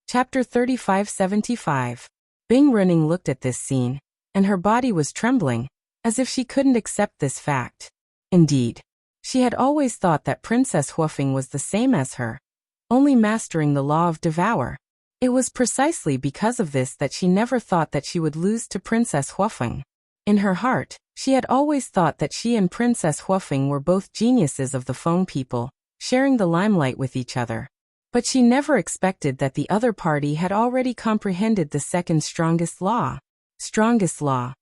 Chapter 3575. Bing Running looked at this scene, and her body was trembling, as if she couldn't accept this fact. Indeed, she had always thought that Princess Huofeng was the same as her, only mastering the law of devour. It was precisely because of this that she never thought that she would lose to Princess Huofeng. In her heart, she had always thought that she and Princess Huofeng were both geniuses of the Feng people, sharing the limelight with each other. But she never expected that the other party had already comprehended the second strongest law. Strongest law.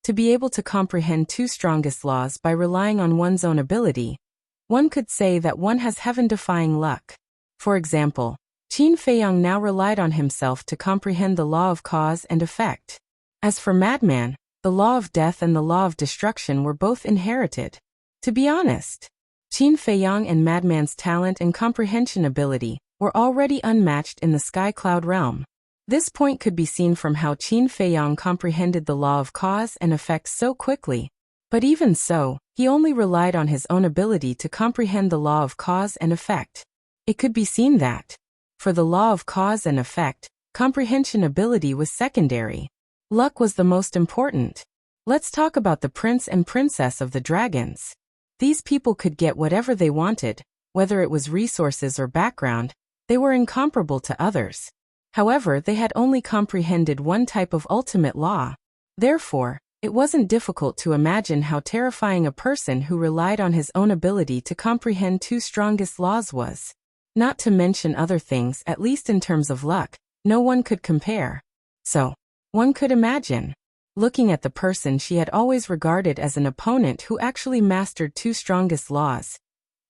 To be able to comprehend two strongest laws by relying on one's own ability, one could say that one has heaven-defying luck. For example, Qin Feiyang now relied on himself to comprehend the law of cause and effect. As for Madman, the law of death and the law of destruction were both inherited. To be honest, Qin Feiyang and Madman's talent and comprehension ability were already unmatched in the Sky Cloud realm. This point could be seen from how Qin Feiyang comprehended the law of cause and effect so quickly. But even so, he only relied on his own ability to comprehend the law of cause and effect. It could be seen that, for the law of cause and effect, comprehension ability was secondary. Luck was the most important. Let's talk about the prince and princess of the dragons. These people could get whatever they wanted, whether it was resources or background. They were incomparable to others. However, they had only comprehended one type of ultimate law. Therefore, it wasn't difficult to imagine how terrifying a person who relied on his own ability to comprehend two strongest laws was. Not to mention other things, at least in terms of luck, no one could compare. So, one could imagine, looking at the person she had always regarded as an opponent who actually mastered two strongest laws.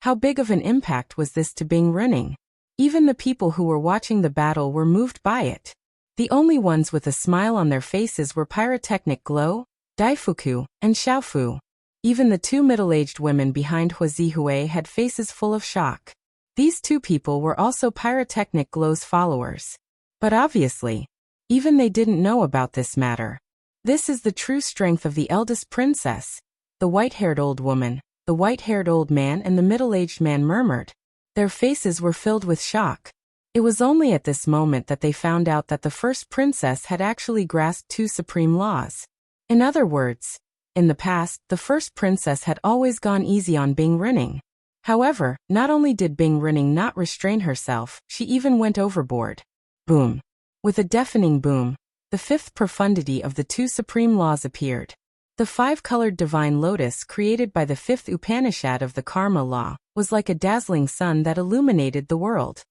How big of an impact was this to Bing Running? Even the people who were watching the battle were moved by it. The only ones with a smile on their faces were Pyrotechnic Glow, Daifuku, and Xiaofu. Even the two middle-aged women behind Hua Zihui had faces full of shock. These two people were also Pyrotechnic Glow's followers. But obviously, even they didn't know about this matter. This is the true strength of the eldest princess. The white-haired old woman, the white-haired old man and the middle-aged man murmured. Their faces were filled with shock. It was only at this moment that they found out that the first princess had actually grasped two supreme laws. In other words, in the past, the first princess had always gone easy on Bing Running. However, not only did Bing Running not restrain herself, she even went overboard. Boom. With a deafening boom, the fifth profundity of the two supreme laws appeared. The five-colored divine lotus created by the fifth Upanishad of the Karma law was like a dazzling sun that illuminated the world.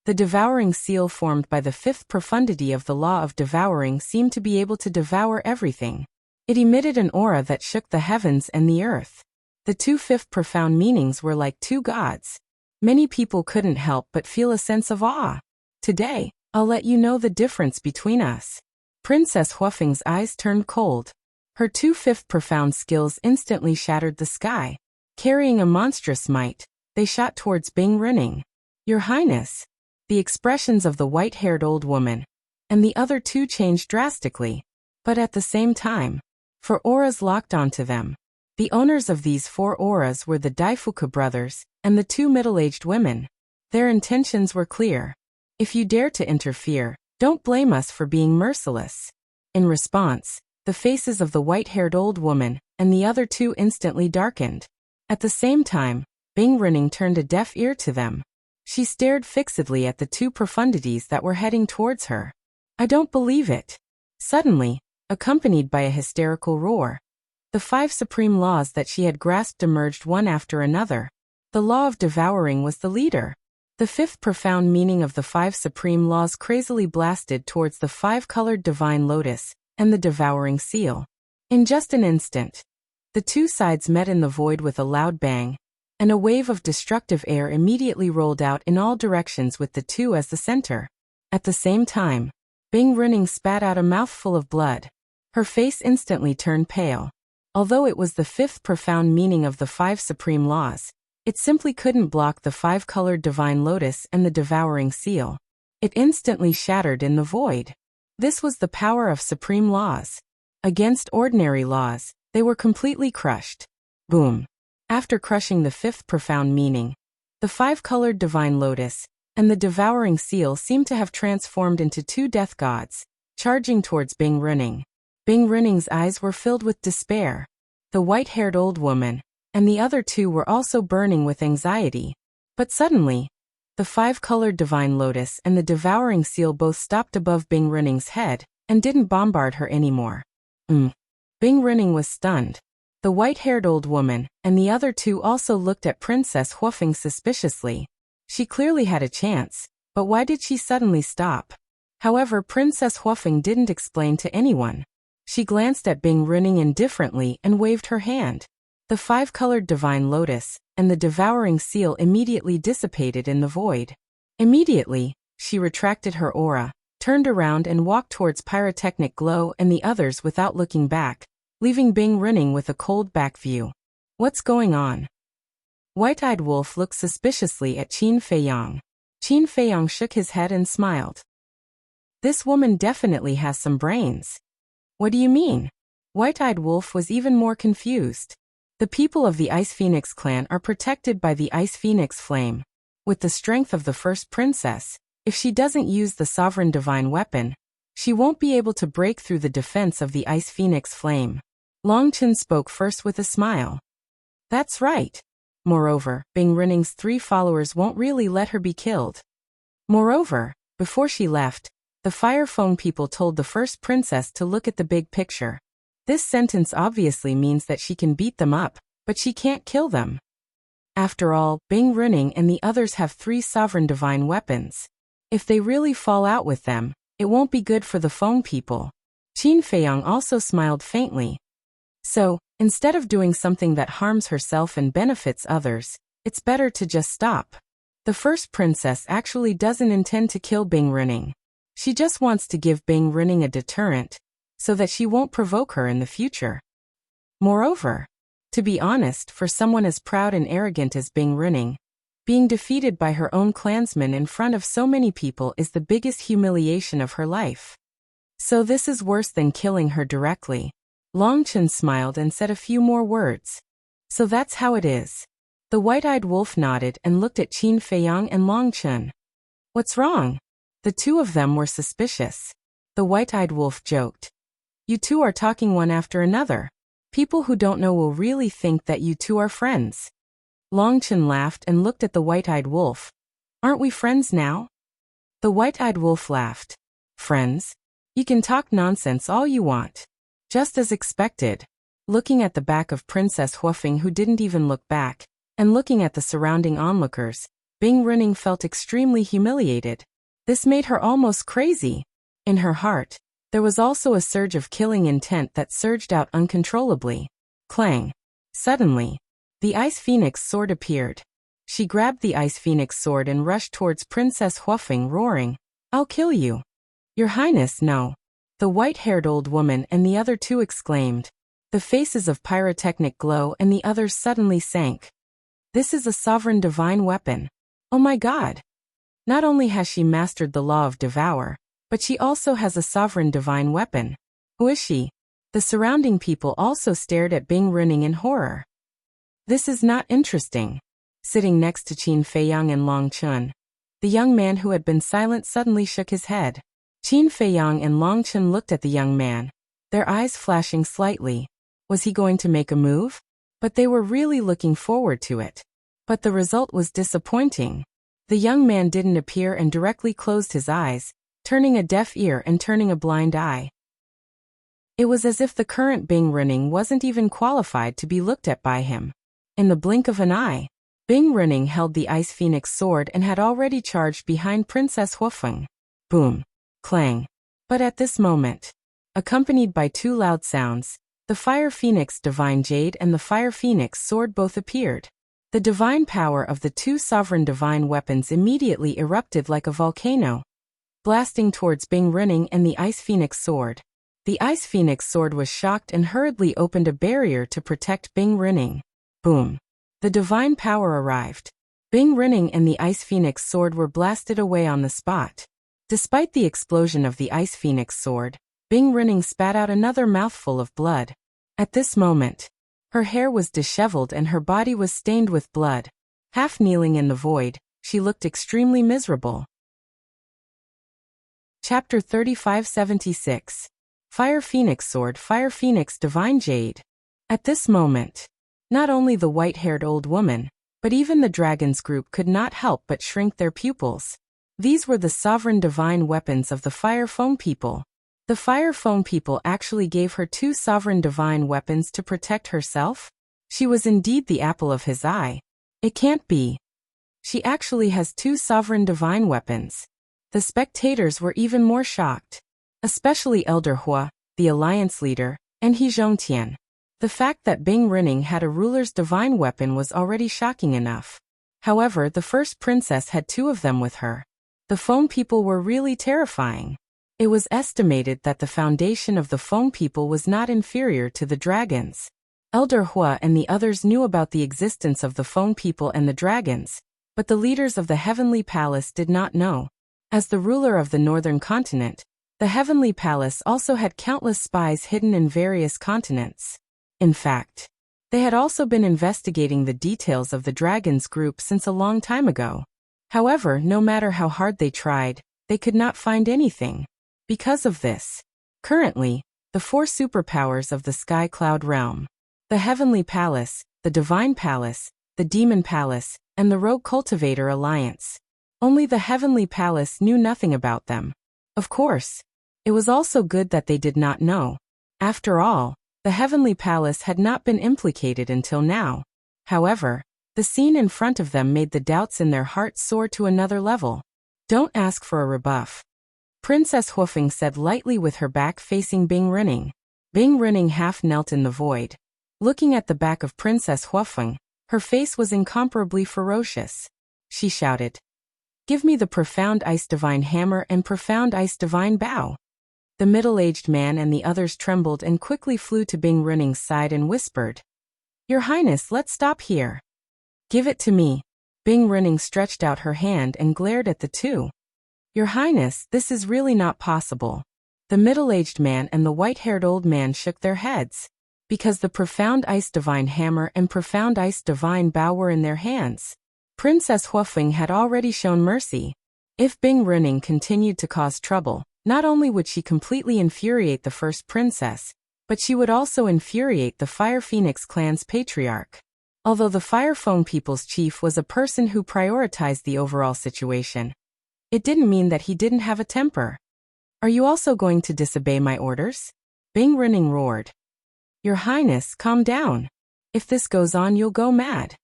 The devouring seal formed by the fifth profundity of the law of devouring seemed to be able to devour everything. It emitted an aura that shook the heavens and the earth. The two fifth profound meanings were like two gods. Many people couldn't help but feel a sense of awe. Today, I'll let you know the difference between us. Princess Huofeng's eyes turned cold. Her two fifth profound skills instantly shattered the sky. Carrying a monstrous might, they shot towards Bing Running. Your Highness. The expressions of the white-haired old woman and the other two changed drastically, but at the same time, for auras locked onto them. The owners of these four auras were the Daifuku brothers and the two middle-aged women. Their intentions were clear. If you dare to interfere, don't blame us for being merciless. In response, the faces of the white-haired old woman and the other two instantly darkened. At the same time, Bing Running turned a deaf ear to them. She stared fixedly at the two profundities that were heading towards her. I don't believe it. Suddenly, accompanied by a hysterical roar, the five supreme laws that she had grasped emerged one after another. The law of devouring was the leader. The fifth profound meaning of the five supreme laws crazily blasted towards the five-colored divine lotus and the devouring seal. In just an instant, the two sides met in the void with a loud bang, and a wave of destructive air immediately rolled out in all directions with the two as the center. At the same time, Bing Running spat out a mouthful of blood. Her face instantly turned pale. Although it was the fifth profound meaning of the five supreme laws, it simply couldn't block the five-colored divine lotus and the devouring seal. It instantly shattered in the void. This was the power of supreme laws. Against ordinary laws, they were completely crushed. Boom. After crushing the fifth profound meaning, the five-colored divine lotus and the devouring seal seemed to have transformed into two death gods, charging towards Bing Runing. Bing Runing's eyes were filled with despair. The white-haired old woman and the other two were also burning with anxiety. But suddenly, the five-colored divine lotus and the devouring seal both stopped above Bing Runing's head and didn't bombard her anymore. Bing Runing was stunned. The white-haired old woman and the other two also looked at Princess Huofeng suspiciously. She clearly had a chance, but why did she suddenly stop? However, Princess Huofeng didn't explain to anyone. She glanced at Bing Runing indifferently and waved her hand. The five-colored divine lotus and the devouring seal immediately dissipated in the void. Immediately, she retracted her aura, turned around and walked towards Pyrotechnic Glow and the others without looking back, leaving Bing Runing with a cold back view. What's going on? White-eyed Wolf looked suspiciously at Qin Feiyang. Qin Feiyang shook his head and smiled. This woman definitely has some brains. What do you mean? White-eyed Wolf was even more confused. The people of the Ice Phoenix clan are protected by the Ice Phoenix flame. With the strength of the first princess, if she doesn't use the sovereign divine weapon, she won't be able to break through the defense of the Ice Phoenix flame. Long Chen spoke first with a smile. That's right. Moreover, Bing Runing's 3 followers won't really let her be killed. Moreover, before she left, the Fire Phone people told the first princess to look at the big picture. This sentence obviously means that she can beat them up, but she can't kill them. After all, Bing Runing and the others have 3 sovereign divine weapons. If they really fall out with them, it won't be good for the Phone people. Qin Feiyang also smiled faintly. So, instead of doing something that harms herself and benefits others, it's better to just stop. The first princess actually doesn't intend to kill Bing Runing. She just wants to give Bing Runing a deterrent, so that she won't provoke her in the future. Moreover, to be honest, for someone as proud and arrogant as Bing Runing, being defeated by her own clansmen in front of so many people is the biggest humiliation of her life. So this is worse than killing her directly. Long Chen smiled and said a few more words. So that's how it is. The white-eyed wolf nodded and looked at Qin Feiyang and Long Chen. What's wrong? The two of them were suspicious. The white-eyed wolf joked. You two are talking one after another. People who don't know will really think that you two are friends. Long Chen laughed and looked at the white-eyed wolf. Aren't we friends now? The white-eyed wolf laughed. Friends? You can talk nonsense all you want. Just as expected. Looking at the back of Princess Huofeng, who didn't even look back, and looking at the surrounding onlookers, Bing Runing felt extremely humiliated. This made her almost crazy. In her heart, there was also a surge of killing intent that surged out uncontrollably. Clang. Suddenly, the Ice Phoenix sword appeared. She grabbed the Ice Phoenix sword and rushed towards Princess Huofeng, roaring, I'll kill you. Your Highness, no. The white-haired old woman and the other two exclaimed. The faces of Pyrotechnic Glow and the others suddenly sank. This is a sovereign divine weapon. Oh my god. Not only has she mastered the law of devour, but she also has a sovereign divine weapon. Who is she? The surrounding people also stared at Bing Runing in horror. This is not interesting. Sitting next to Qin Feiyang and Long Chen, the young man who had been silent suddenly shook his head. Qin Feiyang and Long Chen looked at the young man, their eyes flashing slightly. Was he going to make a move? But they were really looking forward to it. But the result was disappointing. The young man didn't appear and directly closed his eyes, turning a deaf ear and turning a blind eye. It was as if the current Bing Runing wasn't even qualified to be looked at by him. In the blink of an eye, Bing Runing held the Ice Phoenix sword and had already charged behind Princess Huofeng. Boom. Clang. But at this moment, accompanied by 2 loud sounds, the Fire Phoenix Divine Jade and the Fire Phoenix sword both appeared. The divine power of the 2 sovereign divine weapons immediately erupted like a volcano, blasting towards Bing Runing and the Ice Phoenix sword. The Ice Phoenix sword was shocked and hurriedly opened a barrier to protect Bing Runing. Boom. The divine power arrived. Bing Runing and the Ice Phoenix sword were blasted away on the spot. Despite the explosion of the Ice Phoenix sword, Bing Runing spat out another mouthful of blood. At this moment, her hair was disheveled and her body was stained with blood. Half kneeling in the void, she looked extremely miserable. Chapter 3576. Fire Phoenix Sword, Fire Phoenix Divine Jade. At this moment, not only the white-haired old woman, but even the dragon's group could not help but shrink their pupils. These were the sovereign divine weapons of the Fire Foam people. The Fire Foam people actually gave her 2 sovereign divine weapons to protect herself? She was indeed the apple of his eye. It can't be. She actually has 2 sovereign divine weapons. The spectators were even more shocked. Especially Elder Hua, the alliance leader, and He Zhongtian. The fact that Bing Rinning had a ruler's divine weapon was already shocking enough. However, the first princess had 2 of them with her. The Foam people were really terrifying. It was estimated that the foundation of the Foam people was not inferior to the dragons. Elder Hua and the others knew about the existence of the Foam people and the dragons, but the leaders of the Heavenly Palace did not know. As the ruler of the Northern Continent, the Heavenly Palace also had countless spies hidden in various continents. In fact, they had also been investigating the details of the Dragons group since a long time ago. However, no matter how hard they tried, they could not find anything. Because of this, currently, the 4 superpowers of the Sky Cloud realm, the Heavenly Palace, the Divine Palace, the Demon Palace, and the Rogue Cultivator Alliance. Only the Heavenly Palace knew nothing about them. Of course, it was also good that they did not know. After all, the Heavenly Palace had not been implicated until now. However, the scene in front of them made the doubts in their hearts soar to another level. Don't ask for a rebuff. Princess Huofeng said lightly with her back facing Bing Rinning. Bing Rinning half knelt in the void. Looking at the back of Princess Huofeng, her face was incomparably ferocious. She shouted, "Give me the Profound Ice Divine Hammer and Profound Ice Divine Bow." The middle-aged man and the others trembled and quickly flew to Bing Rinning's side and whispered, "Your Highness, let's stop here." "Give it to me." Bing Rinning stretched out her hand and glared at the 2. "Your Highness, this is really not possible." The middle-aged man and the white-haired old man shook their heads. Because the Profound Ice Divine Hammer and Profound Ice Divine Bow were in their hands, Princess Huofeng had already shown mercy. If Bing Rinning continued to cause trouble, not only would she completely infuriate the first princess, but she would also infuriate the Fire Phoenix clan's patriarch. Although the Fire Foam people's chief was a person who prioritized the overall situation, it didn't mean that he didn't have a temper. "Are you also going to disobey my orders?" Bing Rinning roared. "Your Highness, calm down. If this goes on, you'll go mad.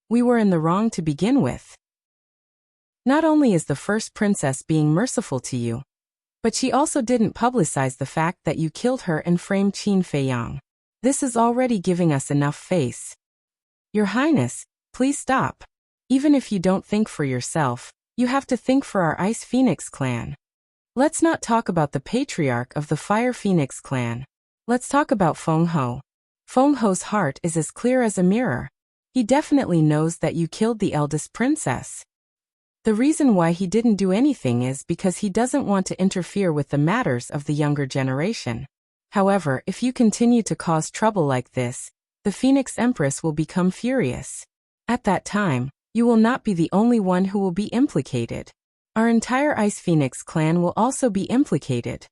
We were in the wrong to begin with. Not only is the first princess being merciful to you, but she also didn't publicize the fact that you killed her and framed Qin Feiyang. This is already giving us enough face. Your Highness, please stop. Even if you don't think for yourself, you have to think for our Ice Phoenix clan. Let's not talk about the patriarch of the Fire Phoenix clan. Let's talk about Feng Ho. Feng Ho's heart is as clear as a mirror. He definitely knows that you killed the eldest princess. The reason why he didn't do anything is because he doesn't want to interfere with the matters of the younger generation. However, if you continue to cause trouble like this, the Phoenix Empress will become furious. At that time, you will not be the only one who will be implicated. Our entire Ice Phoenix clan will also be implicated."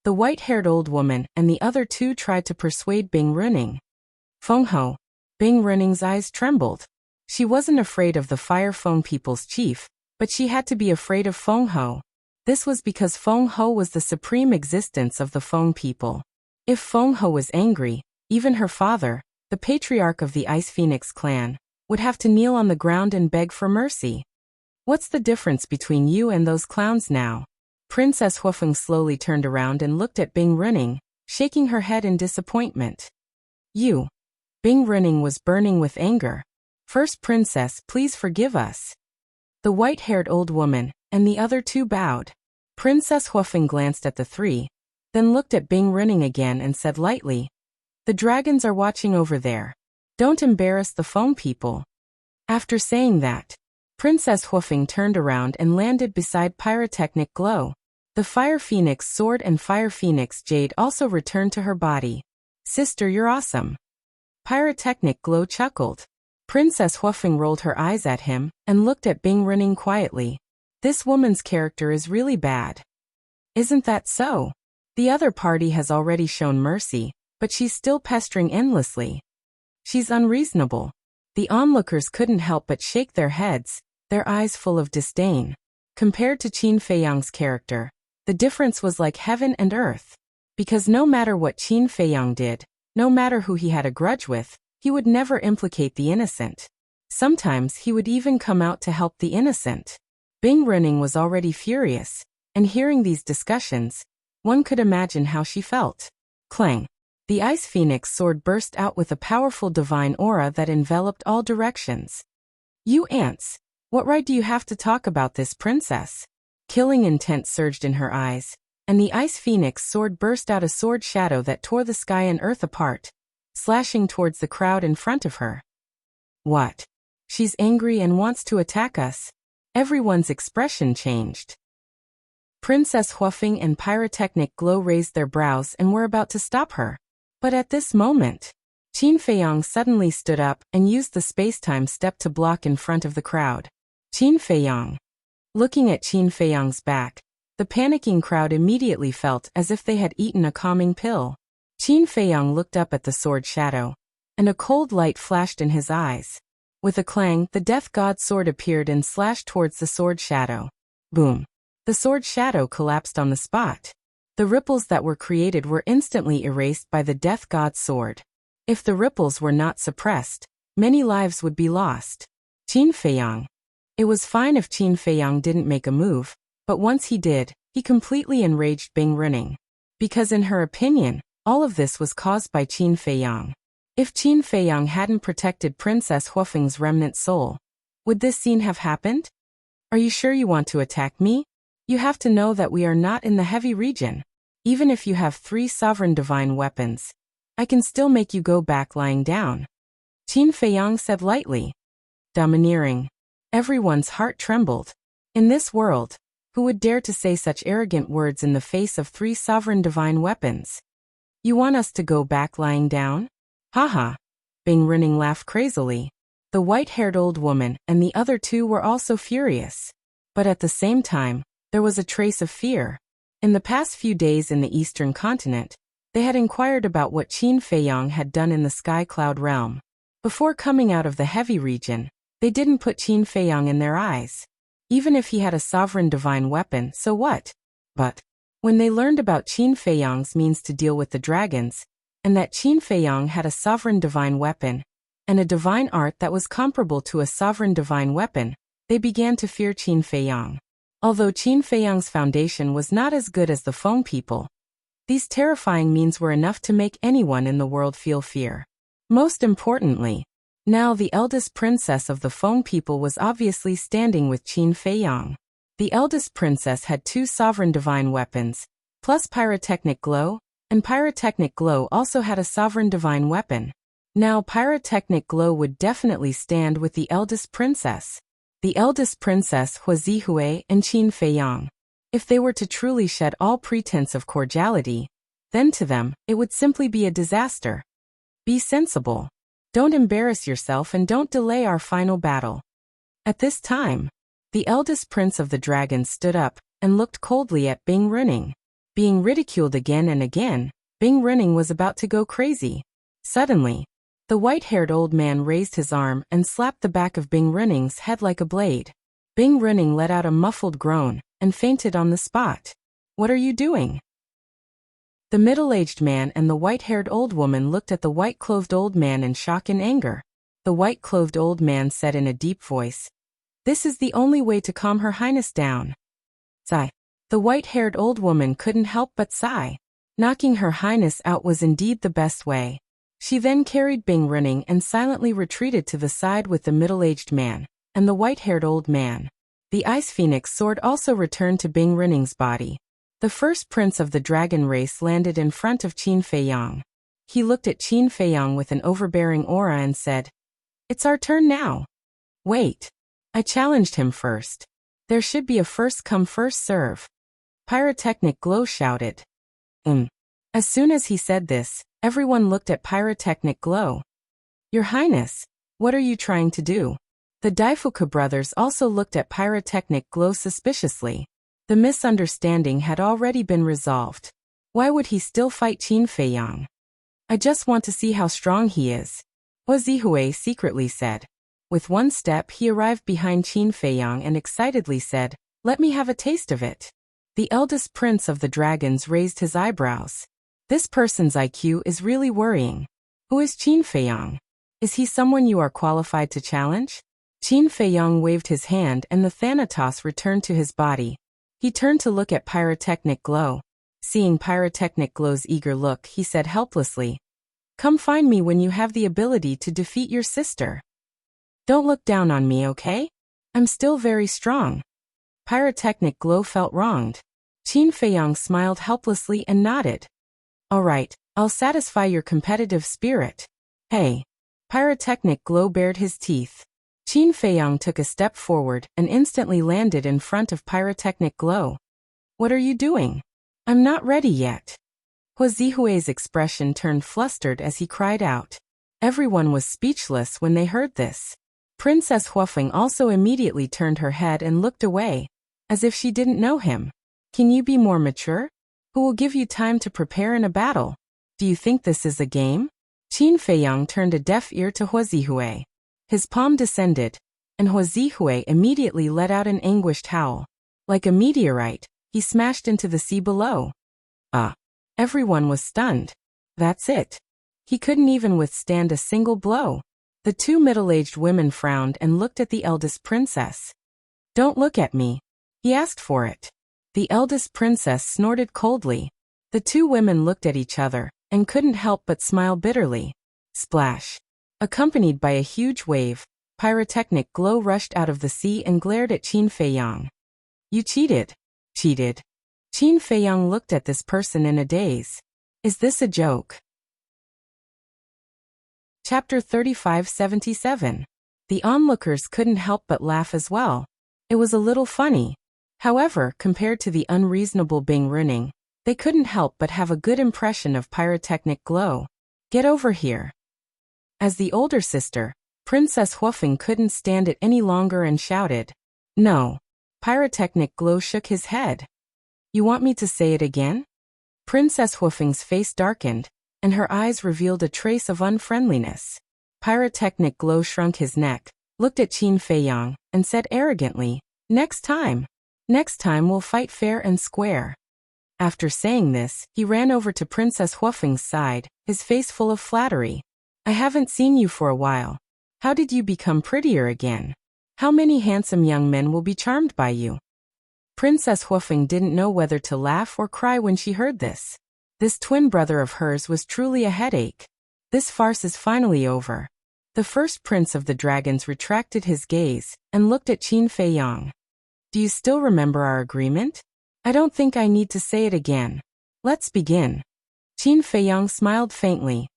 The white-haired old woman and the other 2 tried to persuade Bing Rinning. "Feng Ho." Bing Rinning's eyes trembled. She wasn't afraid of the Fire Foam people's chief, but she had to be afraid of Feng Ho. This was because Feng Ho was the supreme existence of the Foam people. If Feng Ho was angry, even her father, the patriarch of the Ice Phoenix clan, would have to kneel on the ground and beg for mercy. "What's the difference between you and those clowns now?" Princess Huofeng slowly turned around and looked at Bing Rinning, shaking her head in disappointment. "You." Bing Rinning was burning with anger. "First princess, please forgive us." The white-haired old woman and the other 2 bowed. Princess Huofeng glanced at the 3, then looked at Bing Rinning again and said lightly, "The dragons are watching over there. Don't embarrass the Foam people." After saying that, Princess Huofeng turned around and landed beside Pyrotechnic Glow. The Fire Phoenix sword and Fire Phoenix jade also returned to her body. "Sister, you're awesome." Pyrotechnic Glow chuckled. Princess Huafeng rolled her eyes at him and looked at Bing Runing quietly. This woman's character is really bad. Isn't that so? The other party has already shown mercy, but she's still pestering endlessly. She's unreasonable. The onlookers couldn't help but shake their heads, their eyes full of disdain. Compared to Qin Feiyang's character, the difference was like heaven and earth. Because no matter what Qin Feiyang did, no matter who he had a grudge with, he would never implicate the innocent. Sometimes he would even come out to help the innocent. Bing Runing was already furious, and hearing these discussions, one could imagine how she felt. Clang! The Ice Phoenix sword burst out with a powerful divine aura that enveloped all directions. You ants! What right do you have to talk about this princess? Killing intent surged in her eyes, and the Ice Phoenix sword burst out a sword shadow that tore the sky and earth apart, slashing towards the crowd in front of her. What? She's angry and wants to attack us? Everyone's expression changed. Princess Huafeng and Pyrotechnic Glow raised their brows and were about to stop her. But at this moment, Qin Feiyang suddenly stood up and used the space-time step to block in front of the crowd. Qin Feiyang. Looking at Qin Feiyang's back, the panicking crowd immediately felt as if they had eaten a calming pill. Qin Feiyang looked up at the sword shadow, and a cold light flashed in his eyes. With a clang, the Death God's sword appeared and slashed towards the sword shadow. Boom! The sword shadow collapsed on the spot. The ripples that were created were instantly erased by the Death God's sword. If the ripples were not suppressed, many lives would be lost. Qin Feiyang. It was fine if Qin Feiyang didn't make a move, but once he did, he completely enraged Bing Runing. Because in her opinion, all of this was caused by Qin Feiyang. If Qin Feiyang hadn't protected Princess Huafeng's remnant soul, would this scene have happened? Are you sure you want to attack me? You have to know that we are not in the heavy region. Even if you have 3 sovereign divine weapons, I can still make you go back lying down. Qin Feiyang said lightly. Domineering. Everyone's heart trembled. In this world, who would dare to say such arrogant words in the face of 3 sovereign divine weapons? You want us to go back lying down? Haha. Bing Runing laughed crazily. The white-haired old woman and the other 2 were also furious. But at the same time, there was a trace of fear. In the past few days in the eastern continent, they had inquired about what Qin Feiyang had done in the Sky Cloud realm. Before coming out of the heavy region, they didn't put Qin Feiyang in their eyes. Even if he had a sovereign divine weapon, so what? But when they learned about Qin Feiyang's means to deal with the dragons, and that Qin Feiyang had a sovereign divine weapon, and a divine art that was comparable to a sovereign divine weapon, they began to fear Qin Feiyang. Although Qin Feiyang's foundation was not as good as the Feng people, these terrifying means were enough to make anyone in the world feel fear. Most importantly, now the eldest princess of the Feng people was obviously standing with Qin Feiyang. The eldest princess had 2 sovereign divine weapons, plus Pyrotechnic Glow, and Pyrotechnic Glow also had a sovereign divine weapon. Now Pyrotechnic Glow would definitely stand with the eldest princess. The eldest princess Huazihue and Qin Feiyang. If they were to truly shed all pretense of cordiality, then to them, it would simply be a disaster. Be sensible. Don't embarrass yourself and don't delay our final battle. At this time, the eldest prince of the dragons stood up and looked coldly at Bing Runing. Being ridiculed again and again, Bing Runing was about to go crazy. Suddenly, the white-haired old man raised his arm and slapped the back of Bing Runing's head like a blade. Bing Runing let out a muffled groan and fainted on the spot. What are you doing? The middle-aged man and the white-haired old woman looked at the white-clothed old man in shock and anger. The white-clothed old man said in a deep voice, "This is the only way to calm Her Highness down." Sigh. The white-haired old woman couldn't help but sigh. Knocking Her Highness out was indeed the best way. She then carried Bing Runing and silently retreated to the side with the middle-aged man and the white-haired old man. The Ice Phoenix sword also returned to Bing Runing's body. The first prince of the dragon race landed in front of Qin Feiyang. He looked at Qin Feiyang with an overbearing aura and said, "It's our turn now." Wait. I challenged him first. There should be a first-come first-serve. Pyrotechnic Glow shouted. As soon as he said this, everyone looked at Pyrotechnic Glow. "Your Highness, What are you trying to do? The Daifuka brothers also looked at Pyrotechnic Glow suspiciously. The misunderstanding had already been resolved. Why would he still fight Qin Feiyang? I just want to see how strong he is, Hua Zihui secretly said. With one step he arrived behind Qin Feiyang and excitedly said, "Let me have a taste of it." The eldest prince of the dragons raised his eyebrows. This person's IQ is really worrying. Who is Qin Feiyang? Is he someone you are qualified to challenge? Qin Feiyang waved his hand and the Thanatos returned to his body. He turned to look at Pyrotechnic Glow. Seeing Pyrotechnic Glow's eager look, he said helplessly, "Come find me when you have the ability to defeat your sister. Don't look down on me, okay? I'm still very strong." Pyrotechnic Glow felt wronged. Qin Feiyang smiled helplessly and nodded. "All right, I'll satisfy your competitive spirit." "Hey." Pyrotechnic Glow bared his teeth. Qin Feiyang took a step forward and instantly landed in front of Pyrotechnic Glow. "What are you doing?" "I'm not ready yet." Hua Zihui's expression turned flustered as he cried out. Everyone was speechless when they heard this. Princess Huafeng also immediately turned her head and looked away, as if she didn't know him. "Can you be more mature? Who will give you time to prepare in a battle? Do you think this is a game?" Qin Feiyang turned a deaf ear to Hua Zihui. His palm descended, and Hua Zihui immediately let out an anguished howl. Like a meteorite, he smashed into the sea below. Everyone was stunned. That's it. He couldn't even withstand a single blow. The two middle-aged women frowned and looked at the eldest princess. "Don't look at me." He asked for it. The eldest princess snorted coldly. The two women looked at each other and couldn't help but smile bitterly. Splash. Accompanied by a huge wave, Pyrotechnic Glow rushed out of the sea and glared at Qin Feiyang. "You cheated." "Cheated?" Qin Feiyang looked at this person in a daze. Is this a joke? Chapter 3577. The onlookers couldn't help but laugh as well. It was a little funny. However, compared to the unreasonable Bing running, they couldn't help but have a good impression of Pyrotechnic Glow. "Get over here." As the older sister, Princess Huafeng couldn't stand it any longer and shouted, "No." Pyrotechnic Glow shook his head. "You want me to say it again?" Princess Huafeng's face darkened, and her eyes revealed a trace of unfriendliness. Pyrotechnic Glow shrunk his neck, looked at Qin Feiyang, and said arrogantly, "Next time. Next time we'll fight fair and square." After saying this, he ran over to Princess Huafeng's side, his face full of flattery. "I haven't seen you for a while. How did you become prettier again? How many handsome young men will be charmed by you?" Princess Huafeng didn't know whether to laugh or cry when she heard this. This twin brother of hers was truly a headache. This farce is finally over. The first prince of the dragons retracted his gaze and looked at Qin Feiyang. "Do you still remember our agreement? I don't think I need to say it again. Let's begin." Qin Feiyang smiled faintly.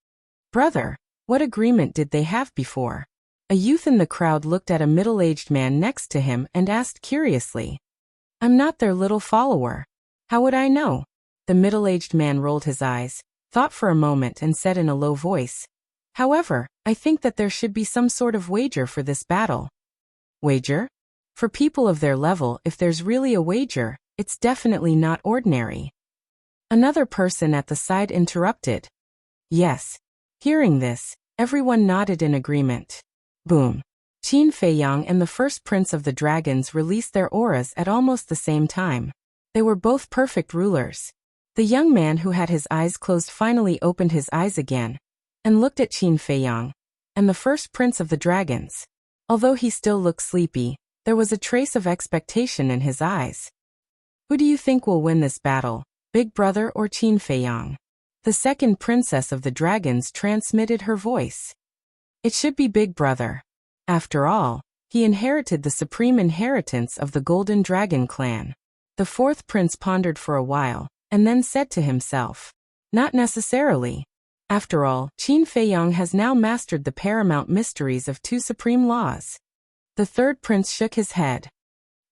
"Brother, what agreement did they have before?" A youth in the crowd looked at a middle-aged man next to him and asked curiously. "I'm not their little follower. How would I know?" The middle-aged man rolled his eyes, thought for a moment and said in a low voice, "However, I think that there should be some sort of wager for this battle." "Wager?" For people of their level, if there's really a wager, it's definitely not ordinary. Another person at the side interrupted. "Yes." Hearing this, everyone nodded in agreement. Boom. Qin Feiyang and the first prince of the dragons released their auras at almost the same time. They were both perfect rulers. The young man who had his eyes closed finally opened his eyes again and looked at Qin Feiyang and the first prince of the dragons. Although he still looked sleepy, there was a trace of expectation in his eyes. "Who do you think will win this battle, Big Brother or Qin Feiyang?" The second princess of the dragons transmitted her voice. "It should be Big Brother. After all, he inherited the supreme inheritance of the Golden Dragon clan." The fourth prince pondered for a while, and then said to himself, "Not necessarily. After all, Qin Feiyang has now mastered the paramount mysteries of two supreme laws." The third prince shook his head.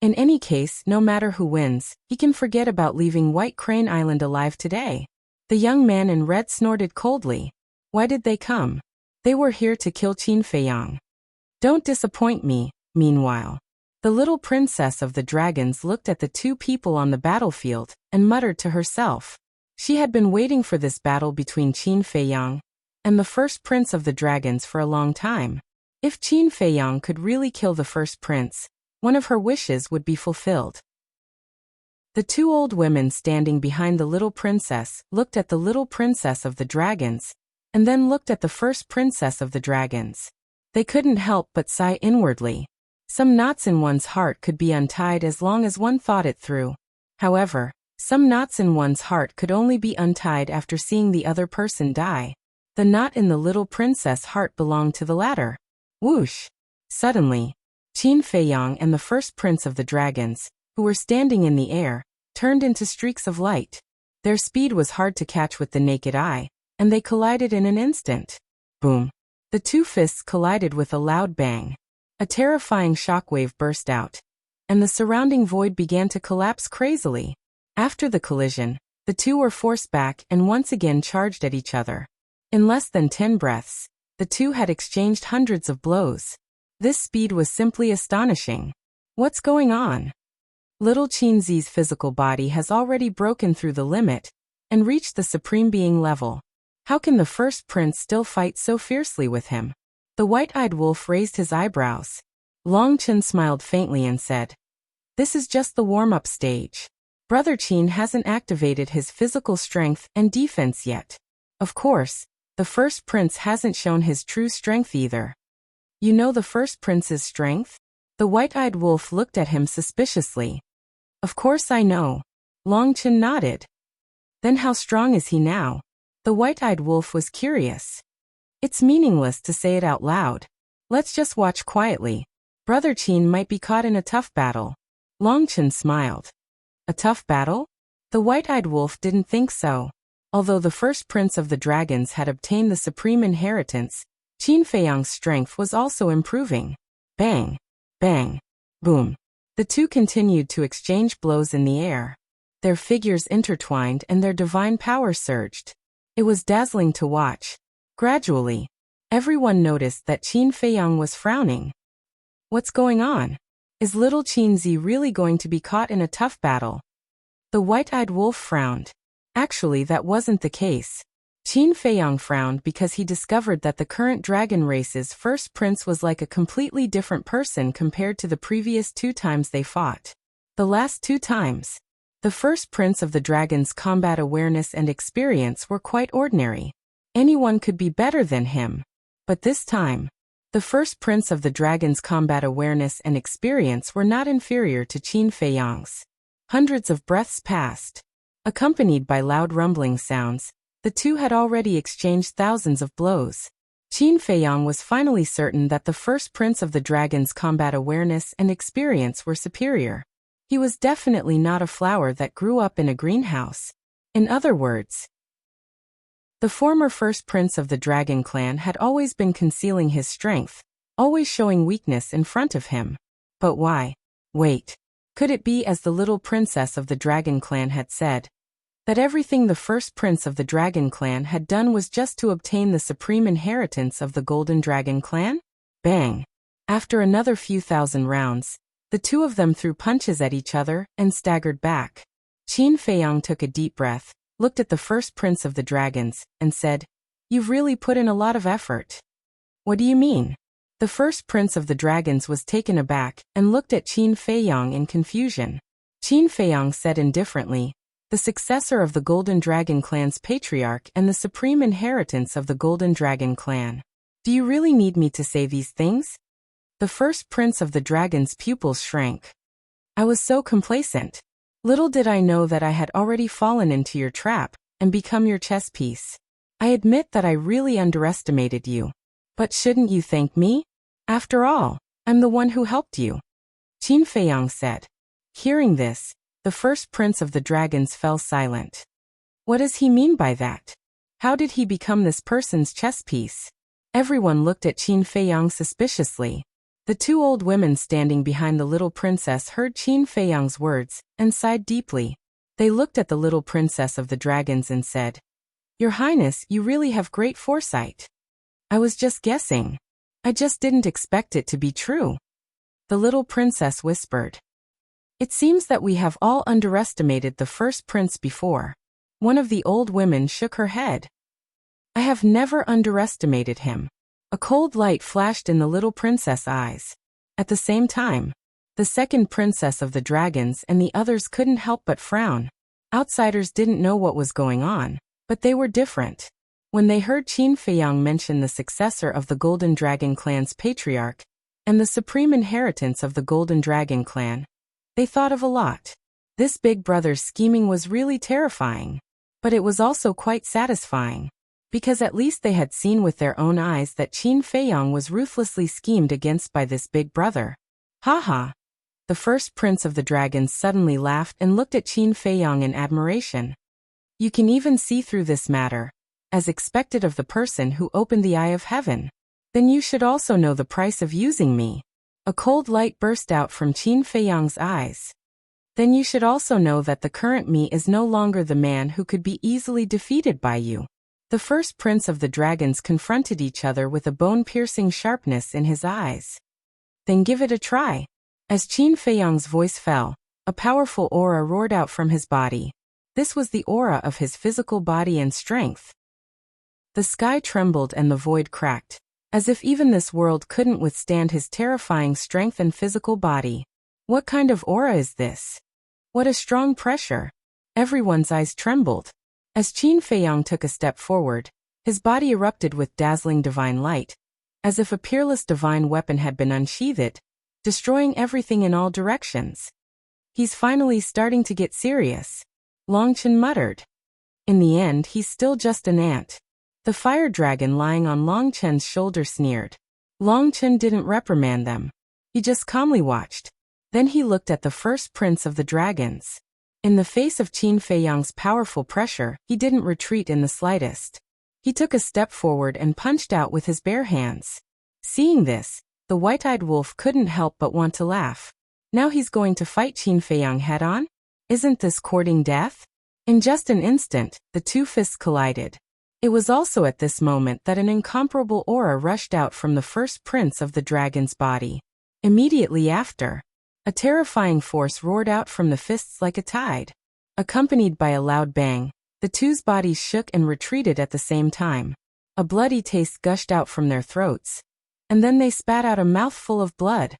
"In any case, no matter who wins, he can forget about leaving White Crane Island alive today." The young man in red snorted coldly. "Why did they come?" "They were here to kill Qin Feiyang." Don't disappoint me. Meanwhile, the little princess of the dragons looked at the two people on the battlefield and muttered to herself. She had been waiting for this battle between Qin Feiyang and the first prince of the dragons for a long time. If Qin Feiyang could really kill the first prince, one of her wishes would be fulfilled. The two old women standing behind the little princess looked at the little princess of the dragons, and then looked at the first princess of the dragons. They couldn't help but sigh inwardly. Some knots in one's heart could be untied as long as one thought it through. However, some knots in one's heart could only be untied after seeing the other person die. The knot in the little princess' heart belonged to the latter. Whoosh! Suddenly, Qin Feiyang and the first prince of the dragons, who were standing in the air, turned into streaks of light. Their speed was hard to catch with the naked eye, and they collided in an instant. Boom! The two fists collided with a loud bang. A terrifying shockwave burst out, and the surrounding void began to collapse crazily. After the collision, the two were forced back and once again charged at each other. In less than 10 breaths, the two had exchanged hundreds of blows. This speed was simply astonishing. What's going on? Little Qinzi's physical body has already broken through the limit and reached the Supreme Being level. How can the first prince still fight so fiercely with him? The white-eyed wolf raised his eyebrows. Long Chen smiled faintly and said, "This is just the warm-up stage. Brother Qin hasn't activated his physical strength and defense yet. Of course, the first prince hasn't shown his true strength either." "You know the first prince's strength?" The white-eyed wolf looked at him suspiciously. "Of course I know." Long Chen nodded. "Then how strong is he now?" The white-eyed wolf was curious. "It's meaningless to say it out loud. Let's just watch quietly. Brother Qin might be caught in a tough battle." Long Chen smiled. A tough battle? The white-eyed wolf didn't think so. Although the first prince of the dragons had obtained the supreme inheritance, Qin Feiyang's strength was also improving. Bang! Bang! Boom! The two continued to exchange blows in the air. Their figures intertwined and their divine power surged. It was dazzling to watch. Gradually, everyone noticed that Qin Feiyang was frowning. What's going on? Is little Qinzi really going to be caught in a tough battle? The white-eyed wolf frowned. Actually, that wasn't the case. Qin Feiyang frowned because he discovered that the current dragon race's first prince was like a completely different person compared to the previous 2 times they fought. The last 2 times, the first prince of the dragon's combat awareness and experience were quite ordinary. Anyone could be better than him. But this time, the first prince of the dragon's combat awareness and experience were not inferior to Qin Feiyang's. Hundreds of breaths passed. Accompanied by loud rumbling sounds, the two had already exchanged thousands of blows. Qin Feiyang was finally certain that the first prince of the dragon's combat awareness and experience were superior. He was definitely not a flower that grew up in a greenhouse. In other words, the former first prince of the dragon clan had always been concealing his strength, always showing weakness in front of him. But why? Wait. Could it be, as the little princess of the dragon clan had said, that everything the first prince of the dragon clan had done was just to obtain the supreme inheritance of the golden dragon clan? Bang! After another few thousand rounds, the two of them threw punches at each other and staggered back. Qin Feiyang took a deep breath, looked at the first prince of the dragons, and said, "You've really put in a lot of effort." "What do you mean?" The first prince of the dragons was taken aback and looked at Qin Feiyang in confusion. Qin Feiyang said indifferently, "The successor of the Golden Dragon Clan's patriarch and the supreme inheritance of the Golden Dragon Clan. Do you really need me to say these things?" The first prince of the dragon's pupils shrank. "I was so complacent. Little did I know that I had already fallen into your trap and become your chess piece. I admit that I really underestimated you. But shouldn't you thank me? After all, I'm the one who helped you," Qin Feiyang said. Hearing this, the first prince of the dragons fell silent. What does he mean by that? How did he become this person's chess piece? Everyone looked at Qin Feiyang suspiciously. The two old women standing behind the little princess heard Qin Feiyang's words and sighed deeply. They looked at the little princess of the dragons and said, "Your Highness, you really have great foresight." "I was just guessing." I just didn't expect it to be true. The little princess whispered. It seems that we have all underestimated the first prince before. One of the old women shook her head. I have never underestimated him. A cold light flashed in the little princess' eyes. At the same time, the second princess of the dragons and the others couldn't help but frown. Outsiders didn't know what was going on, but they were different. When they heard Qin Feiyang mention the successor of the Golden Dragon clan's patriarch and the supreme inheritance of the Golden Dragon clan, they thought of a lot. This big brother's scheming was really terrifying, but it was also quite satisfying, because at least they had seen with their own eyes that Qin Feiyang was ruthlessly schemed against by this big brother. Ha ha! The first prince of the dragons suddenly laughed and looked at Qin Feiyang in admiration. You can even see through this matter, as expected of the person who opened the eye of heaven. Then you should also know the price of using me. A cold light burst out from Qin Feiyang's eyes. Then you should also know that the current me is no longer the man who could be easily defeated by you. The first prince of the dragons confronted each other with a bone-piercing sharpness in his eyes. Then give it a try. As Qin Feiyang's voice fell, a powerful aura roared out from his body. This was the aura of his physical body and strength. The sky trembled and the void cracked, as if even this world couldn't withstand his terrifying strength and physical body. What kind of aura is this? What a strong pressure! Everyone's eyes trembled. As Qin Feiyang took a step forward, his body erupted with dazzling divine light, as if a peerless divine weapon had been unsheathed, destroying everything in all directions. He's finally starting to get serious, Longchen muttered. In the end, he's still just an ant. The fire dragon lying on Longchen's shoulder sneered. Longchen didn't reprimand them. He just calmly watched. Then he looked at the first prince of the dragons. In the face of Qin Feiyang's powerful pressure, he didn't retreat in the slightest. He took a step forward and punched out with his bare hands. Seeing this, the white-eyed wolf couldn't help but want to laugh. Now he's going to fight Qin Feiyang head-on? Isn't this courting death? In just an instant, the two fists collided. It was also at this moment that an incomparable aura rushed out from the first prince of the dragon's body. Immediately after, a terrifying force roared out from the fists like a tide. Accompanied by a loud bang, the two's bodies shook and retreated at the same time. A bloody taste gushed out from their throats, and then they spat out a mouthful of blood.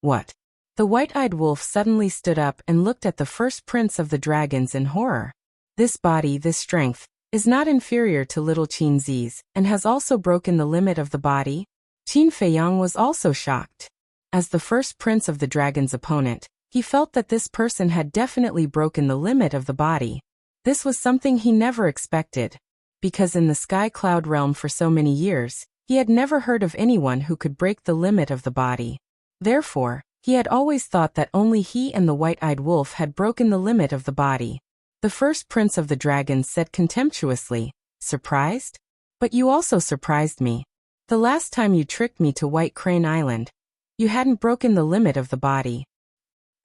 What? The white-eyed wolf suddenly stood up and looked at the first prince of the dragons in horror. This body, this strength, is not inferior to little Qin Zi's, and has also broken the limit of the body? Qin Feiyang was also shocked. As the first prince of the dragon's opponent, he felt that this person had definitely broken the limit of the body. This was something he never expected, because in the sky cloud realm for so many years, he had never heard of anyone who could break the limit of the body. Therefore, he had always thought that only he and the white-eyed wolf had broken the limit of the body. The first prince of the dragons said contemptuously, "Surprised? But you also surprised me. The last time you tricked me to White Crane Island, you hadn't broken the limit of the body."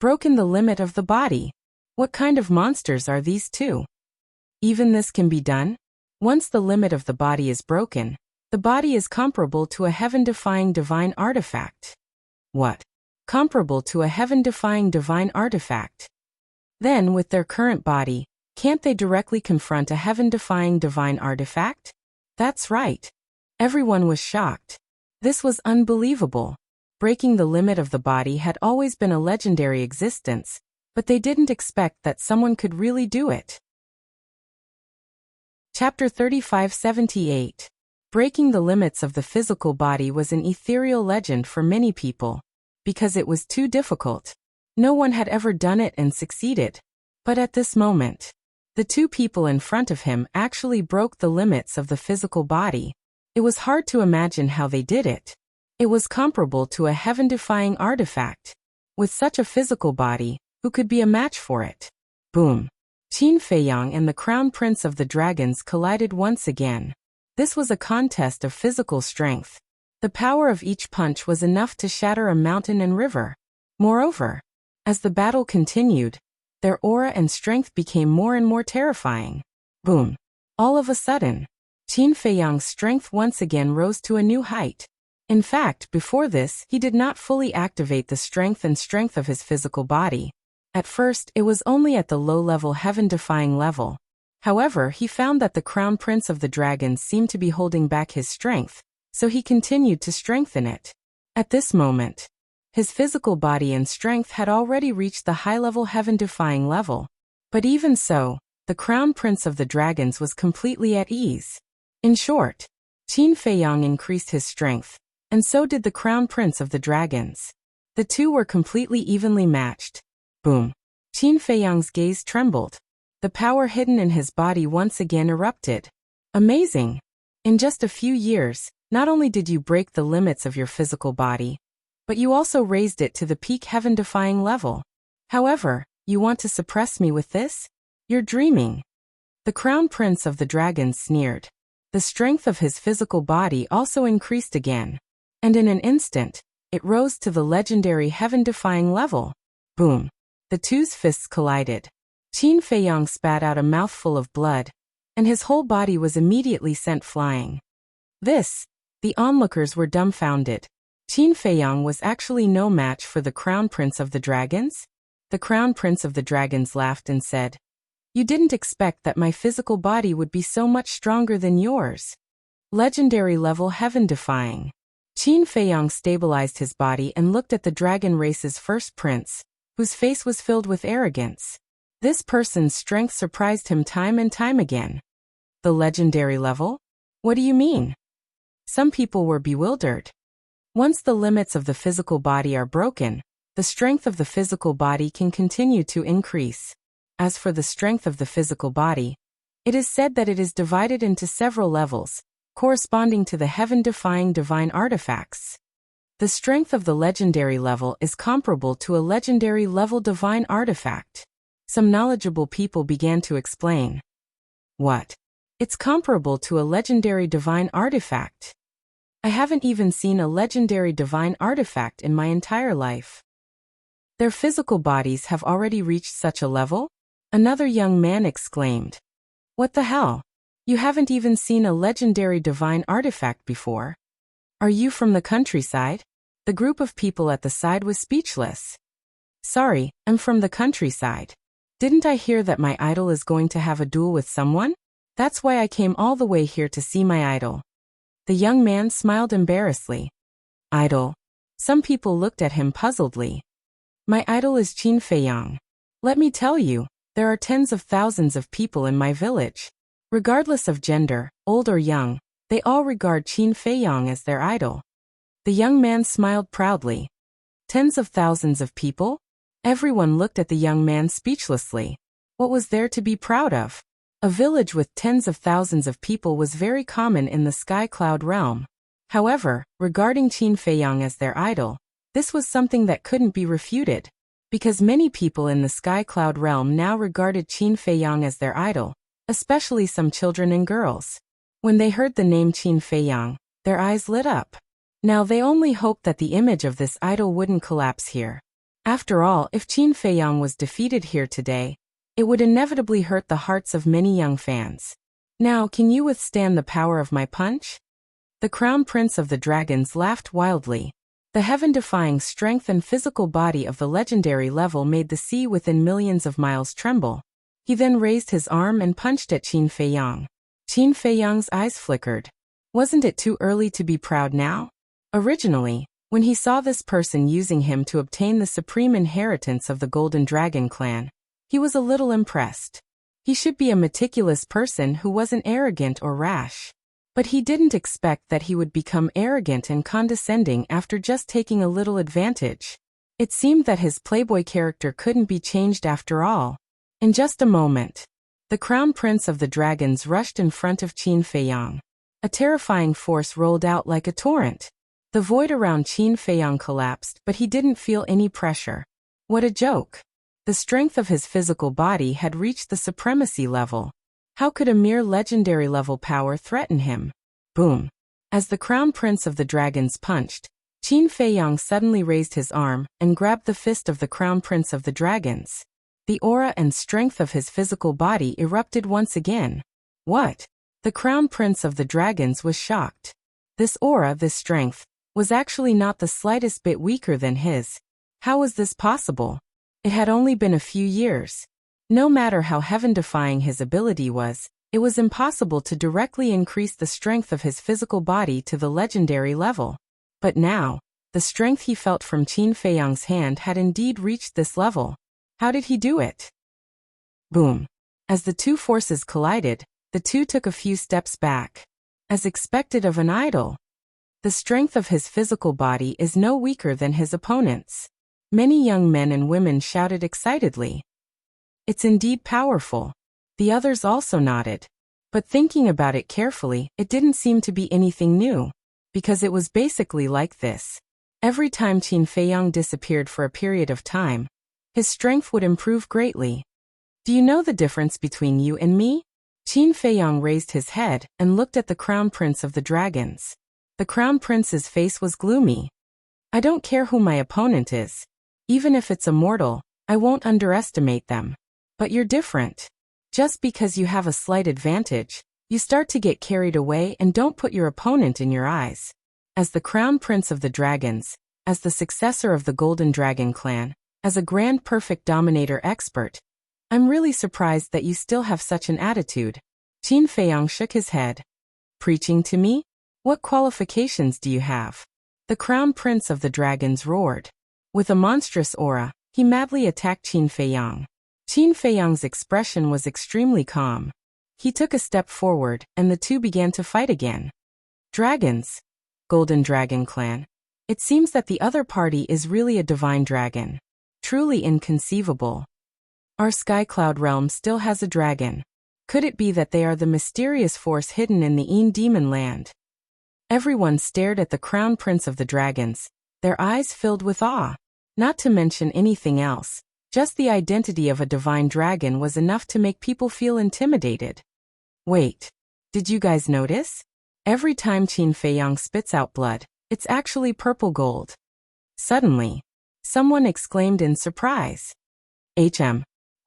Broken the limit of the body? What kind of monsters are these two? Even this can be done? Once the limit of the body is broken, the body is comparable to a heaven-defying divine artifact. What? Comparable to a heaven-defying divine artifact? Then, with their current body, can't they directly confront a heaven-defying divine artifact? That's right. Everyone was shocked. This was unbelievable. Breaking the limit of the body had always been a legendary existence, but they didn't expect that someone could really do it. Chapter 3578. Breaking the limits of the physical body was an ethereal legend for many people, because it was too difficult. No one had ever done it and succeeded. But at this moment, the two people in front of him actually broke the limits of the physical body. It was hard to imagine how they did it. It was comparable to a heaven-defying artifact. With such a physical body, who could be a match for it? Boom! Qin Feiyang and the crown prince of the dragons collided once again. This was a contest of physical strength. The power of each punch was enough to shatter a mountain and river. Moreover, as the battle continued, their aura and strength became more and more terrifying. Boom! All of a sudden, Qin Feiyang's strength once again rose to a new height. In fact, before this, he did not fully activate the strength of his physical body. At first, it was only at the low-level heaven-defying level. However, he found that the Crown Prince of the Dragons seemed to be holding back his strength, so he continued to strengthen it. At this moment, his physical body and strength had already reached the high-level heaven-defying level. But even so, the Crown Prince of the Dragons was completely at ease. In short, Qin Feiyang increased his strength, and so did the Crown Prince of the Dragons. The two were completely evenly matched. Boom. Qin Feiyang's gaze trembled. The power hidden in his body once again erupted. Amazing! In just a few years, not only did you break the limits of your physical body, but you also raised it to the peak heaven-defying level. However, you want to suppress me with this? You're dreaming. The Crown Prince of the Dragons sneered. The strength of his physical body also increased again. And in an instant, it rose to the legendary heaven-defying level. Boom. The two's fists collided. Qin Feiyang spat out a mouthful of blood, and his whole body was immediately sent flying. The onlookers were dumbfounded. Qin Feiyang was actually no match for the Crown Prince of the Dragons? The Crown Prince of the Dragons laughed and said, "You didn't expect that my physical body would be so much stronger than yours." Legendary level heaven-defying. Qin Feiyang stabilized his body and looked at the dragon race's first prince, whose face was filled with arrogance. This person's strength surprised him time and time again. The legendary level? What do you mean? Some people were bewildered. Once the limits of the physical body are broken, the strength of the physical body can continue to increase. As for the strength of the physical body, it is said that it is divided into several levels, corresponding to the heaven-defying divine artifacts. The strength of the legendary level is comparable to a legendary level divine artifact. Some knowledgeable people began to explain. What? It's comparable to a legendary divine artifact. I haven't even seen a legendary divine artifact in my entire life. Their physical bodies have already reached such a level? Another young man exclaimed. What the hell? You haven't even seen a legendary divine artifact before? Are you from the countryside? The group of people at the side was speechless. Sorry, I'm from the countryside. Didn't I hear that my idol is going to have a duel with someone? That's why I came all the way here to see my idol. The young man smiled embarrassedly. Idol? Some people looked at him puzzledly. My idol is Qin Feiyang. Let me tell you, there are tens of thousands of people in my village. Regardless of gender, old or young, they all regard Qin Feiyang as their idol. The young man smiled proudly. Tens of thousands of people? Everyone looked at the young man speechlessly. What was there to be proud of? A village with tens of thousands of people was very common in the Sky Cloud realm. However, regarding Qin Feiyang as their idol, this was something that couldn't be refuted, because many people in the Sky Cloud realm now regarded Qin Feiyang as their idol, especially some children and girls. When they heard the name Qin Feiyang, their eyes lit up. Now they only hoped that the image of this idol wouldn't collapse here. After all, if Qin Feiyang was defeated here today, it would inevitably hurt the hearts of many young fans. Now, can you withstand the power of my punch? The Crown Prince of the Dragons laughed wildly. The heaven-defying strength and physical body of the legendary level made the sea within millions of miles tremble. He then raised his arm and punched at Qin Feiyang. Qin Feiyang's eyes flickered. Wasn't it too early to be proud now? Originally, when he saw this person using him to obtain the supreme inheritance of the Golden Dragon clan, he was a little impressed. He should be a meticulous person who wasn't arrogant or rash. But he didn't expect that he would become arrogant and condescending after just taking a little advantage. It seemed that his playboy character couldn't be changed after all. In just a moment, the Crown Prince of the Dragons rushed in front of Qin Feiyang. A terrifying force rolled out like a torrent. The void around Qin Feiyang collapsed, but he didn't feel any pressure. What a joke. The strength of his physical body had reached the supremacy level. How could a mere legendary level power threaten him? Boom. As the Crown Prince of the Dragons punched, Qin Feiyang suddenly raised his arm and grabbed the fist of the Crown Prince of the Dragons. The aura and strength of his physical body erupted once again. What? The Crown Prince of the Dragons was shocked. This aura, this strength, was actually not the slightest bit weaker than his. How was this possible? It had only been a few years. No matter how heaven-defying his ability was, it was impossible to directly increase the strength of his physical body to the legendary level. But now, the strength he felt from Qin Feiyang's hand had indeed reached this level. How did he do it? Boom. As the two forces collided, the two took a few steps back. As expected of an idol, the strength of his physical body is no weaker than his opponent's. Many young men and women shouted excitedly. It's indeed powerful. The others also nodded. But thinking about it carefully, it didn't seem to be anything new, because it was basically like this. Every time Qin Feiyang disappeared for a period of time, his strength would improve greatly. Do you know the difference between you and me? Qin Feiyang raised his head and looked at the Crown Prince of the Dragons. The Crown Prince's face was gloomy. I don't care who my opponent is. Even if it's a mortal, I won't underestimate them. But you're different. Just because you have a slight advantage, you start to get carried away and don't put your opponent in your eyes. As the Crown Prince of the Dragons, as the successor of the Golden Dragon clan, as a Grand Perfect Dominator expert, I'm really surprised that you still have such an attitude. Qin Feiyang shook his head. Preaching to me? What qualifications do you have? The Crown Prince of the Dragons roared. With a monstrous aura, he madly attacked Qin Feiyang. Qin Feiyang's expression was extremely calm. He took a step forward, and the two began to fight again. Dragons. Golden Dragon Clan. It seems that the other party is really a divine dragon. Truly inconceivable. Our Sky Cloud realm still has a dragon. Could it be that they are the mysterious force hidden in the Een Demon Land? Everyone stared at the Crown Prince of the Dragons, their eyes filled with awe. Not to mention anything else, just the identity of a divine dragon was enough to make people feel intimidated. Wait, did you guys notice? Every time Qin Feiyang spits out blood, it's actually purple gold. Suddenly, someone exclaimed in surprise.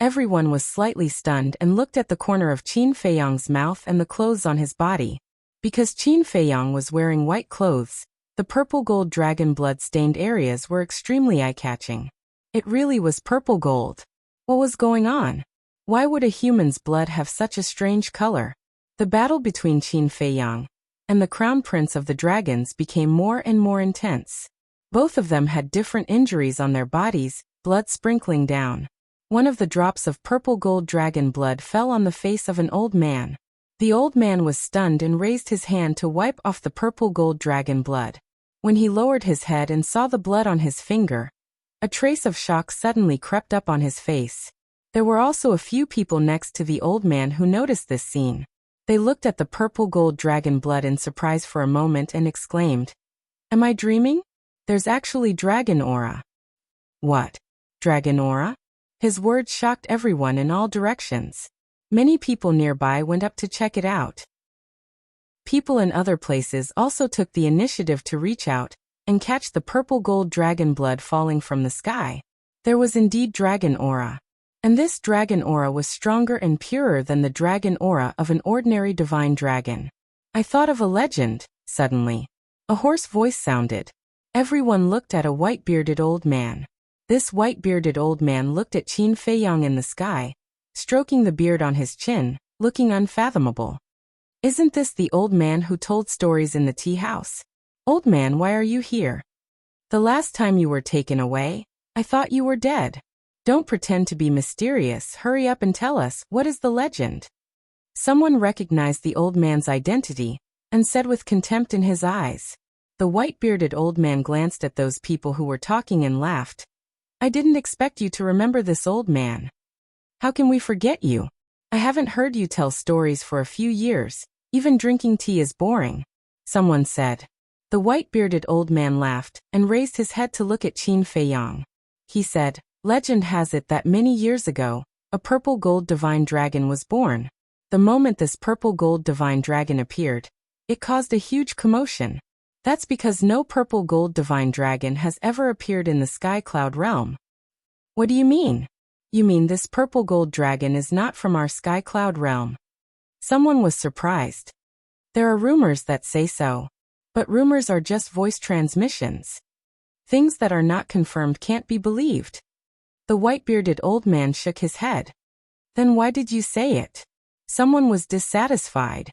Everyone was slightly stunned and looked at the corner of Qin Feiyang's mouth and the clothes on his body. Because Qin Feiyang was wearing white clothes, the purple gold dragon blood-stained areas were extremely eye-catching. It really was purple gold. What was going on? Why would a human's blood have such a strange color? The battle between Qin Feiyang and the Crown Prince of the Dragons became more and more intense. Both of them had different injuries on their bodies, blood sprinkling down. One of the drops of purple gold dragon blood fell on the face of an old man. The old man was stunned and raised his hand to wipe off the purple gold dragon blood. When he lowered his head and saw the blood on his finger, a trace of shock suddenly crept up on his face. There were also a few people next to the old man who noticed this scene. They looked at the purple gold dragon blood in surprise for a moment and exclaimed, "Am I dreaming? There's actually dragon aura." What? Dragon aura? His words shocked everyone in all directions. Many people nearby went up to check it out. People in other places also took the initiative to reach out and catch the purple gold dragon blood falling from the sky. There was indeed dragon aura. And this dragon aura was stronger and purer than the dragon aura of an ordinary divine dragon. I thought of a legend, suddenly. A hoarse voice sounded. Everyone looked at a white-bearded old man. This white-bearded old man looked at Qin Feiyang in the sky, stroking the beard on his chin, looking unfathomable. Isn't this the old man who told stories in the tea house? Old man, why are you here? The last time you were taken away, I thought you were dead. Don't pretend to be mysterious, hurry up and tell us, what is the legend? Someone recognized the old man's identity, and said with contempt in his eyes. The white-bearded old man glanced at those people who were talking and laughed. I didn't expect you to remember this old man. How can we forget you? I haven't heard you tell stories for a few years, even drinking tea is boring. Someone said. The white-bearded old man laughed, and raised his head to look at Qin Feiyang. He said, Legend has it that many years ago, a purple gold divine dragon was born. The moment this purple gold divine dragon appeared, it caused a huge commotion. That's because no purple gold divine dragon has ever appeared in the Sky Cloud realm. What do you mean? You mean this purple gold dragon is not from our Sky Cloud realm? Someone was surprised. There are rumors that say so. But rumors are just voice transmissions. Things that are not confirmed can't be believed. The white-bearded old man shook his head. Then why did you say it? Someone was dissatisfied.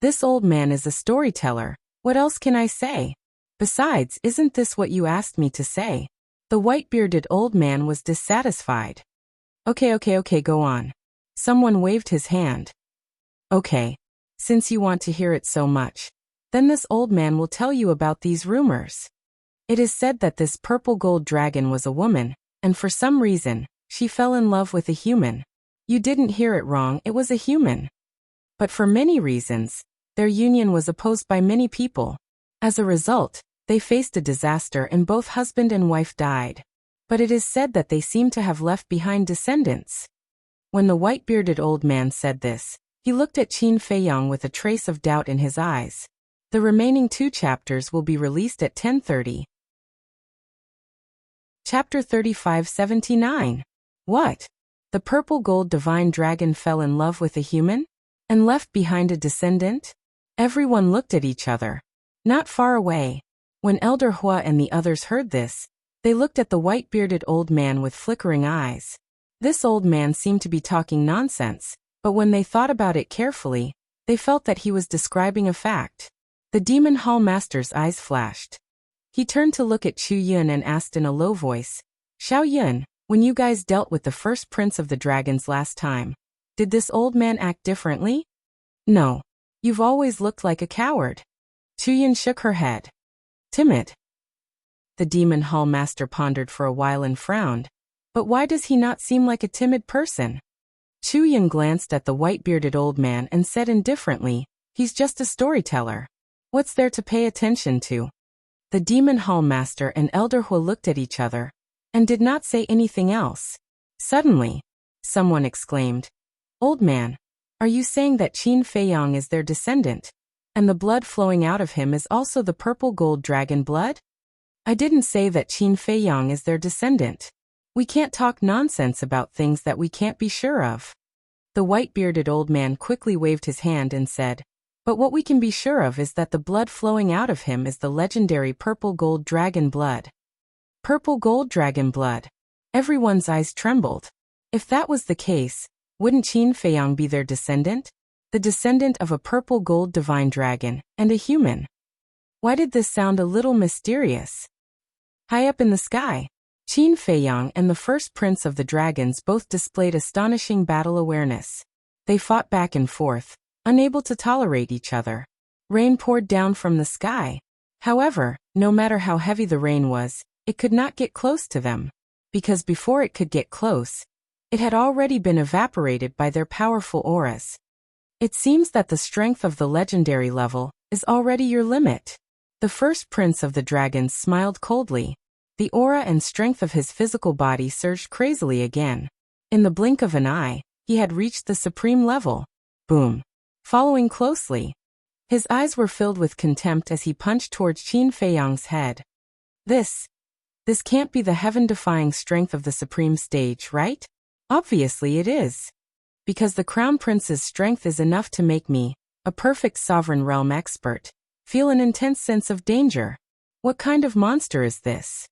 This old man is a storyteller. What else can I say? Besides, isn't this what you asked me to say? The white-bearded old man was dissatisfied. Okay, go on. Someone waved his hand. Okay. Since you want to hear it so much, then this old man will tell you about these rumors. It is said that this purple gold dragon was a woman, and for some reason, she fell in love with a human. You didn't hear it wrong, it was a human. But for many reasons, their union was opposed by many people. As a result, they faced a disaster and both husband and wife died. But it is said that they seem to have left behind descendants. When the white-bearded old man said this, he looked at Qin Feiyang with a trace of doubt in his eyes. The remaining 2 chapters will be released at 10:30. Chapter 3579. What? The purple gold divine dragon fell in love with a human? And left behind a descendant? Everyone looked at each other. Not far away. When Elder Hua and the others heard this, they looked at the white-bearded old man with flickering eyes. This old man seemed to be talking nonsense, but when they thought about it carefully, they felt that he was describing a fact. The Demon Hall Master's eyes flashed. He turned to look at Chu Yun and asked in a low voice, Xiao Yun, when you guys dealt with the first prince of the dragons last time, did this old man act differently? No. You've always looked like a coward. Chu Yun shook her head. Timid. The Demon Hall Master pondered for a while and frowned. But why does he not seem like a timid person? Chu Yun glanced at the white-bearded old man and said indifferently, he's just a storyteller. What's there to pay attention to? The Demon Hall Master and Elder Hua looked at each other and did not say anything else. Suddenly, someone exclaimed, Old man, are you saying that Qin Feiyang is their descendant, and the blood flowing out of him is also the purple gold dragon blood? I didn't say that Qin Feiyang is their descendant. We can't talk nonsense about things that we can't be sure of. The white-bearded old man quickly waved his hand and said, But what we can be sure of is that the blood flowing out of him is the legendary purple gold dragon blood. Purple gold dragon blood. Everyone's eyes trembled. If that was the case, wouldn't Qin Feiyang be their descendant? The descendant of a purple gold divine dragon, and a human. Why did this sound a little mysterious? High up in the sky, Qin Feiyang and the first prince of the dragons both displayed astonishing battle awareness. They fought back and forth, unable to tolerate each other. Rain poured down from the sky. However, no matter how heavy the rain was, it could not get close to them, because before it could get close, it had already been evaporated by their powerful auras. It seems that the strength of the legendary level is already your limit. The first prince of the dragons smiled coldly. The aura and strength of his physical body surged crazily again. In the blink of an eye, he had reached the supreme level. Boom. Following closely, his eyes were filled with contempt as he punched towards Qin Feiyang's head. This can't be the heaven-defying strength of the supreme stage, right? Obviously it is. Because the Crown Prince's strength is enough to make me, a perfect sovereign realm expert, feel an intense sense of danger. What kind of monster is this?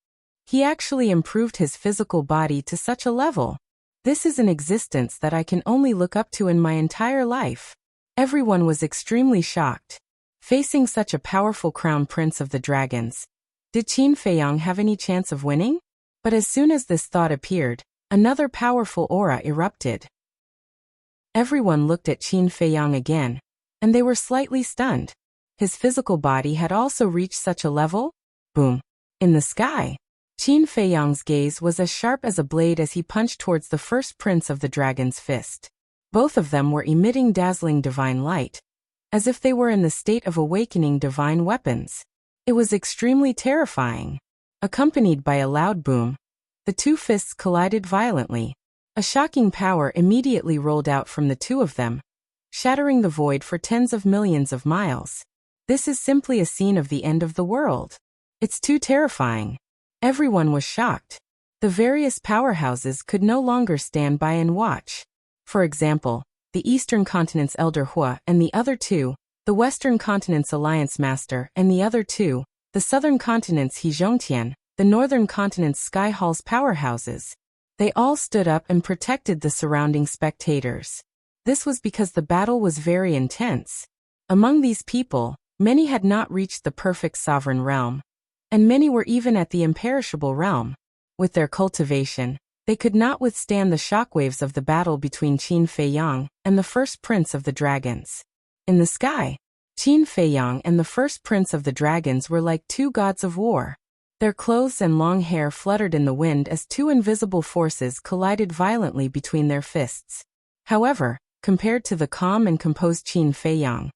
He actually improved his physical body to such a level. This is an existence that I can only look up to in my entire life. Everyone was extremely shocked. Facing such a powerful Crown Prince of the dragons, did Qin Feiyang have any chance of winning? But as soon as this thought appeared, another powerful aura erupted. Everyone looked at Qin Feiyang again, and they were slightly stunned. His physical body had also reached such a level? Boom. In the sky, Qin Feiyang's gaze was as sharp as a blade as he punched towards the first prince of the dragon's fist. Both of them were emitting dazzling divine light, as if they were in the state of awakening divine weapons. It was extremely terrifying. Accompanied by a loud boom, the two fists collided violently. A shocking power immediately rolled out from the two of them, shattering the void for tens of millions of miles. This is simply a scene of the end of the world. It's too terrifying. Everyone was shocked. The various powerhouses could no longer stand by and watch. For example, the Eastern Continent's Elder Hua and the other two, the Western Continent's Alliance Master, and the other two, the Southern Continent's He Zhongtian, the Northern Continent's Sky Hall's powerhouses. They all stood up and protected the surrounding spectators. This was because the battle was very intense. Among these people, many had not reached the perfect sovereign realm, and many were even at the imperishable realm. With their cultivation, they could not withstand the shockwaves of the battle between Qin Feiyang and the first prince of the dragons. In the sky, Qin Feiyang and the first prince of the dragons were like two gods of war. Their clothes and long hair fluttered in the wind as two invisible forces collided violently between their fists. However, compared to the calm and composed Qin Feiyang,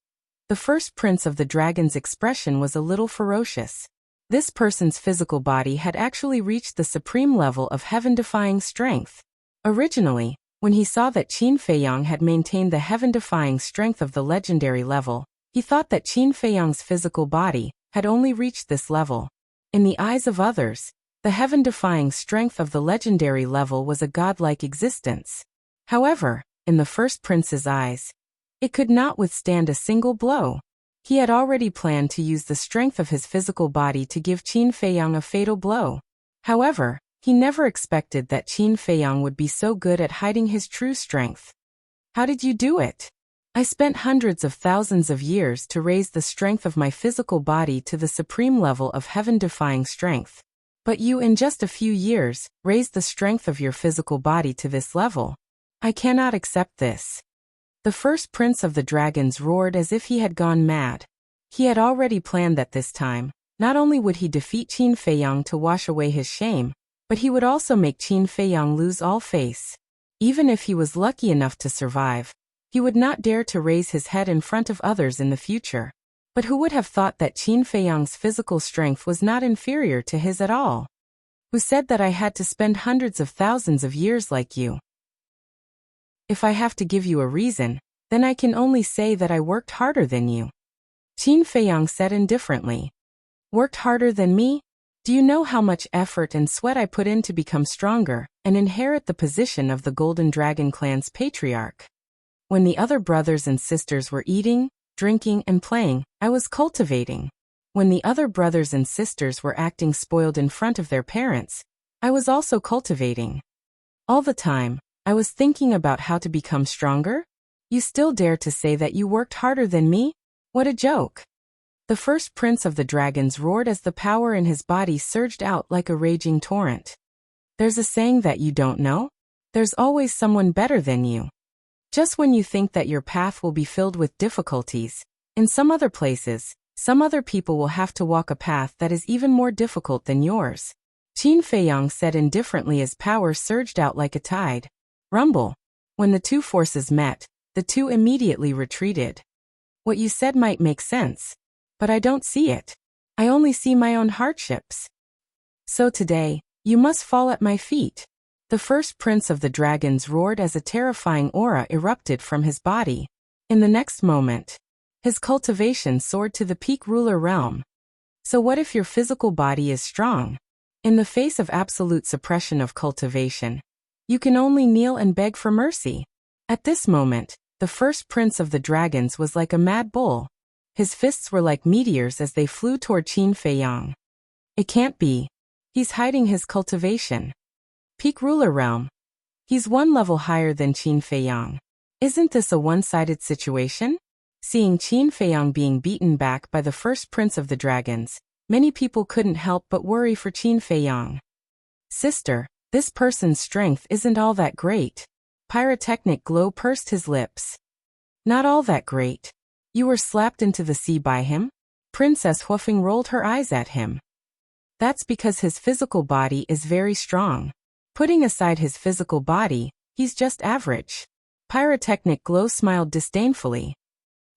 the first prince of the dragon's expression was a little ferocious. This person's physical body had actually reached the supreme level of heaven-defying strength. Originally, when he saw that Qin Feiyang had maintained the heaven-defying strength of the legendary level, he thought that Qin Feiyang's physical body had only reached this level. In the eyes of others, the heaven-defying strength of the legendary level was a godlike existence. However, in the first prince's eyes, it could not withstand a single blow. He had already planned to use the strength of his physical body to give Qin Feiyang a fatal blow. However, he never expected that Qin Feiyang would be so good at hiding his true strength. How did you do it? I spent hundreds of thousands of years to raise the strength of my physical body to the supreme level of heaven-defying strength. But you, in just a few years, raised the strength of your physical body to this level. I cannot accept this. The first prince of the dragons roared as if he had gone mad. He had already planned that this time, not only would he defeat Qin Feiyang to wash away his shame, but he would also make Qin Feiyang lose all face. Even if he was lucky enough to survive, he would not dare to raise his head in front of others in the future. But who would have thought that Qin Feiyang's physical strength was not inferior to his at all? Who said that I had to spend hundreds of thousands of years like you? If I have to give you a reason, then I can only say that I worked harder than you. Qin Feiyang said indifferently. Worked harder than me? Do you know how much effort and sweat I put in to become stronger and inherit the position of the Golden Dragon clan's patriarch? When the other brothers and sisters were eating, drinking, and playing, I was cultivating. When the other brothers and sisters were acting spoiled in front of their parents, I was also cultivating. All the time, I was thinking about how to become stronger. You still dare to say that you worked harder than me? What a joke. The first prince of the dragons roared as the power in his body surged out like a raging torrent. There's a saying that you don't know? There's always someone better than you. Just when you think that your path will be filled with difficulties, in some other places, some other people will have to walk a path that is even more difficult than yours. Qin Feiyang said indifferently as power surged out like a tide. Rumble. When the two forces met, the two immediately retreated. What you said might make sense, but I don't see it. I only see my own hardships. So today, you must fall at my feet. The first prince of the dragons roared as a terrifying aura erupted from his body. In the next moment, his cultivation soared to the peak ruler realm. So what if your physical body is strong? In the face of absolute suppression of cultivation, you can only kneel and beg for mercy. At this moment, the first prince of the dragons was like a mad bull. His fists were like meteors as they flew toward Qin Feiyang. It can't be. He's hiding his cultivation. Peak ruler realm. He's one level higher than Qin Feiyang. Isn't this a one-sided situation? Seeing Qin Feiyang being beaten back by the first prince of the dragons, many people couldn't help but worry for Qin Feiyang. Sister, this person's strength isn't all that great. Pyrotechnic glow pursed his lips. Not all that great. You were slapped into the sea by him? Princess Huofeng rolled her eyes at him. That's because his physical body is very strong. Putting aside his physical body, he's just average. Pyrotechnic glow smiled disdainfully.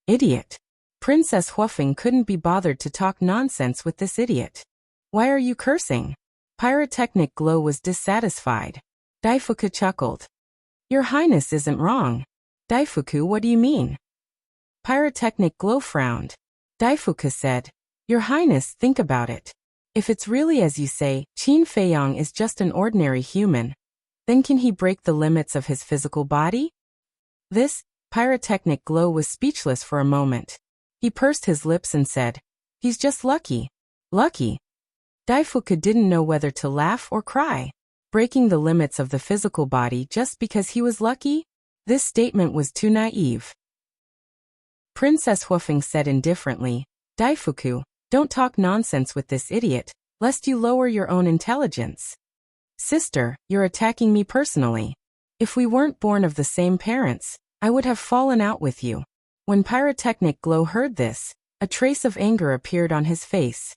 Idiot. Princess Huofeng couldn't be bothered to talk nonsense with this idiot. Why are you cursing? Pyrotechnic glow was dissatisfied. Daifuku chuckled. Your Highness isn't wrong. Daifuku, what do you mean? Pyrotechnic glow frowned. Daifuku said, Your Highness, think about it. If it's really as you say, Qin Feiyang is just an ordinary human, then can he break the limits of his physical body? Pyrotechnic glow was speechless for a moment. He pursed his lips and said, "He's just lucky." Lucky? Daifuku didn't know whether to laugh or cry. Breaking the limits of the physical body just because he was lucky? This statement was too naive. Princess Huofeng said indifferently, "Daifuku, don't talk nonsense with this idiot, lest you lower your own intelligence. Sister, you're attacking me personally. If we weren't born of the same parents, I would have fallen out with you." When Pyrotechnic Glow heard this, a trace of anger appeared on his face.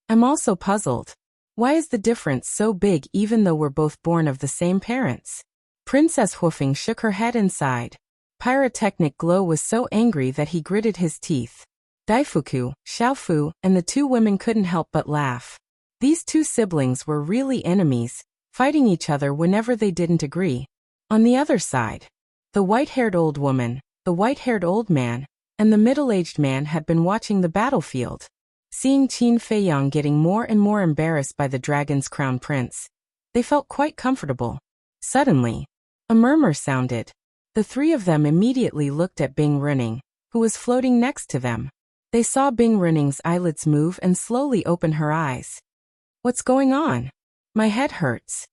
"I'm also puzzled. Why is the difference so big even though we're both born of the same parents?" Princess Huofeng shook her head and sighed. Pyrotechnic Glow was so angry that he gritted his teeth. Daifuku, Xiaofu, and the two women couldn't help but laugh. These two siblings were really enemies, fighting each other whenever they didn't agree. On the other side, the white-haired old woman, the white-haired old man, and the middle-aged man had been watching the battlefield. Seeing Qin Feiyang getting more and more embarrassed by the dragon's crown prince, they felt quite comfortable. Suddenly, a murmur sounded. The three of them immediately looked at Bing Runing, who was floating next to them. They saw Bing Runing's eyelids move and slowly open her eyes. "What's going on? My head hurts.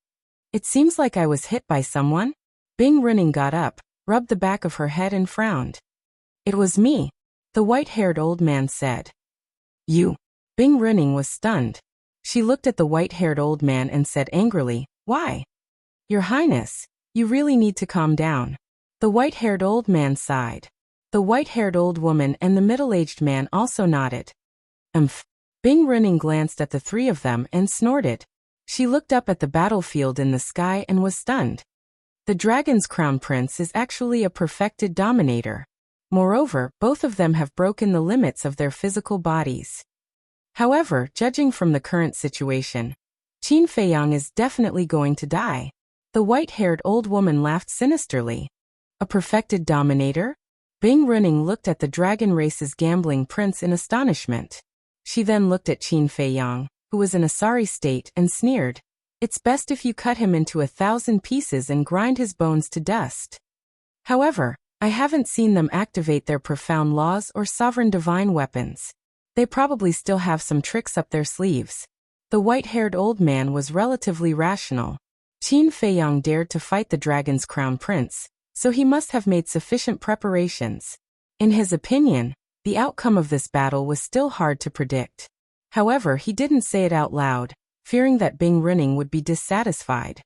It seems like I was hit by someone." Bing Runing got up, rubbed the back of her head and frowned. "It was me," the white-haired old man said. "You?" Bing Runing was stunned. She looked at the white-haired old man and said angrily, "Why?" "Your Highness, you really need to calm down." The white-haired old man sighed. The white-haired old woman and the middle-aged man also nodded. "Umph." Bing Runing glanced at the three of them and snorted. She looked up at the battlefield in the sky and was stunned. The dragon's crown prince is actually a perfected dominator. Moreover, both of them have broken the limits of their physical bodies. However, judging from the current situation, Qin Feiyang is definitely going to die. The white-haired old woman laughed sinisterly. "A perfected dominator?" Bing Runing looked at the dragon race's gambling prince in astonishment. She then looked at Qin Feiyang, who was in a sorry state, and sneered, "It's best if you cut him into 1,000 pieces and grind his bones to dust." However, I haven't seen them activate their profound laws or sovereign divine weapons. They probably still have some tricks up their sleeves. The white-haired old man was relatively rational. Qin Feiyang dared to fight the dragon's crown prince, so he must have made sufficient preparations. In his opinion, the outcome of this battle was still hard to predict. However, he didn't say it out loud, fearing that Bing Runing would be dissatisfied.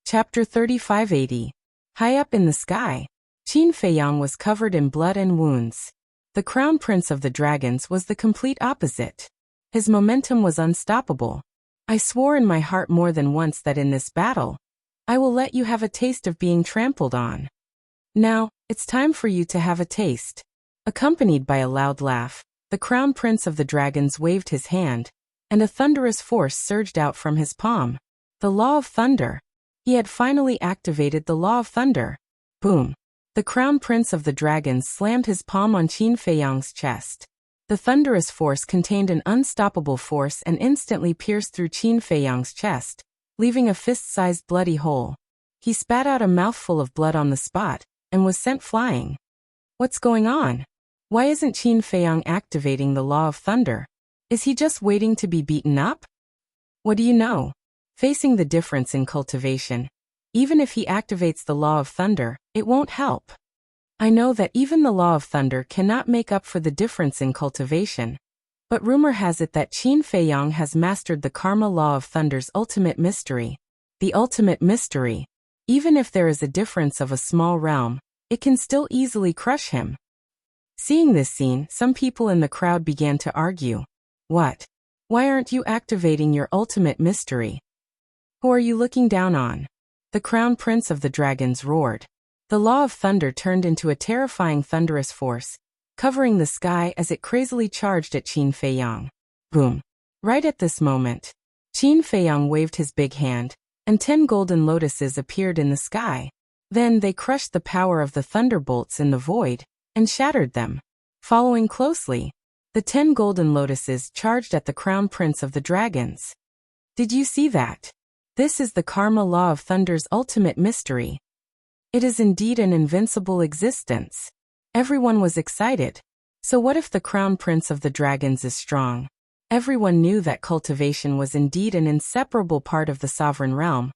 Chapter 3580. High up in the sky, Qin Feiyang was covered in blood and wounds. The crown prince of the dragons was the complete opposite. His momentum was unstoppable. "I swore in my heart more than once that in this battle, I will let you have a taste of being trampled on. Now, it's time for you to have a taste." Accompanied by a loud laugh, the crown prince of the dragons waved his hand, and a thunderous force surged out from his palm. The law of thunder. He had finally activated the law of thunder. Boom. The crown prince of the dragons slammed his palm on Qin Feiyang's chest. The thunderous force contained an unstoppable force and instantly pierced through Qin Feiyang's chest, leaving a fist-sized bloody hole. He spat out a mouthful of blood on the spot, and was sent flying. What's going on? Why isn't Qin Feiyang activating the law of thunder? Is he just waiting to be beaten up? What do you know? Facing the difference in cultivation, even if he activates the law of thunder, it won't help. I know that even the law of thunder cannot make up for the difference in cultivation, but rumor has it that Qin Feiyang has mastered the karma law of thunder's ultimate mystery. The ultimate mystery. Even if there is a difference of a small realm, it can still easily crush him. Seeing this scene, some people in the crowd began to argue. What? Why aren't you activating your ultimate mystery? Who are you looking down on? The crown prince of the dragons roared. The law of thunder turned into a terrifying thunderous force, covering the sky as it crazily charged at Qin Feiyang. Boom. Right at this moment, Qin Feiyang waved his big hand, and 10 golden lotuses appeared in the sky. Then they crushed the power of the thunderbolts in the void, and shattered them. Following closely, the 10 golden lotuses charged at the crown prince of the dragons. Did you see that? This is the karma law of thunder's ultimate mystery. It is indeed an invincible existence. Everyone was excited. So what if the crown prince of the dragons is strong? Everyone knew that cultivation was indeed an inseparable part of the sovereign realm.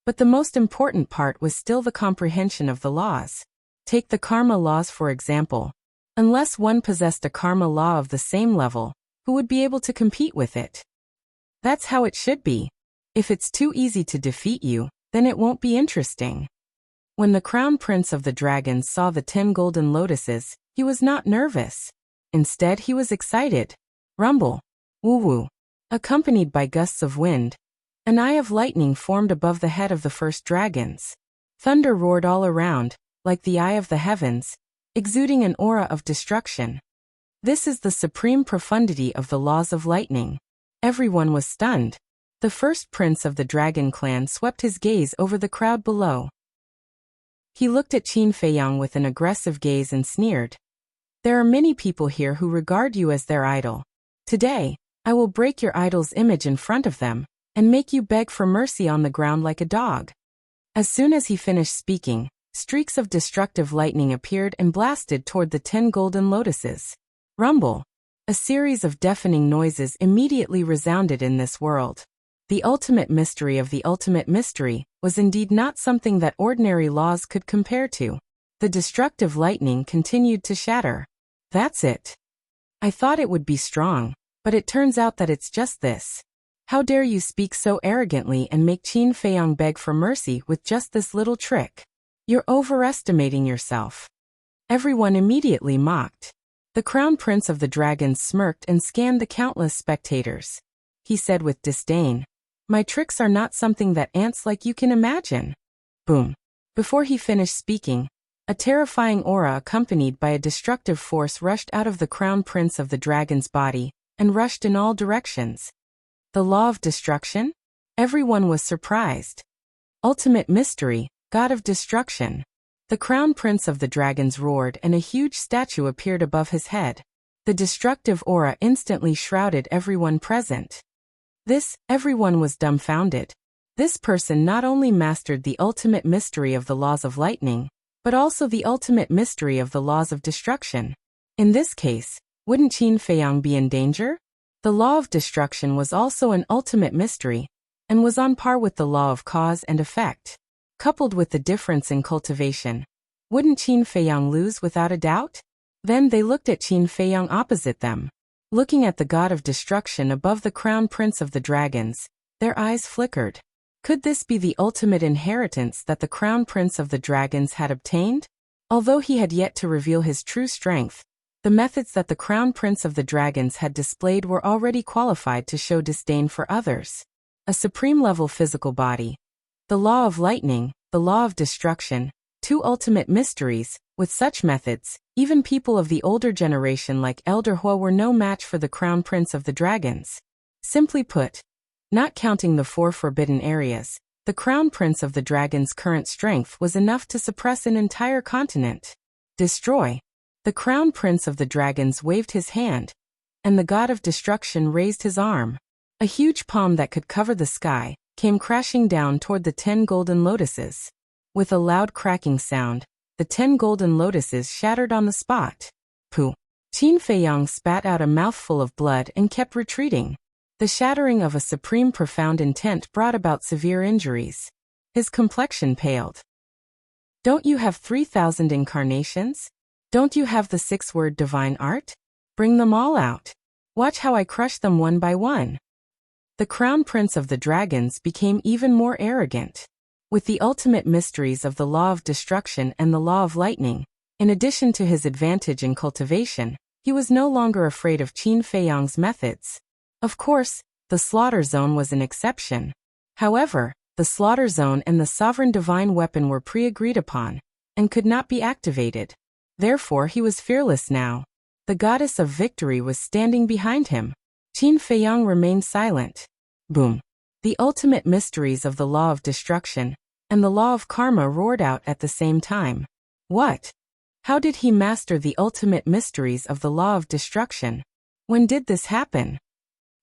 But the most important part was still the comprehension of the laws. Take the karma laws for example. Unless one possessed a karma law of the same level, who would be able to compete with it? That's how it should be. If it's too easy to defeat you, then it won't be interesting. When the crown prince of the dragons saw the 10 golden lotuses, he was not nervous. Instead, he was excited. Rumble. Woo-woo. Accompanied by gusts of wind, an eye of lightning formed above the head of the first dragons. Thunder roared all around, like the eye of the heavens, exuding an aura of destruction. This is the supreme profundity of the laws of lightning. Everyone was stunned. The first prince of the dragon clan swept his gaze over the crowd below. He looked at Qin Feiyang with an aggressive gaze and sneered. There are many people here who regard you as their idol. Today, I will break your idol's image in front of them, and make you beg for mercy on the ground like a dog. As soon as he finished speaking, streaks of destructive lightning appeared and blasted toward the 10 golden lotuses. Rumble. A series of deafening noises immediately resounded in this world. The ultimate mystery of the ultimate mystery was indeed not something that ordinary laws could compare to. The destructive lightning continued to shatter. That's it. I thought it would be strong, but it turns out that it's just this. How dare you speak so arrogantly and make Qin Feiyang beg for mercy with just this little trick? You're overestimating yourself. Everyone immediately mocked. The crown prince of the dragons smirked and scanned the countless spectators. He said with disdain, "My tricks are not something that ants like you can imagine." Boom. Before he finished speaking, a terrifying aura accompanied by a destructive force rushed out of the crown prince of the dragon's body and rushed in all directions. The law of destruction? Everyone was surprised. Ultimate mystery, god of destruction. The crown prince of the dragons roared and a huge statue appeared above his head. The destructive aura instantly shrouded everyone present. Everyone was dumbfounded. This person not only mastered the ultimate mystery of the laws of lightning, but also the ultimate mystery of the laws of destruction. In this case, wouldn't Qin Feiyang be in danger? The law of destruction was also an ultimate mystery, and was on par with the law of cause and effect. Coupled with the difference in cultivation, wouldn't Qin Feiyang lose without a doubt? Then they looked at Qin Feiyang opposite them. Looking at the god of destruction above the crown prince of the dragons, their eyes flickered. Could this be the ultimate inheritance that the crown prince of the dragons had obtained? Although he had yet to reveal his true strength, the methods that the crown prince of the dragons had displayed were already qualified to show disdain for others. A supreme-level physical body. The law of lightning, the law of destruction, two ultimate mysteries. With such methods, even people of the older generation like Elder Hua were no match for the crown prince of the dragons. Simply put, not counting the 4 forbidden areas, the crown prince of the dragons' current strength was enough to suppress an entire continent. Destroy. The crown prince of the dragons waved his hand, and the god of destruction raised his arm. A huge palm that could cover the sky came crashing down toward the 10 golden lotuses. With a loud cracking sound, the 10 golden lotuses shattered on the spot. Pooh. Qin Feiyang spat out a mouthful of blood and kept retreating. The shattering of a supreme profound intent brought about severe injuries. His complexion paled. Don't you have 3,000 incarnations? Don't you have the 6-word divine art? Bring them all out. Watch how I crush them one by one. The crown prince of the dragons became even more arrogant. With the ultimate mysteries of the law of destruction and the law of lightning, in addition to his advantage in cultivation, he was no longer afraid of Qin Feiyang's methods. Of course, the slaughter zone was an exception. However, the slaughter zone and the sovereign divine weapon were pre-agreed upon, and could not be activated. Therefore he was fearless now. The goddess of victory was standing behind him. Qin Feiyang remained silent. Boom. The ultimate mysteries of the law of destruction and the law of karma roared out at the same time. What? How did he master the ultimate mysteries of the law of destruction? When did this happen?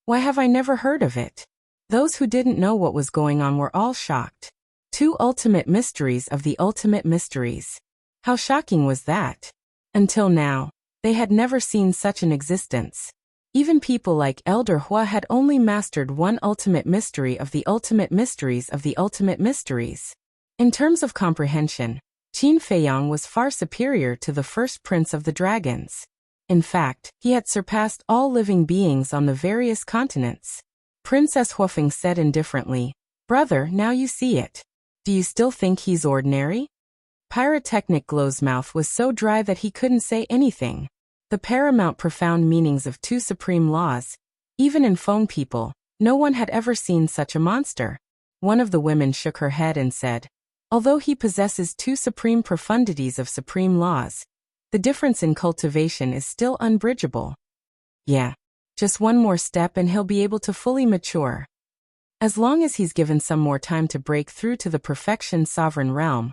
Why have I never heard of it? Those who didn't know what was going on were all shocked. 2 ultimate mysteries of the ultimate mysteries. How shocking was that? Until now, they had never seen such an existence. Even people like Elder Hua had only mastered one ultimate mystery of the ultimate mysteries of the ultimate mysteries. In terms of comprehension, Qin Feiyang was far superior to the first prince of the dragons. In fact, he had surpassed all living beings on the various continents. Princess Huofeng said indifferently, "Brother, now you see it. Do you still think he's ordinary?" Pyrotechnic Glow's mouth was so dry that he couldn't say anything. The paramount profound meanings of two supreme laws. Even in Feng people, no one had ever seen such a monster. One of the women shook her head and said, "Although he possesses two supreme profundities of supreme laws, the difference in cultivation is still unbridgeable. Yeah, just one more step and he'll be able to fully mature. As long as he's given some more time to break through to the perfection sovereign realm.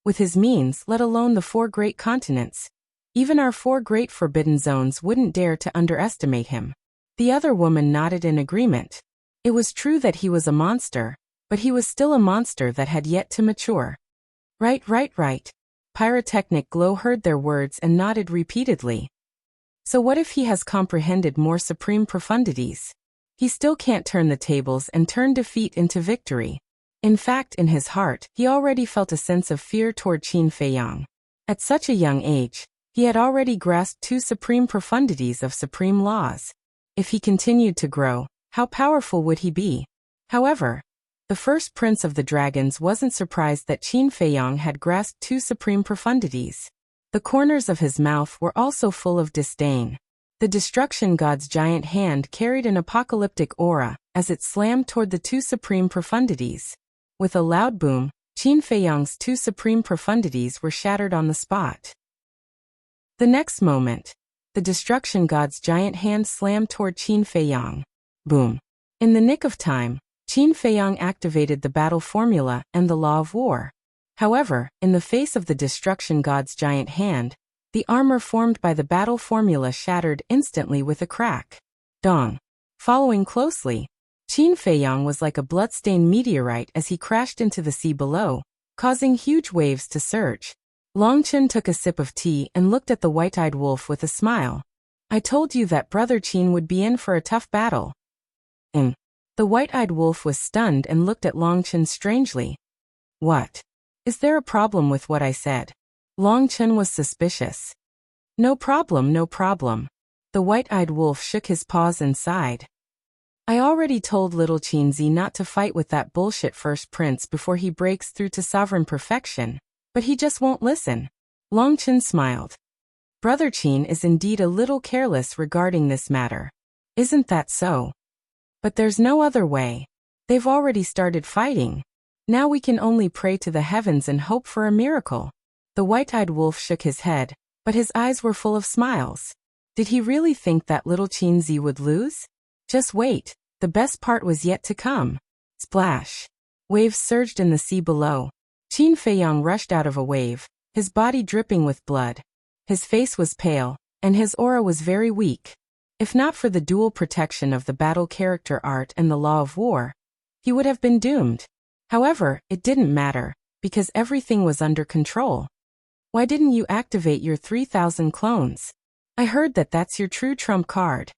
With his means, let alone the 4 great continents, even our 4 great forbidden zones wouldn't dare to underestimate him." The other woman nodded in agreement. It was true that he was a monster, but he was still a monster that had yet to mature. Right. Pyrotechnic Glow heard their words and nodded repeatedly. So what if he has comprehended more supreme profundities? He still can't turn the tables and turn defeat into victory. In fact, in his heart, he already felt a sense of fear toward Qin Feiyang. At such a young age, he had already grasped 2 supreme profundities of supreme laws. If he continued to grow, how powerful would he be? However, the first prince of the dragons wasn't surprised that Qin Feiyang had grasped 2 supreme profundities. The corners of his mouth were also full of disdain. The destruction god's giant hand carried an apocalyptic aura as it slammed toward the 2 supreme profundities. With a loud boom, Qin Feiyang's 2 supreme profundities were shattered on the spot. The next moment, the destruction god's giant hand slammed toward Qin Feiyang. Boom. In the nick of time, Qin Feiyang activated the battle formula and the law of war. However, in the face of the destruction god's giant hand, the armor formed by the battle formula shattered instantly with a crack. Dong. Following closely, Qin Feiyang was like a bloodstained meteorite as he crashed into the sea below, causing huge waves to surge. Longchen took a sip of tea and looked at the white-eyed wolf with a smile. "I told you that Brother Qin would be in for a tough battle." The white-eyed wolf was stunned and looked at Longchen strangely. "What? Is there a problem with what I said?" Longchen was suspicious. No problem. The white-eyed wolf shook his paws and sighed. "I already told little Qinzi not to fight with that bullshit first prince before he breaks through to sovereign perfection. But he just won't listen." Longchen smiled. "Brother Qin is indeed a little careless regarding this matter. Isn't that so? But there's no other way. They've already started fighting. Now we can only pray to the heavens and hope for a miracle." The white-eyed wolf shook his head, but his eyes were full of smiles. Did he really think that little Qinzi would lose? Just wait, the best part was yet to come. Splash. Waves surged in the sea below. Qin Feiyang rushed out of a wave, his body dripping with blood. His face was pale, and his aura was very weak. If not for the dual protection of the battle character art and the law of war, he would have been doomed. However, it didn't matter, because everything was under control. "Why didn't you activate your 3,000 clones? I heard that that's your true trump card."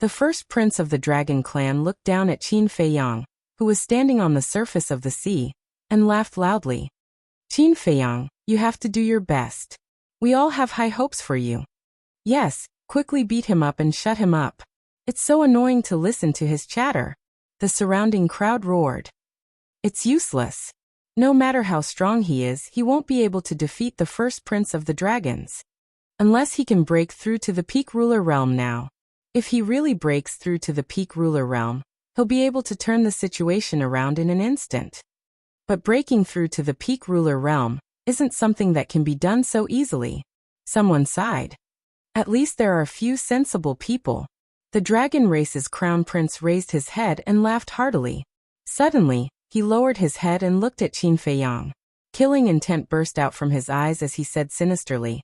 The first prince of the dragon clan looked down at Qin Feiyang, who was standing on the surface of the sea, and laughed loudly. "Qin Feiyang, you have to do your best. We all have high hopes for you." "Yes, quickly beat him up and shut him up. It's so annoying to listen to his chatter." The surrounding crowd roared. "It's useless. No matter how strong he is, he won't be able to defeat the first prince of the dragons. Unless he can break through to the peak ruler realm now. If he really breaks through to the peak ruler realm, he'll be able to turn the situation around in an instant. But breaking through to the peak ruler realm isn't something that can be done so easily." Someone sighed. "At least there are a few sensible people." The dragon race's crown prince raised his head and laughed heartily. Suddenly, he lowered his head and looked at Qin Feiyang. Killing intent burst out from his eyes as he said sinisterly,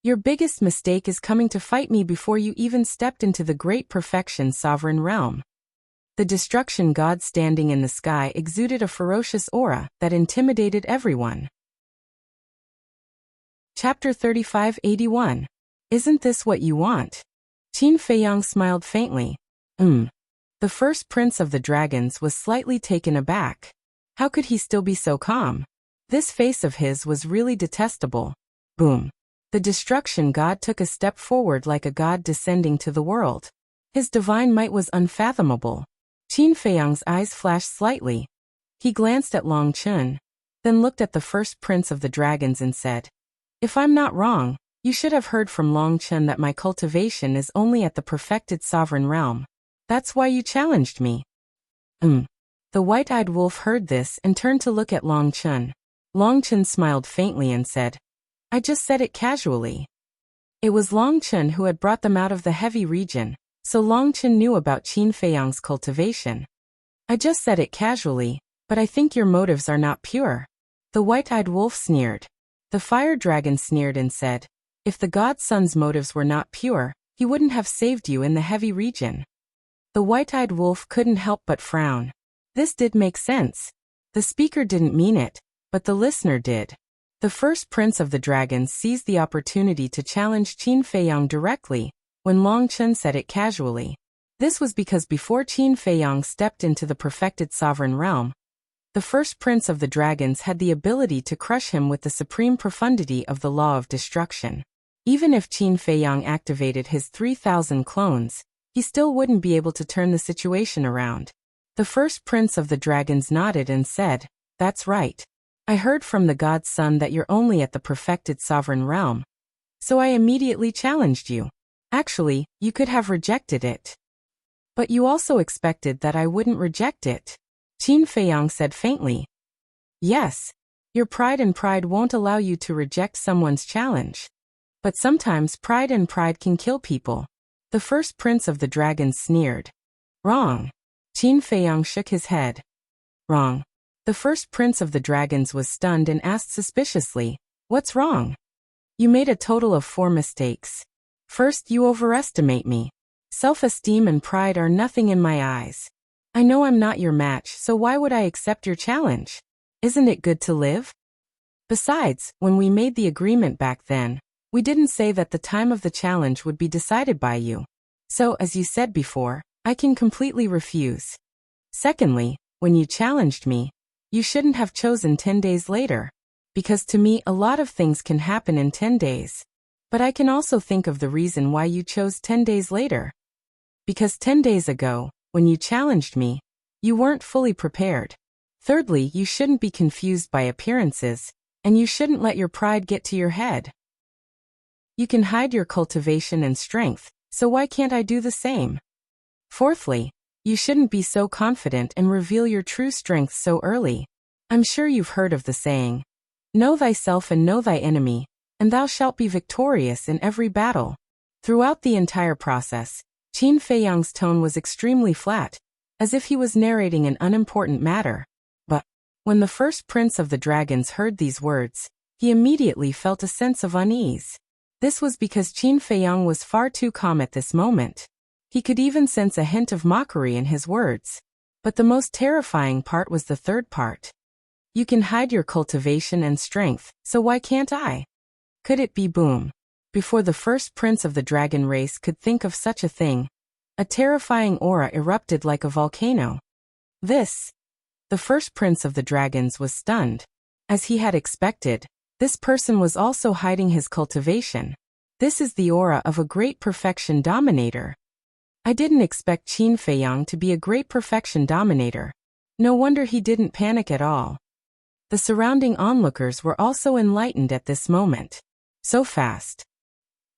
"Your biggest mistake is coming to fight me before you even stepped into the great perfection sovereign realm." The destruction god standing in the sky exuded a ferocious aura that intimidated everyone. Chapter 3581. Isn't this what you want? Qin Feiyang smiled faintly. The first prince of the dragons was slightly taken aback. How could he still be so calm? This face of his was really detestable. Boom. The destruction god took a step forward like a god descending to the world. His divine might was unfathomable. Qin Feiyang's eyes flashed slightly. He glanced at Long Chun, then looked at the first prince of the dragons and said, "If I'm not wrong, you should have heard from Long Chun that my cultivation is only at the perfected sovereign realm. That's why you challenged me." The white-eyed wolf heard this and turned to look at Long Chun. Long Chun smiled faintly and said, "I just said it casually." It was Long Chun who had brought them out of the heavy region, so Long Chun knew about Qin Feiyang's cultivation. "I just said it casually, but I think your motives are not pure." The white-eyed wolf sneered. The fire dragon sneered and said, "If the god's son's motives were not pure, he wouldn't have saved you in the heavy region." The white-eyed wolf couldn't help but frown. This did make sense. The speaker didn't mean it, but the listener did. The first prince of the dragons seized the opportunity to challenge Qin Feiyang directly, when Long Chun said it casually. This was because before Qin Feiyang stepped into the perfected sovereign realm, the first prince of the dragons had the ability to crush him with the supreme profundity of the law of destruction. Even if Qin Feiyang activated his 3,000 clones, he still wouldn't be able to turn the situation around. The first prince of the dragons nodded and said, "That's right. I heard from the god's son that you're only at the perfected sovereign realm. So I immediately challenged you. Actually, you could have rejected it. But you also expected that I wouldn't reject it." Qin Feiyang said faintly. "Yes. Your pride won't allow you to reject someone's challenge. But sometimes pride can kill people." The first prince of the dragons sneered. "Wrong." Qin Feiyang shook his head. "Wrong." The first prince of the dragons was stunned and asked suspiciously, "What's wrong?" "You made a total of 4 mistakes. First, you overestimate me. Self-esteem and pride are nothing in my eyes. I know I'm not your match, so why would I accept your challenge? Isn't it good to live? Besides, when we made the agreement back then, we didn't say that the time of the challenge would be decided by you. So, as you said before, I can completely refuse. Secondly, when you challenged me, you shouldn't have chosen 10 days later. Because to me, a lot of things can happen in 10 days. But I can also think of the reason why you chose 10 days later. Because 10 days ago, when you challenged me, you weren't fully prepared. Thirdly, you shouldn't be confused by appearances, and you shouldn't let your pride get to your head. You can hide your cultivation and strength, so why can't I do the same? Fourthly, you shouldn't be so confident and reveal your true strength so early. I'm sure you've heard of the saying, "Know thyself and know thy enemy, and thou shalt be victorious in every battle." Throughout the entire process, Qin Feiyang's tone was extremely flat, as if he was narrating an unimportant matter. But when the first prince of the dragons heard these words, he immediately felt a sense of unease. This was because Qin Feiyang was far too calm at this moment. He could even sense a hint of mockery in his words. But the most terrifying part was the third part. You can hide your cultivation and strength, so why can't I? Could it be boom? Before the first prince of the dragon race could think of such a thing, a terrifying aura erupted like a volcano. The first prince of the dragons was stunned. As he had expected, this person was also hiding his cultivation. This is the aura of a great perfection dominator. I didn't expect Qin Feiyang to be a great perfection dominator. No wonder he didn't panic at all. The surrounding onlookers were also enlightened at this moment. So fast.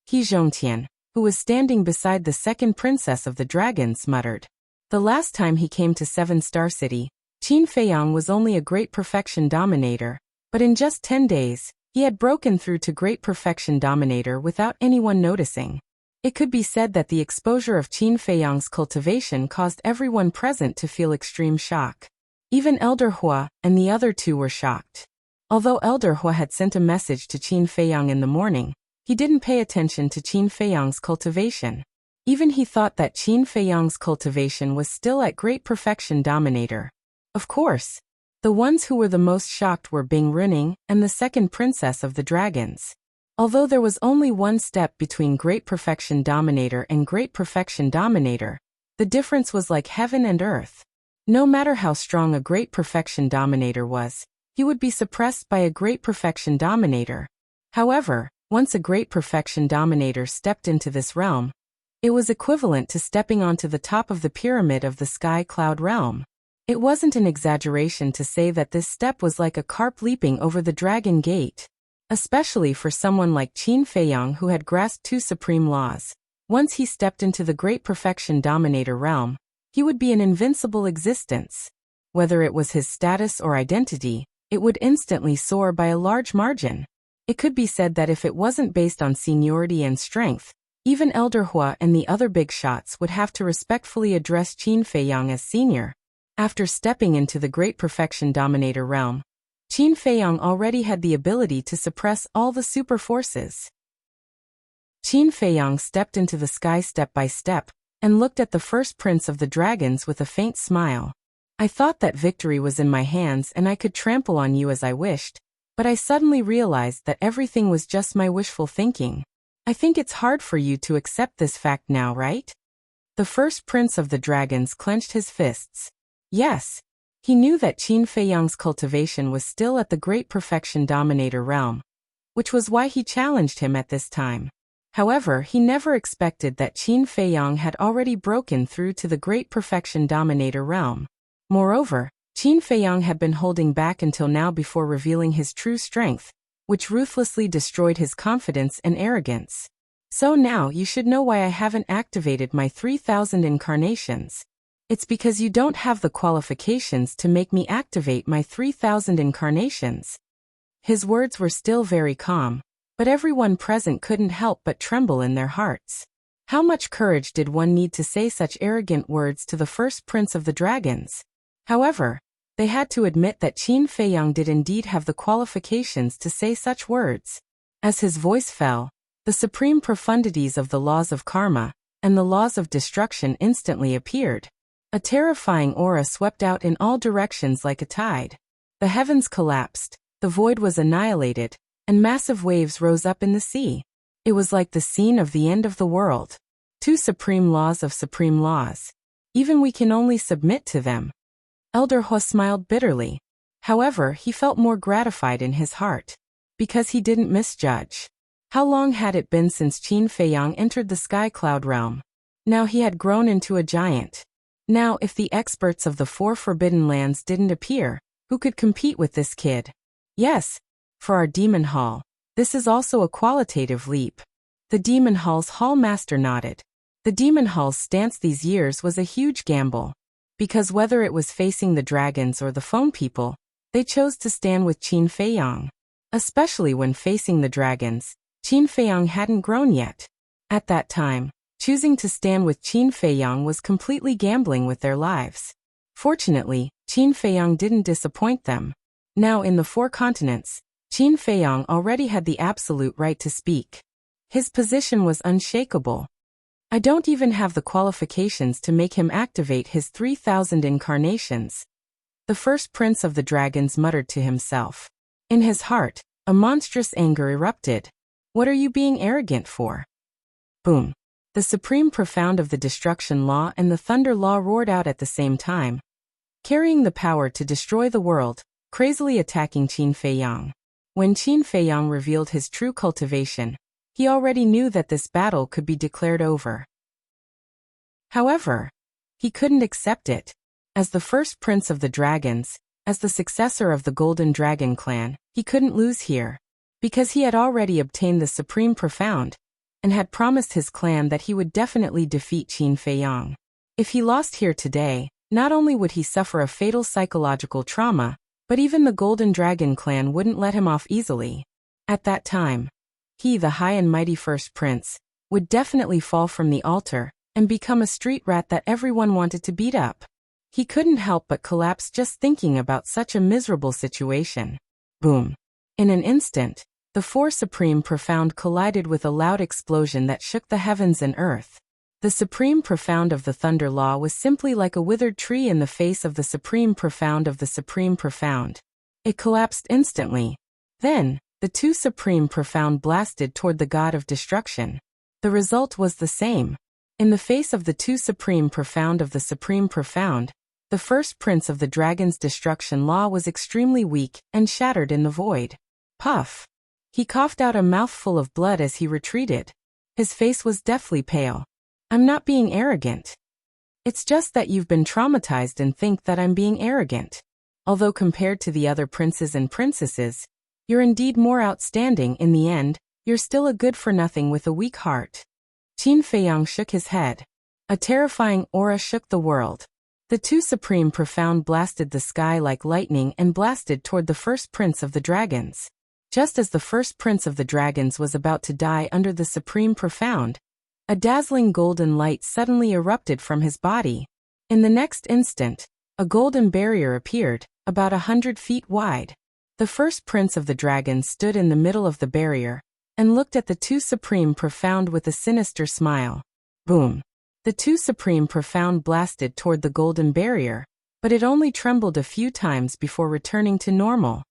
He Zhongtian, who was standing beside the second princess of the dragons, muttered. The last time he came to 7-Star City, Qin Feiyang was only a great perfection dominator, but in just 10 days, he had broken through to great perfection dominator without anyone noticing. It could be said that the exposure of Qin Feiyang's cultivation caused everyone present to feel extreme shock. Even Elder Hua and the other two were shocked. Although Elder Hua had sent a message to Qin Feiyang in the morning, he didn't pay attention to Qin Feiyang's cultivation. Even he thought that Qin Feiyang's cultivation was still at great perfection dominator. Of course, the ones who were the most shocked were Bing Runing and the second princess of the dragons. Although there was only one step between Great Perfection Dominator and Great Perfection Dominator, the difference was like heaven and earth. No matter how strong a Great Perfection Dominator was, he would be suppressed by a Great Perfection Dominator. However, once a Great Perfection Dominator stepped into this realm, it was equivalent to stepping onto the top of the pyramid of the Sky Cloud realm. It wasn't an exaggeration to say that this step was like a carp leaping over the Dragon Gate. Especially for someone like Qin Feiyang who had grasped two supreme laws. Once he stepped into the Great Perfection Dominator realm, he would be an invincible existence. Whether it was his status or identity, it would instantly soar by a large margin. It could be said that if it wasn't based on seniority and strength, even Elder Hua and the other big shots would have to respectfully address Qin Feiyang as senior. After stepping into the Great Perfection Dominator realm, Qin Feiyang already had the ability to suppress all the super forces. Qin Feiyang stepped into the sky step by step, and looked at the first prince of the dragons with a faint smile. I thought that victory was in my hands and I could trample on you as I wished, but I suddenly realized that everything was just my wishful thinking. I think it's hard for you to accept this fact now, right? The first prince of the dragons clenched his fists. Yes. He knew that Qin Feiyang's cultivation was still at the Great Perfection Dominator realm, which was why he challenged him at this time. However, he never expected that Qin Feiyang had already broken through to the Great Perfection Dominator realm. Moreover, Qin Feiyang had been holding back until now before revealing his true strength, which ruthlessly destroyed his confidence and arrogance. So now you should know why I haven't activated my 3,000 incarnations. It's because you don't have the qualifications to make me activate my 3,000 incarnations. His words were still very calm, but everyone present couldn't help but tremble in their hearts. How much courage did one need to say such arrogant words to the first prince of the dragons? However, they had to admit that Qin Feiyang did indeed have the qualifications to say such words. As his voice fell, the supreme profundities of the laws of karma and the laws of destruction instantly appeared. A terrifying aura swept out in all directions like a tide. The heavens collapsed, the void was annihilated, and massive waves rose up in the sea. It was like the scene of the end of the world. Two supreme laws of supreme laws. Even we can only submit to them. Elder Hua smiled bitterly. However, he felt more gratified in his heart. Because he didn't misjudge. How long had it been since Qin Feiyang entered the Sky Cloud realm? Now he had grown into a giant. Now, if the experts of the four forbidden lands didn't appear, who could compete with this kid? Yes, for our Demon Hall, this is also a qualitative leap. The Demon Hall's Hall Master nodded. The Demon Hall's stance these years was a huge gamble. Because whether it was facing the dragons or the phone people, they chose to stand with Qin Feiyang. Especially when facing the dragons, Qin Feiyang hadn't grown yet. At that time, choosing to stand with Qin Feiyang was completely gambling with their lives. Fortunately, Qin Feiyang didn't disappoint them. Now in the four continents, Qin Feiyang already had the absolute right to speak. His position was unshakable. I don't even have the qualifications to make him activate his 3,000 incarnations. The first prince of the dragons muttered to himself. In his heart, a monstrous anger erupted. What are you being arrogant for? Boom. The supreme profound of the destruction law and the thunder law roared out at the same time, carrying the power to destroy the world, crazily attacking Qin Feiyang. When Qin Feiyang revealed his true cultivation, he already knew that this battle could be declared over. However, he couldn't accept it. As the first prince of the dragons, as the successor of the Golden Dragon clan, he couldn't lose here. Because he had already obtained the supreme profound, and had promised his clan that he would definitely defeat Qin Feiyang. If he lost here today, not only would he suffer a fatal psychological trauma, but even the Golden Dragon clan wouldn't let him off easily. At that time, he, the high and mighty first prince, would definitely fall from the altar and become a street rat that everyone wanted to beat up. He couldn't help but collapse just thinking about such a miserable situation. Boom. In an instant, the four supreme profound collided with a loud explosion that shook the heavens and earth. The supreme profound of the thunder law was simply like a withered tree in the face of the supreme profound of the supreme profound. It collapsed instantly. Then, the two supreme profound blasted toward the god of destruction. The result was the same. In the face of the two supreme profound of the supreme profound, the first prince of the dragon's destruction law was extremely weak and shattered in the void. Puff! He coughed out a mouthful of blood as he retreated. His face was deathly pale. I'm not being arrogant. It's just that you've been traumatized and think that I'm being arrogant. Although compared to the other princes and princesses, you're indeed more outstanding in the end, you're still a good-for-nothing with a weak heart. Qin Feiyang shook his head. A terrifying aura shook the world. The two supreme profound blasted the sky like lightning and blasted toward the first prince of the dragons. Just as the first prince of the dragons was about to die under the supreme profound, a dazzling golden light suddenly erupted from his body. In the next instant, a golden barrier appeared, about 100 feet wide. The first prince of the dragons stood in the middle of the barrier and looked at the two supreme profound with a sinister smile. Boom! The two supreme profound blasted toward the golden barrier, but it only trembled a few times before returning to normal.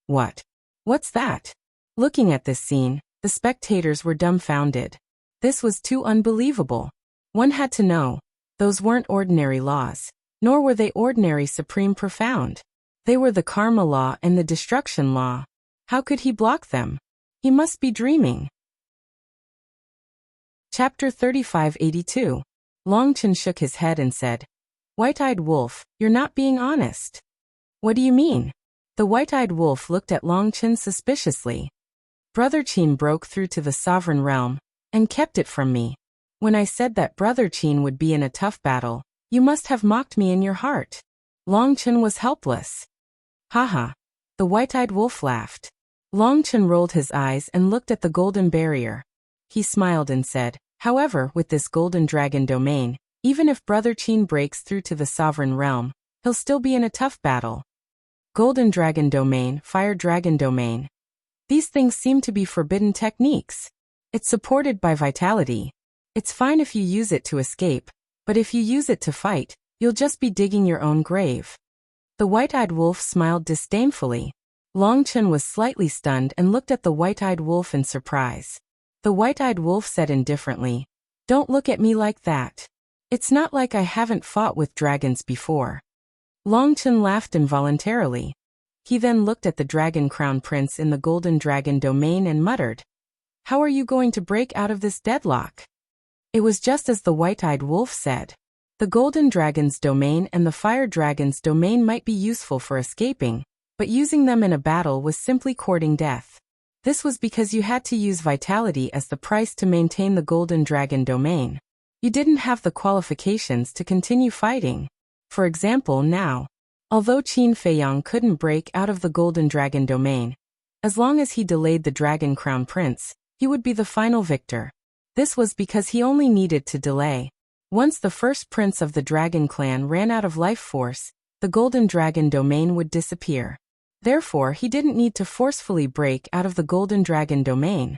What's that? Looking at this scene, the spectators were dumbfounded. This was too unbelievable. One had to know. Those weren't ordinary laws, nor were they ordinary supreme profound. They were the karma law and the destruction law. How could he block them? He must be dreaming. Chapter 3582. Long Chen shook his head and said, "White-eyed wolf, you're not being honest." "What do you mean?" The white-eyed wolf looked at Long Chen suspiciously. "Brother Qin broke through to the sovereign realm and kept it from me. When I said that Brother Qin would be in a tough battle, you must have mocked me in your heart." Long Chen was helpless. "Haha." The white-eyed wolf laughed. Long Chen rolled his eyes and looked at the golden barrier. He smiled and said, "However, with this golden dragon domain, even if Brother Qin breaks through to the sovereign realm, he'll still be in a tough battle." Golden dragon domain, fire dragon domain. These things seem to be forbidden techniques. It's supported by vitality. It's fine if you use it to escape, but if you use it to fight, you'll just be digging your own grave. The white-eyed wolf smiled disdainfully. Long Chen was slightly stunned and looked at the white-eyed wolf in surprise. The white-eyed wolf said indifferently, "Don't look at me like that. It's not like I haven't fought with dragons before." Long Chen laughed involuntarily. He then looked at the Dragon Crown Prince in the Golden Dragon domain and muttered, "How are you going to break out of this deadlock?" It was just as the white-eyed wolf said. The Golden Dragon's domain and the Fire Dragon's domain might be useful for escaping, but using them in a battle was simply courting death. This was because you had to use vitality as the price to maintain the Golden Dragon domain. You didn't have the qualifications to continue fighting. For example, now, although Qin Feiyang couldn't break out of the Golden Dragon domain, as long as he delayed the Dragon Crown Prince, he would be the final victor. This was because he only needed to delay. Once the first prince of the Dragon Clan ran out of life force, the Golden Dragon domain would disappear. Therefore, he didn't need to forcefully break out of the Golden Dragon domain.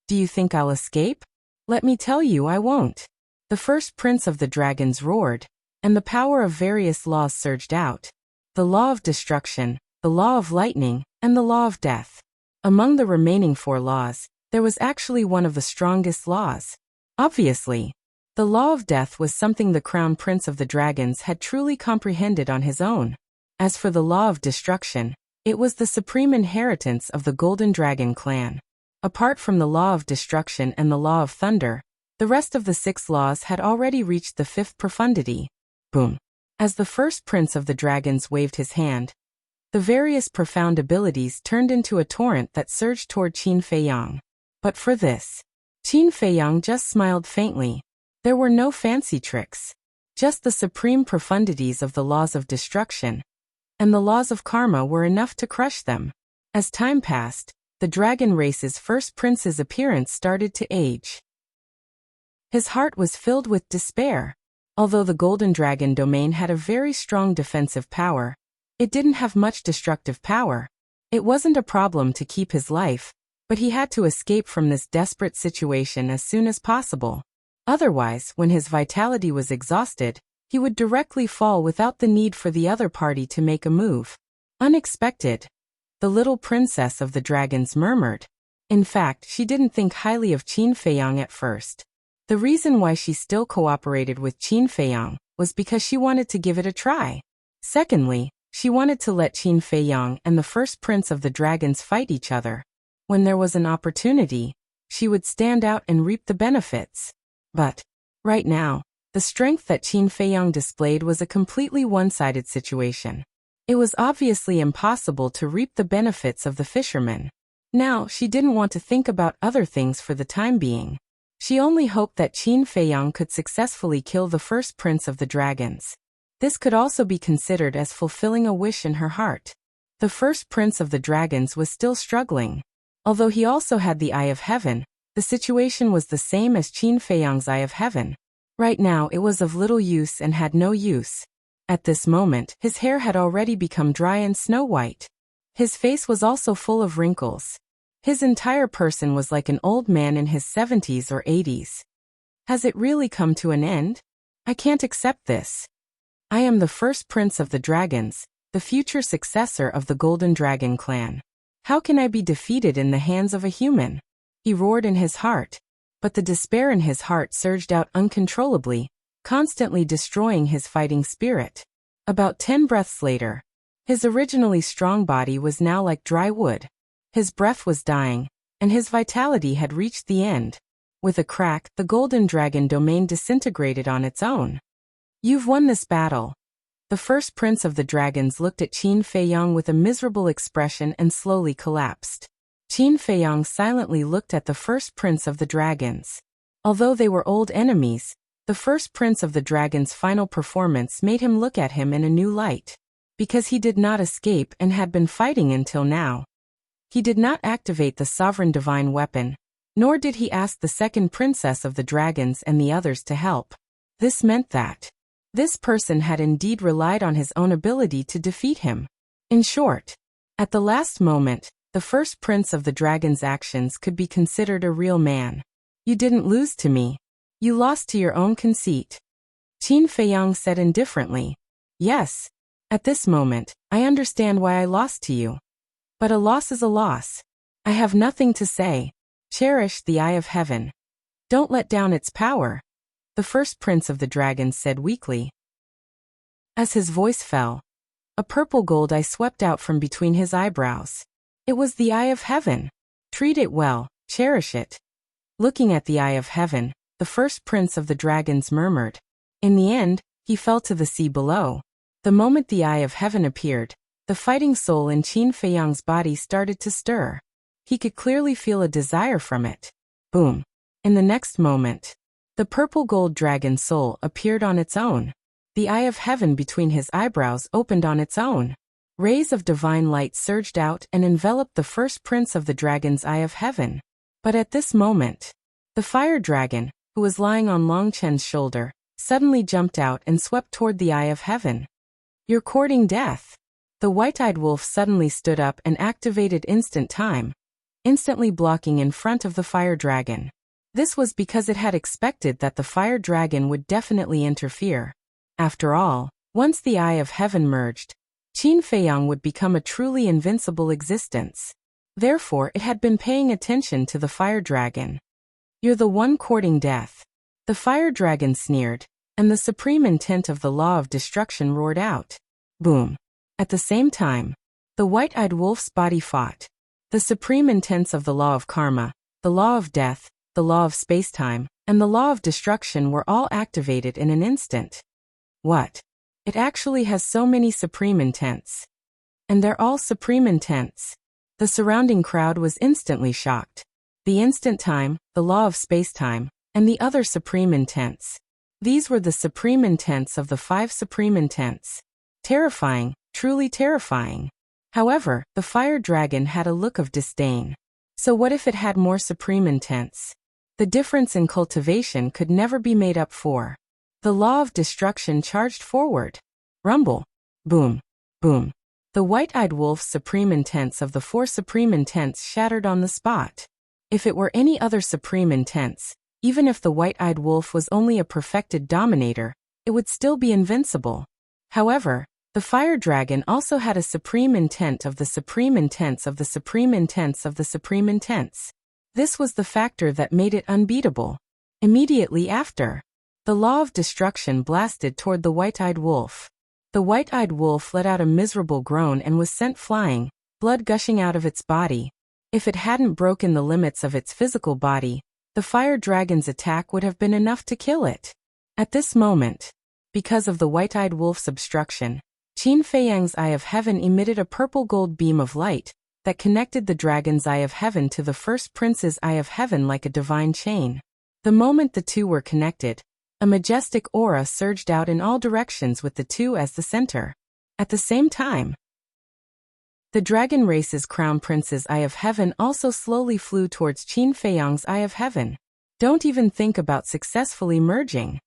"Do you think I'll escape? Let me tell you I won't." The first prince of the dragons roared, and the power of various laws surged out. The law of destruction, the law of lightning, and the law of death. Among the remaining 4 laws, there was actually one of the strongest laws. Obviously, the law of death was something the Crown Prince of the Dragons had truly comprehended on his own. As for the law of destruction, it was the supreme inheritance of the Golden Dragon clan. Apart from the law of destruction and the law of thunder, the rest of the 6 laws had already reached the 5th profundity. Boom! As the first prince of the dragons waved his hand, the various profound abilities turned into a torrent that surged toward Qin Feiyang. But for this, Qin Feiyang just smiled faintly. There were no fancy tricks. Just the supreme profundities of the laws of destruction, and the laws of karma were enough to crush them. As time passed, the dragon race's first prince's appearance started to age. His heart was filled with despair. Although the Golden Dragon domain had a very strong defensive power, it didn't have much destructive power. It wasn't a problem to keep his life, but he had to escape from this desperate situation as soon as possible. Otherwise, when his vitality was exhausted, he would directly fall without the need for the other party to make a move. Unexpected. the little princess of the dragons murmured. In fact, she didn't think highly of Qin Feiyang at first. The reason why she still cooperated with Qin Feiyang was because she wanted to give it a try. Secondly, she wanted to let Qin Feiyang and the first prince of the dragons fight each other. When there was an opportunity, she would stand out and reap the benefits. But, right now, the strength that Qin Feiyang displayed was a completely one-sided situation. It was obviously impossible to reap the benefits of the fisherman. Now, she didn't want to think about other things for the time being. She only hoped that Qin Feiyang could successfully kill the first prince of the dragons. This could also be considered as fulfilling a wish in her heart. The first prince of the dragons was still struggling. Although he also had the Eye of Heaven, the situation was the same as Qin Feiyang's Eye of Heaven. Right now it was of little use and had no use. At this moment, his hair had already become dry and snow-white. His face was also full of wrinkles. His entire person was like an old man in his 70s or 80s. Has it really come to an end? I can't accept this. I am the first prince of the dragons, the future successor of the Golden Dragon clan. How can I be defeated in the hands of a human? He roared in his heart, but the despair in his heart surged out uncontrollably, constantly destroying his fighting spirit. About 10 breaths later, his originally strong body was now like dry wood. His breath was dying, and his vitality had reached the end. With a crack, the Golden Dragon domain disintegrated on its own. You've won this battle. The first prince of the dragons looked at Qin Feiyang with a miserable expression and slowly collapsed. Qin Feiyang silently looked at the first prince of the dragons. Although they were old enemies, the first prince of the dragons' final performance made him look at him in a new light. Because he did not escape and had been fighting until now. He did not activate the sovereign divine weapon, nor did he ask the second princess of the dragons and the others to help. This meant that this person had indeed relied on his own ability to defeat him. In short, at the last moment, the first prince of the dragons' actions could be considered a real man. You didn't lose to me. You lost to your own conceit. Qin Feiyang said indifferently. Yes. At this moment, I understand why I lost to you. But a loss is a loss. I have nothing to say. Cherish the Eye of Heaven. Don't let down its power. The first prince of the dragons said weakly. As his voice fell, a purple gold eye swept out from between his eyebrows. It was the Eye of Heaven. Treat it well, cherish it. Looking at the Eye of Heaven, the first prince of the dragons murmured. In the end, he fell to the sea below. The moment the Eye of Heaven appeared, the fighting soul in Qin Feiyang's body started to stir. He could clearly feel a desire from it. Boom. In the next moment, the purple gold dragon soul appeared on its own. The Eye of Heaven between his eyebrows opened on its own. Rays of divine light surged out and enveloped the first prince of the dragon's Eye of Heaven. But at this moment, the fire dragon, who was lying on Long Chen's shoulder, suddenly jumped out and swept toward the Eye of Heaven. You're courting death. The white-eyed wolf suddenly stood up and activated instant time, instantly blocking in front of the fire dragon. This was because it had expected that the fire dragon would definitely interfere. After all, once the Eye of Heaven merged, Qin Feiyang would become a truly invincible existence. Therefore, it had been paying attention to the fire dragon. You're the one courting death. The fire dragon sneered, and the supreme intent of the law of destruction roared out. Boom. At the same time, the white-eyed wolf's body fought. The supreme intents of the law of karma, the law of death, the law of space-time, and the law of destruction were all activated in an instant. What? It actually has so many supreme intents. And they're all supreme intents. The surrounding crowd was instantly shocked. The instant time, the law of space-time, and the other supreme intents. These were the supreme intents of the 5 supreme intents. Terrifying, truly terrifying. However, the fire dragon had a look of disdain. So what if it had more supreme intents? The difference in cultivation could never be made up for. The law of destruction charged forward. Rumble. Boom. Boom. The white-eyed wolf's supreme intents of the 4 supreme intents shattered on the spot. If it were any other supreme intents, even if the white-eyed wolf was only a perfected dominator, it would still be invincible. However, The fire dragon also had a supreme intent of the supreme intents of the supreme intents of the supreme intents. This was the factor that made it unbeatable. Immediately after, the law of destruction blasted toward the white-eyed wolf. The white-eyed wolf let out a miserable groan and was sent flying, blood gushing out of its body. If it hadn't broken the limits of its physical body, the fire dragon's attack would have been enough to kill it. At this moment, because of the white-eyed wolf's obstruction, Qin Feiyang's Eye of Heaven emitted a purple-gold beam of light that connected the dragon's Eye of Heaven to the first prince's Eye of Heaven like a divine chain. The moment the two were connected, a majestic aura surged out in all directions with the two as the center. At the same time, the dragon race's crown prince's Eye of Heaven also slowly flew towards Qin Feiyang's Eye of Heaven. Don't even think about successfully merging.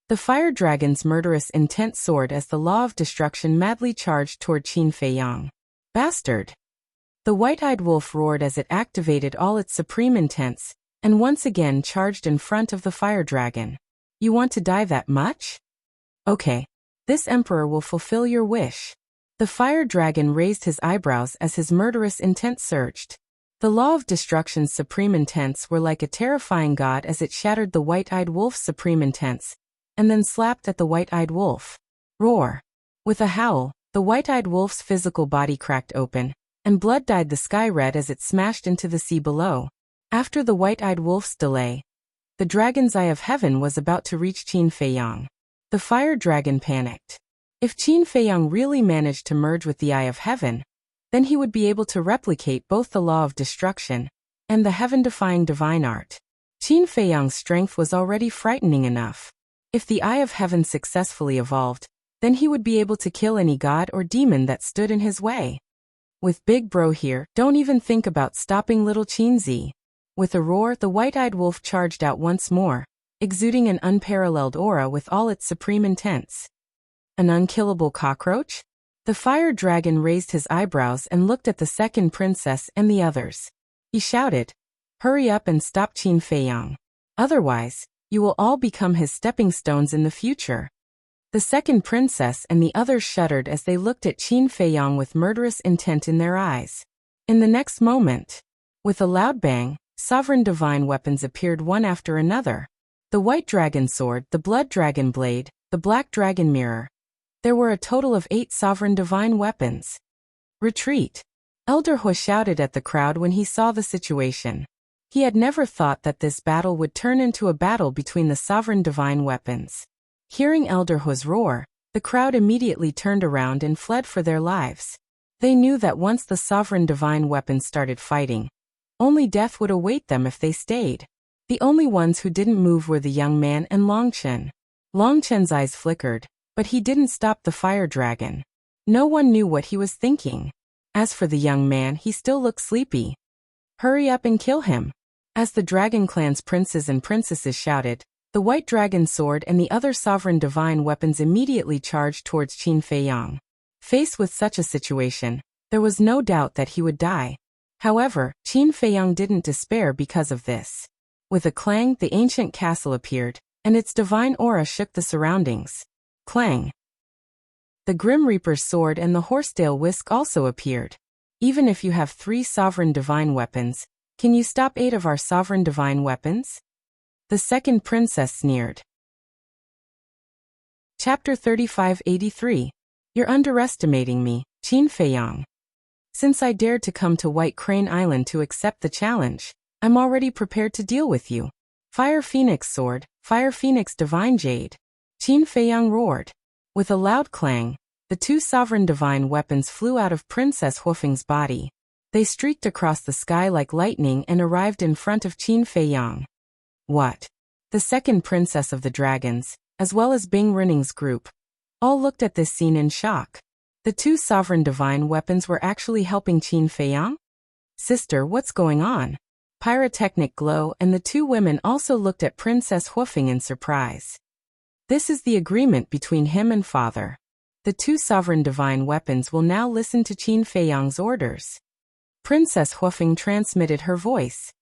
The fire dragon's murderous intent soared as the law of destruction madly charged toward Qin Feiyang. Bastard! The white-eyed wolf roared as it activated all its supreme intents, and once again charged in front of the fire dragon. You want to die that much? Okay. This emperor will fulfill your wish. The fire dragon raised his eyebrows as his murderous intent surged. The law of destruction's supreme intents were like a terrifying god as it shattered the white-eyed wolf's supreme intents, and then slapped at the white-eyed wolf. Roar! With a howl, the white-eyed wolf's physical body cracked open, and blood dyed the sky red as it smashed into the sea below. After the white-eyed wolf's delay, the dragon's Eye of Heaven was about to reach Qin Feiyang. The fire dragon panicked. If Qin Feiyang really managed to merge with the Eye of Heaven, then he would be able to replicate both the law of destruction and the heaven-defying divine art. Qin Feiyang's strength was already frightening enough. If the Eye of Heaven successfully evolved, then he would be able to kill any god or demon that stood in his way. With Big Bro here, don't even think about stopping little Qinzi. With a roar, the white-eyed wolf charged out once more, exuding an unparalleled aura with all its supreme intents. An unkillable cockroach? The fire dragon raised his eyebrows and looked at the second princess and the others. He shouted, "Hurry up and stop Qin Feiyang. Otherwise, you will all become his stepping stones in the future." The second princess and the others shuddered as they looked at Qin Feiyang with murderous intent in their eyes. In the next moment, with a loud bang, sovereign divine weapons appeared one after another. The white dragon sword, the blood dragon blade, the black dragon mirror. There were a total of 8 sovereign divine weapons. Retreat! Elder Hu shouted at the crowd when he saw the situation. He had never thought that this battle would turn into a battle between the sovereign divine weapons. Hearing Elder Hu's roar, the crowd immediately turned around and fled for their lives. They knew that once the sovereign divine weapons started fighting, only death would await them if they stayed. The only ones who didn't move were the young man and Longchen. Longchen's eyes flickered, but he didn't stop the fire dragon. No one knew what he was thinking. As for the young man, he still looked sleepy. Hurry up and kill him. As the Dragon Clan's princes and princesses shouted, the white dragon sword and the other sovereign divine weapons immediately charged towards Qin Feiyang. Faced with such a situation, there was no doubt that he would die. However, Qin Feiyang didn't despair because of this. With a clang, the ancient castle appeared, and its divine aura shook the surroundings. Clang! The Grim Reaper's sword and the Horsetail whisk also appeared. Even if you have 3 sovereign divine weapons, can you stop 8 of our sovereign divine weapons? The second princess sneered. Chapter 3583. You're underestimating me, Qin Feiyang. Since I dared to come to White Crane Island to accept the challenge, I'm already prepared to deal with you. Fire Phoenix Sword, Fire Phoenix Divine Jade. Qin Feiyang roared. With a loud clang, the 2 sovereign divine weapons flew out of Princess Huofeng's body. They streaked across the sky like lightning and arrived in front of Qin Feiyang. What? The second princess of the dragons, as well as Bing Running's group, all looked at this scene in shock. The 2 sovereign divine weapons were actually helping Qin Feiyang? Sister, what's going on? Pyrotechnic Glow and the 2 women also looked at Princess Huofeng in surprise. This is the agreement between him and father. The 2 sovereign divine weapons will now listen to Qin Feiyang's orders. Princess Huofeng transmitted her voice.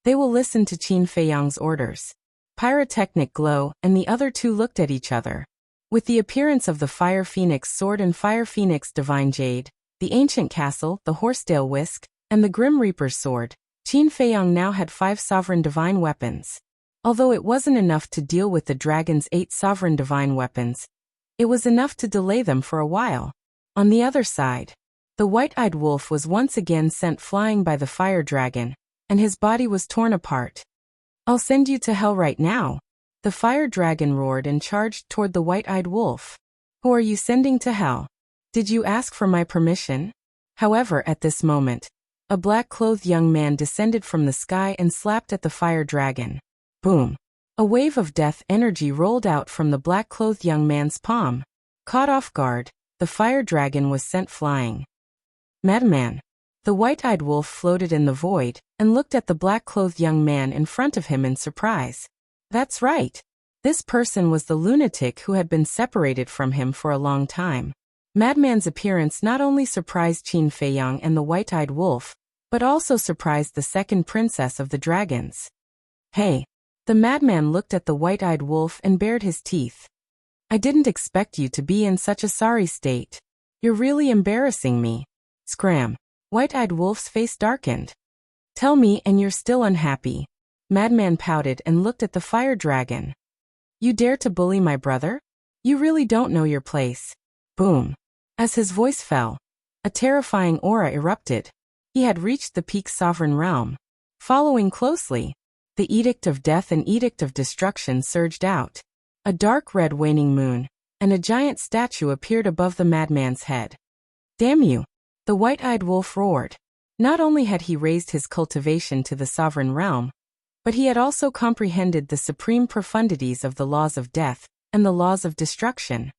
They will listen to Qin Feiyang's orders. Pyrotechnic Glow and the other 2 looked at each other. With the appearance of the Fire Phoenix sword and Fire Phoenix divine jade, the ancient castle, the Horsedale whisk, and the Grim Reaper's sword, Qin Feiyang now had 5 sovereign divine weapons. Although it wasn't enough to deal with the dragon's 8 sovereign divine weapons, it was enough to delay them for a while. On the other side, the white-eyed wolf was once again sent flying by the fire dragon, and his body was torn apart. "I'll send you to hell right now," the fire dragon roared and charged toward the white-eyed wolf. "Who are you sending to hell? Did you ask for my permission?" However, at this moment, a black-clothed young man descended from the sky and slapped at the fire dragon. Boom! A wave of death energy rolled out from the black-clothed young man's palm. Caught off guard, the fire dragon was sent flying. "Madman!" The white-eyed wolf floated in the void and looked at the black-clothed young man in front of him in surprise. That's right. This person was the lunatic who had been separated from him for a long time. Madman's appearance not only surprised Qin Feiyang and the white-eyed wolf, but also surprised the second princess of the dragons. "Hey!" The madman looked at the white-eyed wolf and bared his teeth. "I didn't expect you to be in such a sorry state. You're really embarrassing me." Scram! White-eyed wolf's face darkened. "Tell me and you're still unhappy." Madman pouted and looked at the fire dragon. "You dare to bully my brother? You really don't know your place." Boom! As his voice fell, a terrifying aura erupted. He had reached the peak sovereign realm. Following closely, the Edict of Death and Edict of Destruction surged out. A dark red waning moon, and a giant statue appeared above the madman's head. "Damn you!" The white-eyed wolf roared. Not only had he raised his cultivation to the sovereign realm, but he had also comprehended the supreme profundities of the laws of death and the laws of destruction.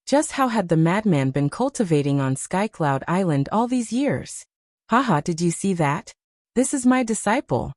Just how had the madman been cultivating on Skycloud Island all these years? "Haha, did you see that? This is my disciple."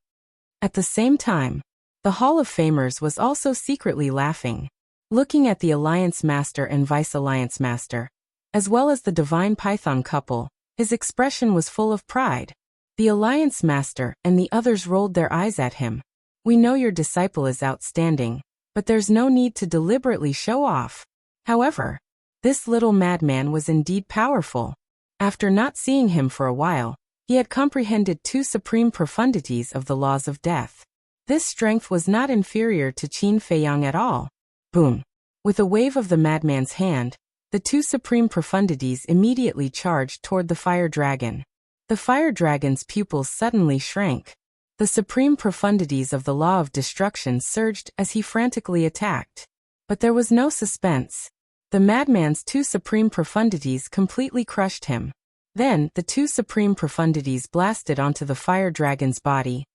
At the same time, the Hall of Famers was also secretly laughing. Looking at the Alliance Master and Vice Alliance Master, as well as the Divine Python couple, his expression was full of pride. The Alliance Master and the others rolled their eyes at him. "We know your disciple is outstanding, but there's no need to deliberately show off." However, this little madman was indeed powerful. After not seeing him for a while, he had comprehended 2 supreme profundities of the laws of death. This strength was not inferior to Qin Feiyang at all. Boom! With a wave of the madman's hand, the 2 supreme profundities immediately charged toward the fire dragon. The fire dragon's pupils suddenly shrank. The supreme profundities of the law of destruction surged as he frantically attacked. But there was no suspense. The madman's 2 supreme profundities completely crushed him. Then, the 2 supreme profundities blasted onto the fire dragon's body,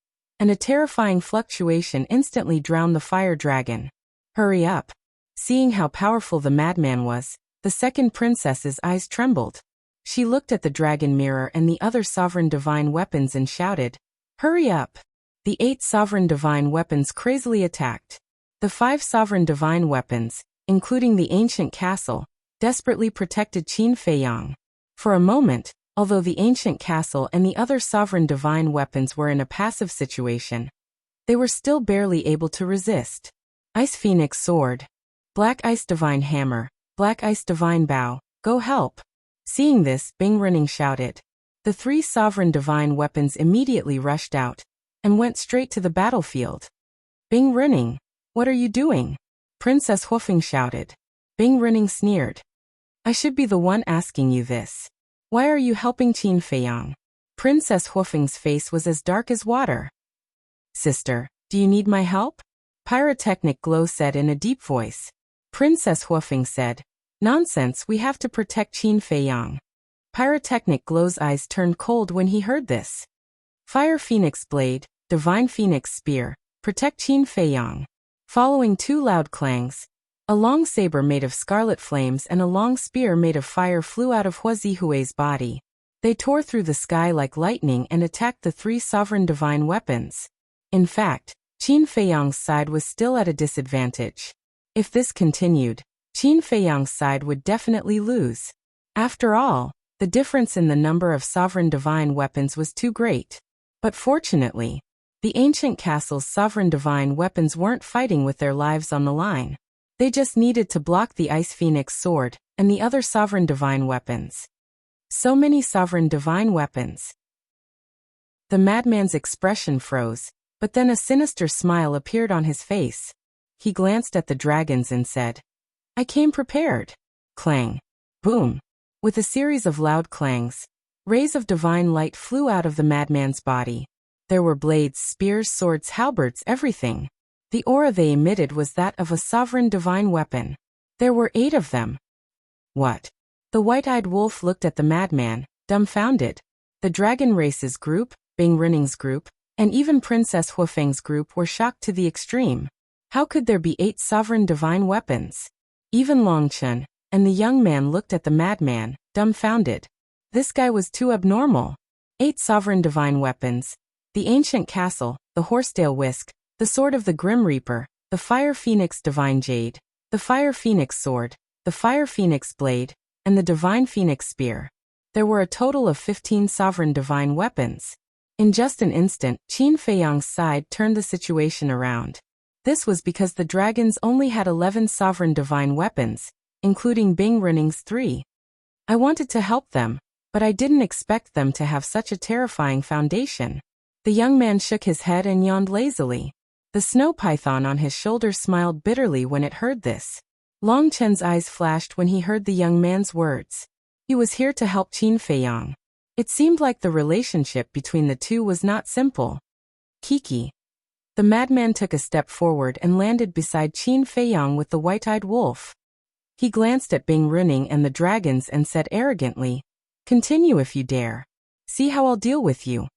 and a terrifying fluctuation instantly drowned the fire dragon. "Hurry up!" Seeing how powerful the madman was, the second princess's eyes trembled. She looked at the dragon mirror and the other sovereign divine weapons and shouted, "Hurry up!" The 8 sovereign divine weapons crazily attacked. The 5 sovereign divine weapons, including the ancient castle, desperately protected Qin Feiyang. For a moment, although the ancient castle and the other sovereign divine weapons were in a passive situation, they were still barely able to resist. Ice Phoenix Sword, Black Ice Divine Hammer, Black Ice Divine Bow, go help! Seeing this, Bing Running shouted. The 3 sovereign divine weapons immediately rushed out and went straight to the battlefield. Bing Running, what are you doing? Princess Huofeng shouted. Bing Running sneered. I should be the one asking you this. Why are you helping Qin Feiyang? Princess Huofeng's face was as dark as water. Sister, do you need my help? Pyrotechnic Glow said in a deep voice. Princess Huofeng said, Nonsense, we have to protect Qin Feiyang. Pyrotechnic Glow's eyes turned cold when he heard this. Fire Phoenix Blade, Divine Phoenix Spear, protect Qin Feiyang. Following 2 loud clangs, a long saber made of scarlet flames and a long spear made of fire flew out of Hua Zihui's body. They tore through the sky like lightning and attacked the 3 sovereign divine weapons. In fact, Qin Feiyang's side was still at a disadvantage. If this continued, Qin Feiyang's side would definitely lose. After all, the difference in the number of sovereign divine weapons was too great. But fortunately, the ancient castle's sovereign divine weapons weren't fighting with their lives on the line. They just needed to block the Ice Phoenix sword and the other sovereign divine weapons. So many sovereign divine weapons. The madman's expression froze, but then a sinister smile appeared on his face. He glanced at the dragons and said, "I came prepared." Clang. Boom. With a series of loud clangs, rays of divine light flew out of the madman's body. There were blades, spears, swords, halberds, everything. The aura they emitted was that of a sovereign divine weapon. There were 8 of them. What? The white-eyed wolf looked at the madman, dumbfounded. The dragon race's group, Bing Running's group, and even Princess Huafeng's group were shocked to the extreme. How could there be 8 sovereign divine weapons? Even Long Chen and the young man looked at the madman, dumbfounded. This guy was too abnormal. 8 sovereign divine weapons. The ancient castle, the horsetail whisk, the sword of the Grim Reaper, the Fire Phoenix divine jade, the Fire Phoenix sword, the Fire Phoenix blade, and the divine Phoenix spear. There were a total of 15 sovereign divine weapons. In just an instant, Qin Feiyang's side turned the situation around. This was because the dragons only had 11 sovereign divine weapons, including Bing Running's 3. I wanted to help them, but I didn't expect them to have such a terrifying foundation. The young man shook his head and yawned lazily. The snow python on his shoulder smiled bitterly when it heard this. Long Chen's eyes flashed when he heard the young man's words. He was here to help Qin Feiyang. It seemed like the relationship between the two was not simple. Kiki. The madman took a step forward and landed beside Qin Feiyang with the white-eyed wolf. He glanced at Bing Running and the dragons and said arrogantly, "Continue if you dare. See how I'll deal with you."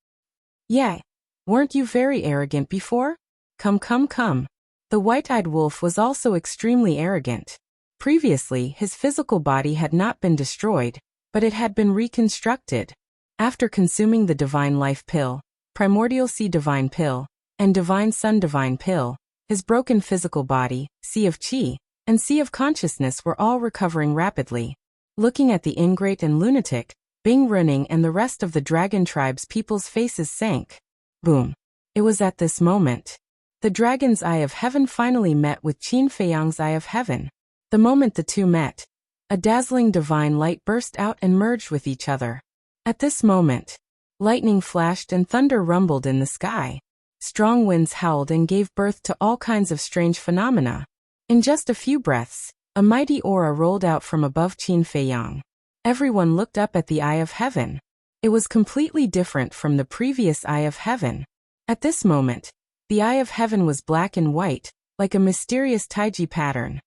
"Yeah. Weren't you very arrogant before? Come, come, come." The white-eyed wolf was also extremely arrogant. Previously, his physical body had not been destroyed, but it had been reconstructed. After consuming the Divine Life Pill, Primordial Sea Divine Pill, and Divine Sun Divine Pill, his broken physical body, Sea of Qi, and Sea of Consciousness were all recovering rapidly. Looking at the ingrate and lunatic, Bing Running and the rest of the dragon tribe's people's faces sank. Boom. It was at this moment. The dragon's Eye of Heaven finally met with Qin Feiyang's Eye of Heaven. The moment the two met, a dazzling divine light burst out and merged with each other. At this moment, lightning flashed and thunder rumbled in the sky. Strong winds howled and gave birth to all kinds of strange phenomena. In just a few breaths, a mighty aura rolled out from above Qin Feiyang. Everyone looked up at the Eye of Heaven. It was completely different from the previous Eye of Heaven. At this moment, the Eye of Heaven was black and white, like a mysterious Taiji pattern.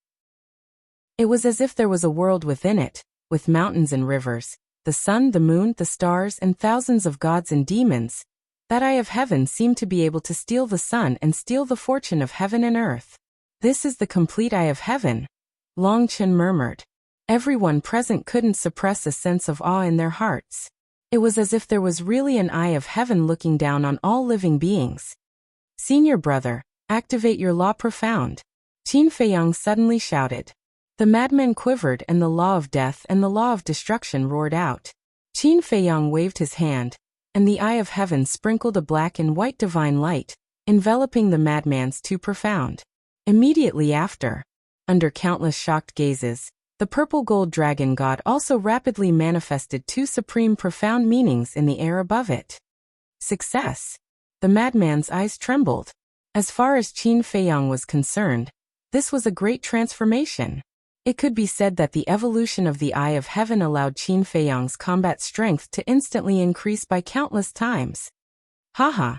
It was as if there was a world within it, with mountains and rivers, the sun, the moon, the stars, and thousands of gods and demons. That Eye of Heaven seemed to be able to steal the sun and steal the fortune of heaven and earth. "This is the complete Eye of Heaven," Long Chen murmured. Everyone present couldn't suppress a sense of awe in their hearts. It was as if there was really an Eye of Heaven looking down on all living beings. "Senior brother, activate your law profound," Qin Feiyang suddenly shouted. The madmen quivered and the law of death and the law of destruction roared out. Qin Feiyang waved his hand, and the Eye of Heaven sprinkled a black and white divine light, enveloping the madman's too profound. Immediately after, under countless shocked gazes, the purple gold dragon god also rapidly manifested 2 supreme profound meanings in the air above it. Success. The madman's eyes trembled. As far as Qin Feiyang was concerned, this was a great transformation. It could be said that the evolution of the Eye of Heaven allowed Qin Feiyang's combat strength to instantly increase by countless times. Haha.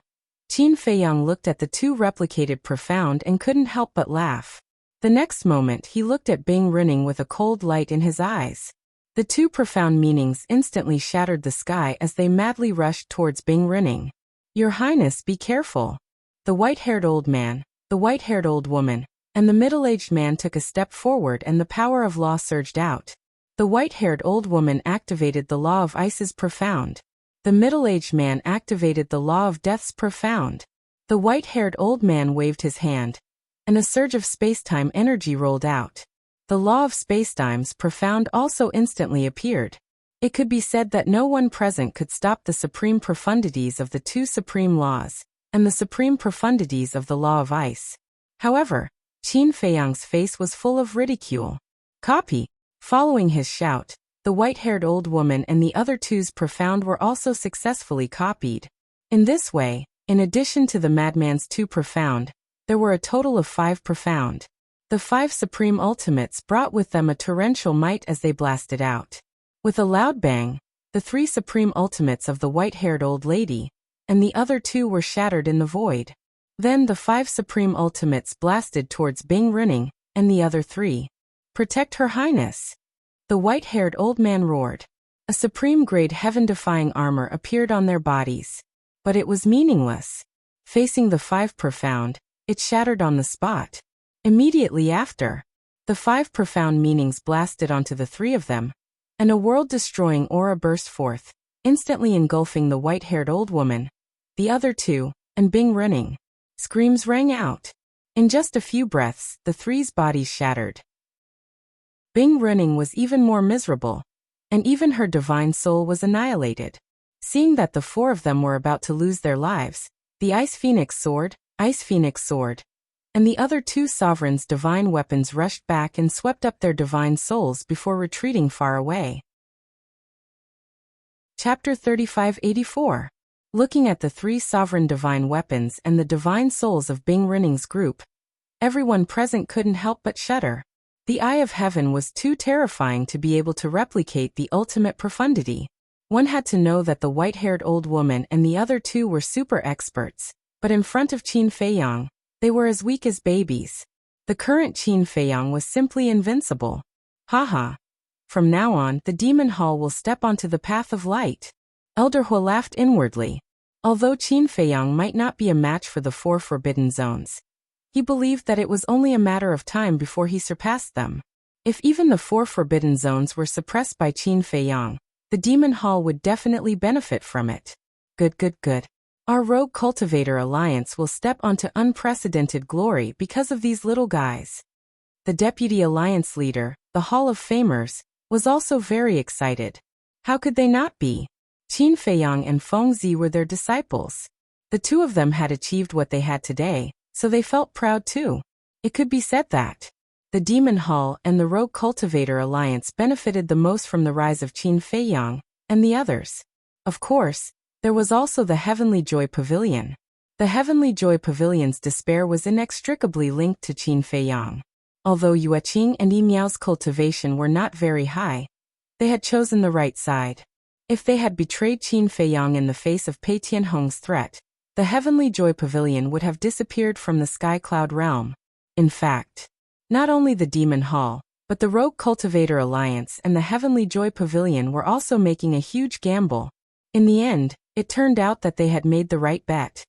Qin Feiyang looked at the 2 replicated profound and couldn't help but laugh. The next moment he looked at Bing Running with a cold light in his eyes. The 2 profound meanings instantly shattered the sky as they madly rushed towards Bing Running. "Your Highness, be careful." The white-haired old man, the white-haired old woman, and the middle-aged man took a step forward and the power of law surged out. The white-haired old woman activated the law of ice's profound. The middle-aged man activated the law of death's profound. The white-haired old man waved his hand, and a surge of space-time energy rolled out. The law of spacetime's profound also instantly appeared. It could be said that no one present could stop the supreme profundities of the 2 supreme laws, and the supreme profundities of the law of ice. However, Qin Feiyang's face was full of ridicule. Copy! Following his shout, the white-haired old woman and the other two's profound were also successfully copied. In this way, in addition to the madman's 2 profound, there were a total of 5 profound. The 5 supreme ultimates brought with them a torrential might as they blasted out. With a loud bang, the 3 supreme ultimates of the white-haired old lady and the other 2 were shattered in the void. Then the 5 supreme ultimates blasted towards Bing Runing and the other 3. Protect Her Highness! The white-haired old man roared. A supreme-grade heaven-defying armor appeared on their bodies. But it was meaningless. Facing the 5 profound, it shattered on the spot. Immediately after, the 5 profound meanings blasted onto the 3 of them, and a world-destroying aura burst forth, instantly engulfing the white-haired old woman, the other 2, and Bing Runing. Screams rang out. In just a few breaths, the 3's bodies shattered. Bing Runing was even more miserable, and even her divine soul was annihilated. Seeing that the 4 of them were about to lose their lives, the Ice Phoenix Sword, and the other 2 sovereigns' divine weapons rushed back and swept up their divine souls before retreating far away. Chapter 3584. Looking at the 3 sovereign divine weapons and the divine souls of Bing Runing's group, everyone present couldn't help but shudder. The Eye of Heaven was too terrifying to be able to replicate the ultimate profundity. One had to know that the white-haired old woman and the other 2 were super experts, but in front of Qin Feiyang, they were as weak as babies. The current Qin Feiyang was simply invincible. Haha. From now on, the Demon Hall will step onto the path of light. Elder Hua laughed inwardly. Although Qin Feiyang might not be a match for the 4 forbidden zones, he believed that it was only a matter of time before he surpassed them. If even the 4 forbidden zones were suppressed by Qin Feiyang, the Demon Hall would definitely benefit from it. Good. Our Rogue Cultivator Alliance will step onto unprecedented glory because of these little guys. The Deputy Alliance Leader, the Hall of Famers, was also very excited. How could they not be? Qin Feiyang and Feng Zi were their disciples. The 2 of them had achieved what they had today, so they felt proud too. It could be said that the Demon Hall and the Rogue Cultivator Alliance benefited the most from the rise of Qin Feiyang and the others. Of course, there was also the Heavenly Joy Pavilion. The Heavenly Joy Pavilion's despair was inextricably linked to Qin Feiyang. Although Yueqing and Yimiao's cultivation were not very high, they had chosen the right side. If they had betrayed Qin Feiyang in the face of Pei Tianhong's threat, the Heavenly Joy Pavilion would have disappeared from the Sky Cloud realm. In fact, not only the Demon Hall, but the Rogue Cultivator Alliance and the Heavenly Joy Pavilion were also making a huge gamble. In the end, it turned out that they had made the right bet.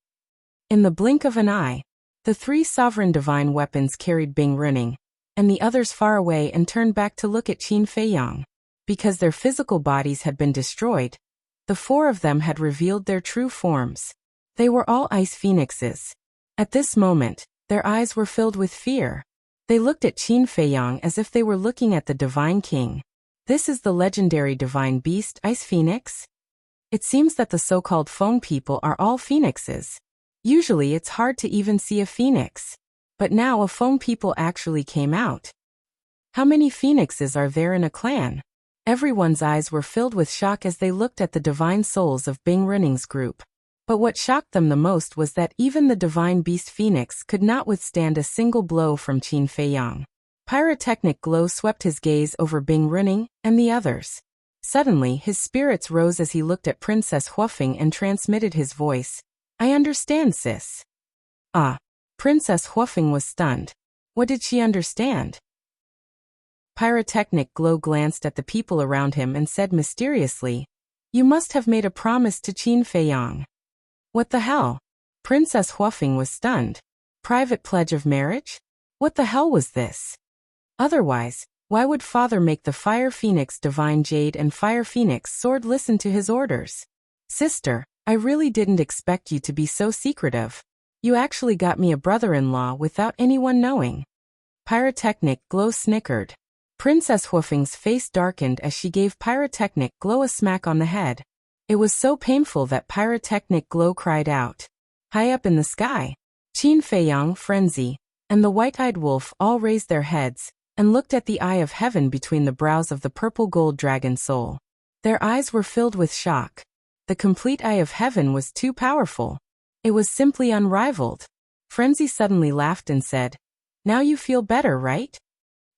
In the blink of an eye, the 3 sovereign divine weapons carried Bing Runing, and the others far away and turned back to look at Qin Feiyang. Because their physical bodies had been destroyed, the 4 of them had revealed their true forms. They were all ice phoenixes. At this moment, their eyes were filled with fear. They looked at Qin Feiyang as if they were looking at the Divine King. This is the legendary divine beast, Ice Phoenix? It seems that the so-called Feng people are all phoenixes. Usually it's hard to even see a phoenix. But now a Feng people actually came out. How many phoenixes are there in a clan? Everyone's eyes were filled with shock as they looked at the divine souls of Bing Runing's group. But what shocked them the most was that even the divine beast Phoenix could not withstand a single blow from Qin Feiyang. Pyrotechnic glow swept his gaze over Bing Runing and the others. Suddenly, his spirits rose as he looked at Princess Huofeng and transmitted his voice. I understand, sis. Ah. Princess Huofeng was stunned. What did she understand? Pyrotechnic glow glanced at the people around him and said mysteriously, You must have made a promise to Qin Feiyang. What the hell? Princess Huofeng was stunned. Private pledge of marriage? What the hell was this? Otherwise, why would father make the Fire Phoenix Divine Jade and Fire Phoenix Sword listen to his orders? Sister, I really didn't expect you to be so secretive. You actually got me a brother-in-law without anyone knowing. Pyrotechnic glow snickered. Princess Huofeng's face darkened as she gave Pyrotechnic glow a smack on the head. It was so painful that Pyrotechnic glow cried out. High up in the sky, Qin Feiyang, frenzy, and the white-eyed wolf all raised their heads and looked at the eye of heaven between the brows of the purple-gold dragon soul. Their eyes were filled with shock. The complete eye of heaven was too powerful. It was simply unrivaled. Frenzy suddenly laughed and said, "Now you feel better, right?"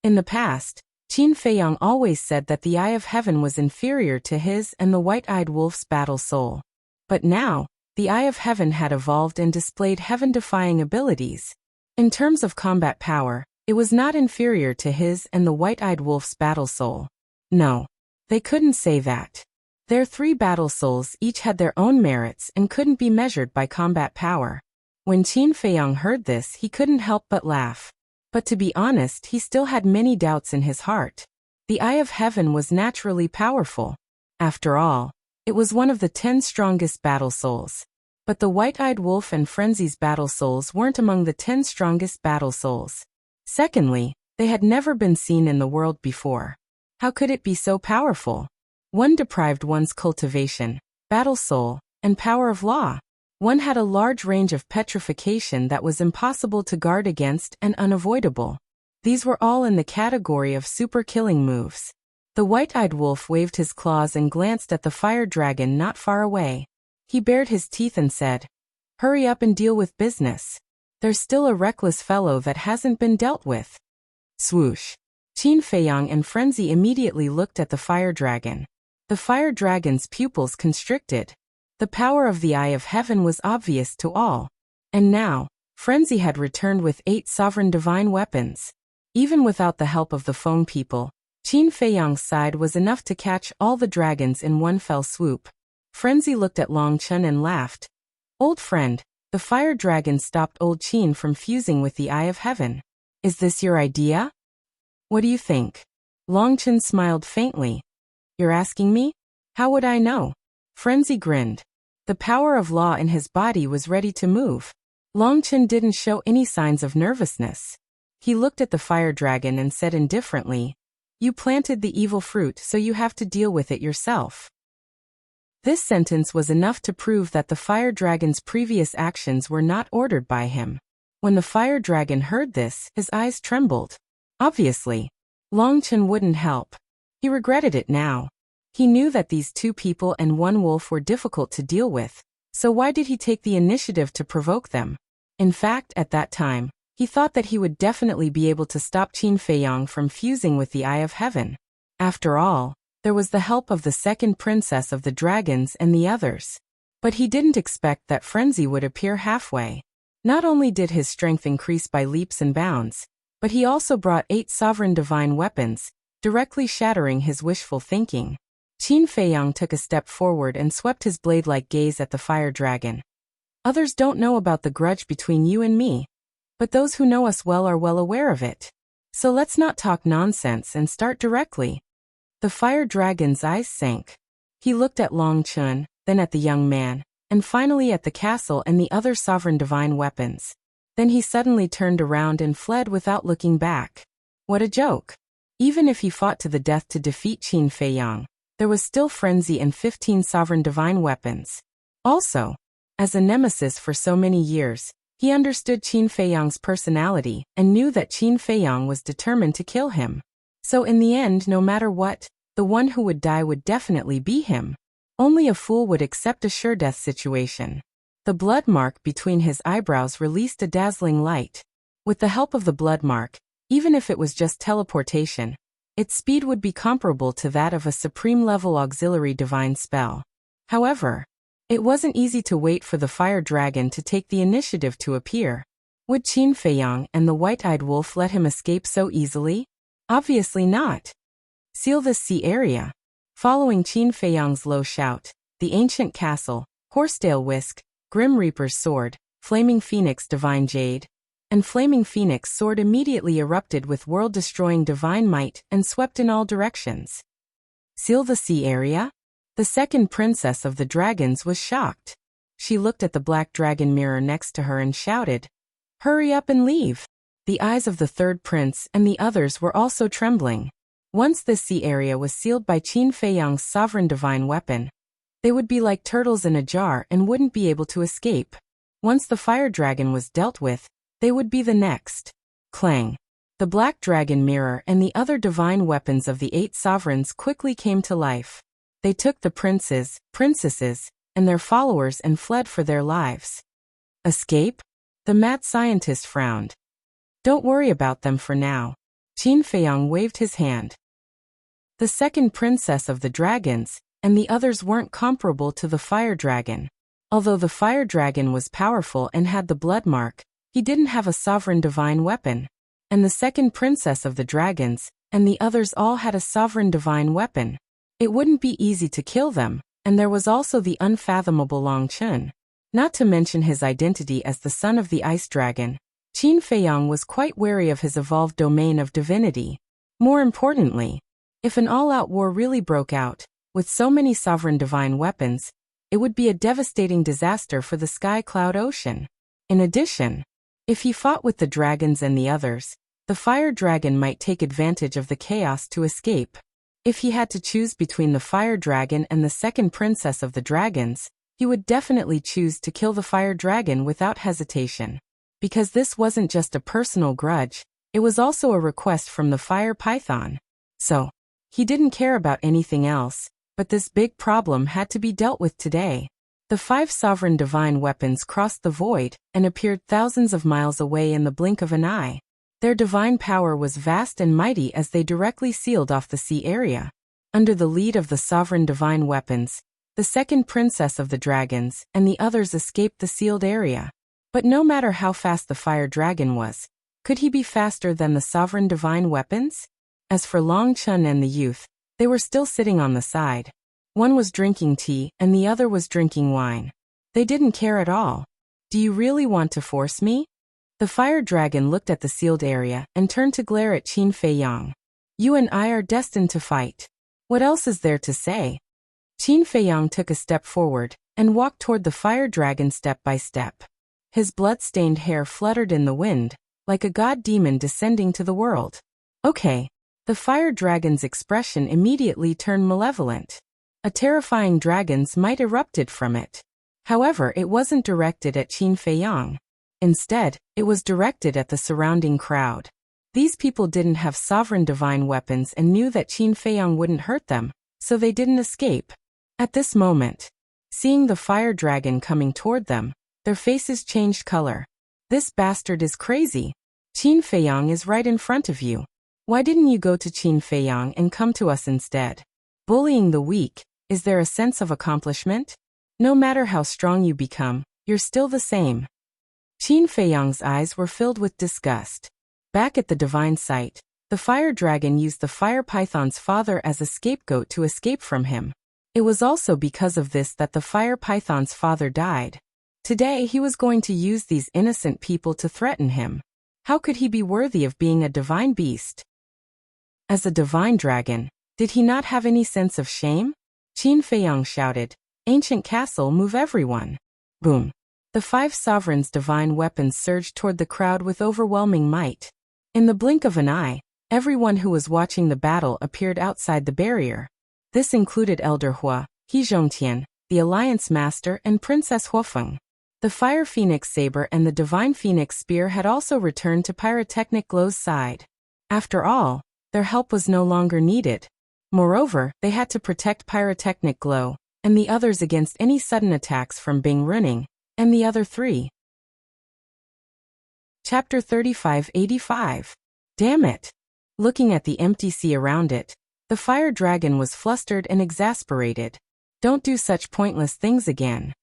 In the past, Qin Feiyang always said that the eye of heaven was inferior to his and the white-eyed wolf's battle soul. But now, the eye of heaven had evolved and displayed heaven-defying abilities. In terms of combat power, it was not inferior to his and the white-eyed wolf's battle soul. No, they couldn't say that. Their 3 battle souls each had their own merits and couldn't be measured by combat power. When Qin Feiyang heard this, he couldn't help but laugh. But to be honest, he still had many doubts in his heart. The eye of heaven was naturally powerful. After all, it was one of the 10 strongest battle souls. But the white-eyed wolf and Frenzy's battle souls weren't among the 10 strongest battle souls. Secondly, they had never been seen in the world before. How could it be so powerful? One deprived one's cultivation, battle soul, and power of law. One had a large range of petrification that was impossible to guard against and unavoidable. These were all in the category of super killing moves. The white-eyed wolf waved his claws and glanced at the fire dragon not far away. He bared his teeth and said, "Hurry up and deal with business. There's still a reckless fellow that hasn't been dealt with." Swoosh. Qin Feiyang and Frenzy immediately looked at the fire dragon. The fire dragon's pupils constricted. The power of the eye of heaven was obvious to all. And now, Frenzy had returned with 8 sovereign divine weapons. Even without the help of the Feng people, Qin Feiyang's side was enough to catch all the dragons in one fell swoop. Frenzy looked at Long Chen and laughed. "Old friend, the fire dragon stopped old Qin from fusing with the eye of heaven. Is this your idea? What do you think?" Long Chen smiled faintly. "You're asking me? How would I know?" Frenzy grinned. The power of law in his body was ready to move. Long Chen didn't show any signs of nervousness. He looked at the fire dragon and said indifferently, "You planted the evil fruit, so you have to deal with it yourself." This sentence was enough to prove that the fire dragon's previous actions were not ordered by him. When the fire dragon heard this, his eyes trembled. Obviously, Long Chen wouldn't help. He regretted it now. He knew that these 2 people and 1 wolf were difficult to deal with, so why did he take the initiative to provoke them? In fact, at that time, he thought that he would definitely be able to stop Qin Feiyang from fusing with the eye of heaven. After all, there was the help of the second princess of the dragons and the others. But he didn't expect that Frenzy would appear halfway. Not only did his strength increase by leaps and bounds, but he also brought 8 sovereign divine weapons, directly shattering his wishful thinking. Qin Feiyang took a step forward and swept his blade-like gaze at the fire dragon. "Others don't know about the grudge between you and me, but those who know us well are well aware of it. So let's not talk nonsense and start directly." The fire dragon's eyes sank. He looked at Long Chen, then at the young man, and finally at the castle and the other sovereign divine weapons. Then he suddenly turned around and fled without looking back. What a joke! Even if he fought to the death to defeat Qin Feiyang, there was still Frenzy and 15 sovereign divine weapons. Also, as a nemesis for so many years, he understood Qin Feiyang's personality and knew that Qin Feiyang was determined to kill him. So in the end, no matter what, the one who would die would definitely be him. Only a fool would accept a sure-death situation. The blood mark between his eyebrows released a dazzling light. With the help of the blood mark, even if it was just teleportation, its speed would be comparable to that of a supreme-level auxiliary divine spell. However, it wasn't easy to wait for the fire dragon to take the initiative to appear. Would Qin Feiyang and the white-eyed wolf let him escape so easily? Obviously not. Seal this sea area. Following Qin Feiyang's low shout, the ancient castle, Horsetail Whisk, Grim Reaper's sword, Flaming Phoenix Divine Jade, and Flaming Phoenix sword immediately erupted with world-destroying divine might and swept in all directions. Seal the sea area? The second princess of the dragons was shocked. She looked at the black dragon mirror next to her and shouted, "Hurry up and leave!" The eyes of the third prince and the others were also trembling. Once this sea area was sealed by Qin Feiyang's sovereign divine weapon, they would be like turtles in a jar and wouldn't be able to escape. Once the fire dragon was dealt with, they would be the next. Clang. The black dragon mirror and the other divine weapons of the 8 sovereigns quickly came to life. They took the princes, princesses, and their followers and fled for their lives. Escape? The mad scientist frowned. Don't worry about them for now. Qin Feiyang waved his hand. The second princess of the dragons, and the others weren't comparable to the fire dragon. Although the fire dragon was powerful and had the blood mark, he didn't have a sovereign divine weapon. And the second princess of the dragons, and the others all had a sovereign divine weapon. It wouldn't be easy to kill them, and there was also the unfathomable Long Chun. Not to mention his identity as the son of the ice dragon, Qin Feiyang was quite wary of his evolved domain of divinity. More importantly, if an all-out war really broke out, with so many sovereign divine weapons, it would be a devastating disaster for the Sky Cloud Ocean. In addition, if he fought with the dragons and the others, the fire dragon might take advantage of the chaos to escape. If he had to choose between the fire dragon and the second princess of the dragons, he would definitely choose to kill the fire dragon without hesitation. Because this wasn't just a personal grudge, it was also a request from the fire python. So, he didn't care about anything else, but this big problem had to be dealt with today. The 5 sovereign divine weapons crossed the void and appeared thousands of miles away in the blink of an eye. Their divine power was vast and mighty as they directly sealed off the sea area. Under the lead of the sovereign divine weapons, the second princess of the dragons and the others escaped the sealed area. But no matter how fast the fire dragon was, could he be faster than the sovereign divine weapons? As for Long Chun and the youth, they were still sitting on the side. One was drinking tea and the other was drinking wine. They didn't care at all. Do you really want to force me? The fire dragon looked at the sealed area and turned to glare at Qin Feiyang. You and I are destined to fight. What else is there to say? Qin Feiyang took a step forward and walked toward the fire dragon step by step. His blood-stained hair fluttered in the wind, like a god demon descending to the world. Okay. The fire dragon's expression immediately turned malevolent. A terrifying dragon's might erupted from it. However, it wasn't directed at Qin Feiyang. Instead, it was directed at the surrounding crowd. These people didn't have sovereign divine weapons and knew that Qin Feiyang wouldn't hurt them, so they didn't escape. At this moment, seeing the fire dragon coming toward them, their faces changed color. This bastard is crazy. Qin Feiyang is right in front of you. Why didn't you go to Qin Feiyang and come to us instead? Bullying the weak, is there a sense of accomplishment? No matter how strong you become, you're still the same. Qin Feiyang's eyes were filled with disgust. Back at the divine site, the fire dragon used the fire python's father as a scapegoat to escape from him. It was also because of this that the fire python's father died. Today he was going to use these innocent people to threaten him. How could he be worthy of being a divine beast? As a divine dragon, did he not have any sense of shame? Qin Feiyang shouted, "Ancient castle, move everyone." Boom. The 5 sovereigns' divine weapons surged toward the crowd with overwhelming might. In the blink of an eye, everyone who was watching the battle appeared outside the barrier. This included Elder Hua, He Zhongtian, the Alliance Master and Princess Huofeng. The Fire Phoenix Saber and the Divine Phoenix Spear had also returned to Pyrotechnic Glow's side. After all, their help was no longer needed. Moreover, they had to protect Pyrotechnic Glow and the others against any sudden attacks from Bing Running and the other 3. Chapter 3585. Damn it! Looking at the empty sea around it, the fire dragon was flustered and exasperated. Don't do such pointless things again.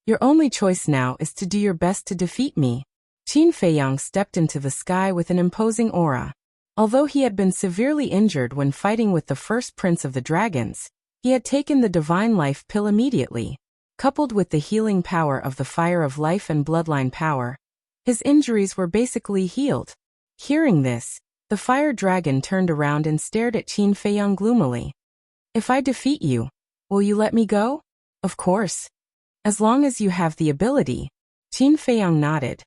Your only choice now is to do your best to defeat me. Qin Feiyang stepped into the sky with an imposing aura. Although he had been severely injured when fighting with the first prince of the dragons, he had taken the divine life pill immediately. Coupled with the healing power of the fire of life and bloodline power, his injuries were basically healed. Hearing this, the fire dragon turned around and stared at Qin Feiyang gloomily. If I defeat you, will you let me go? Of course. As long as you have the ability. Qin Feiyang nodded.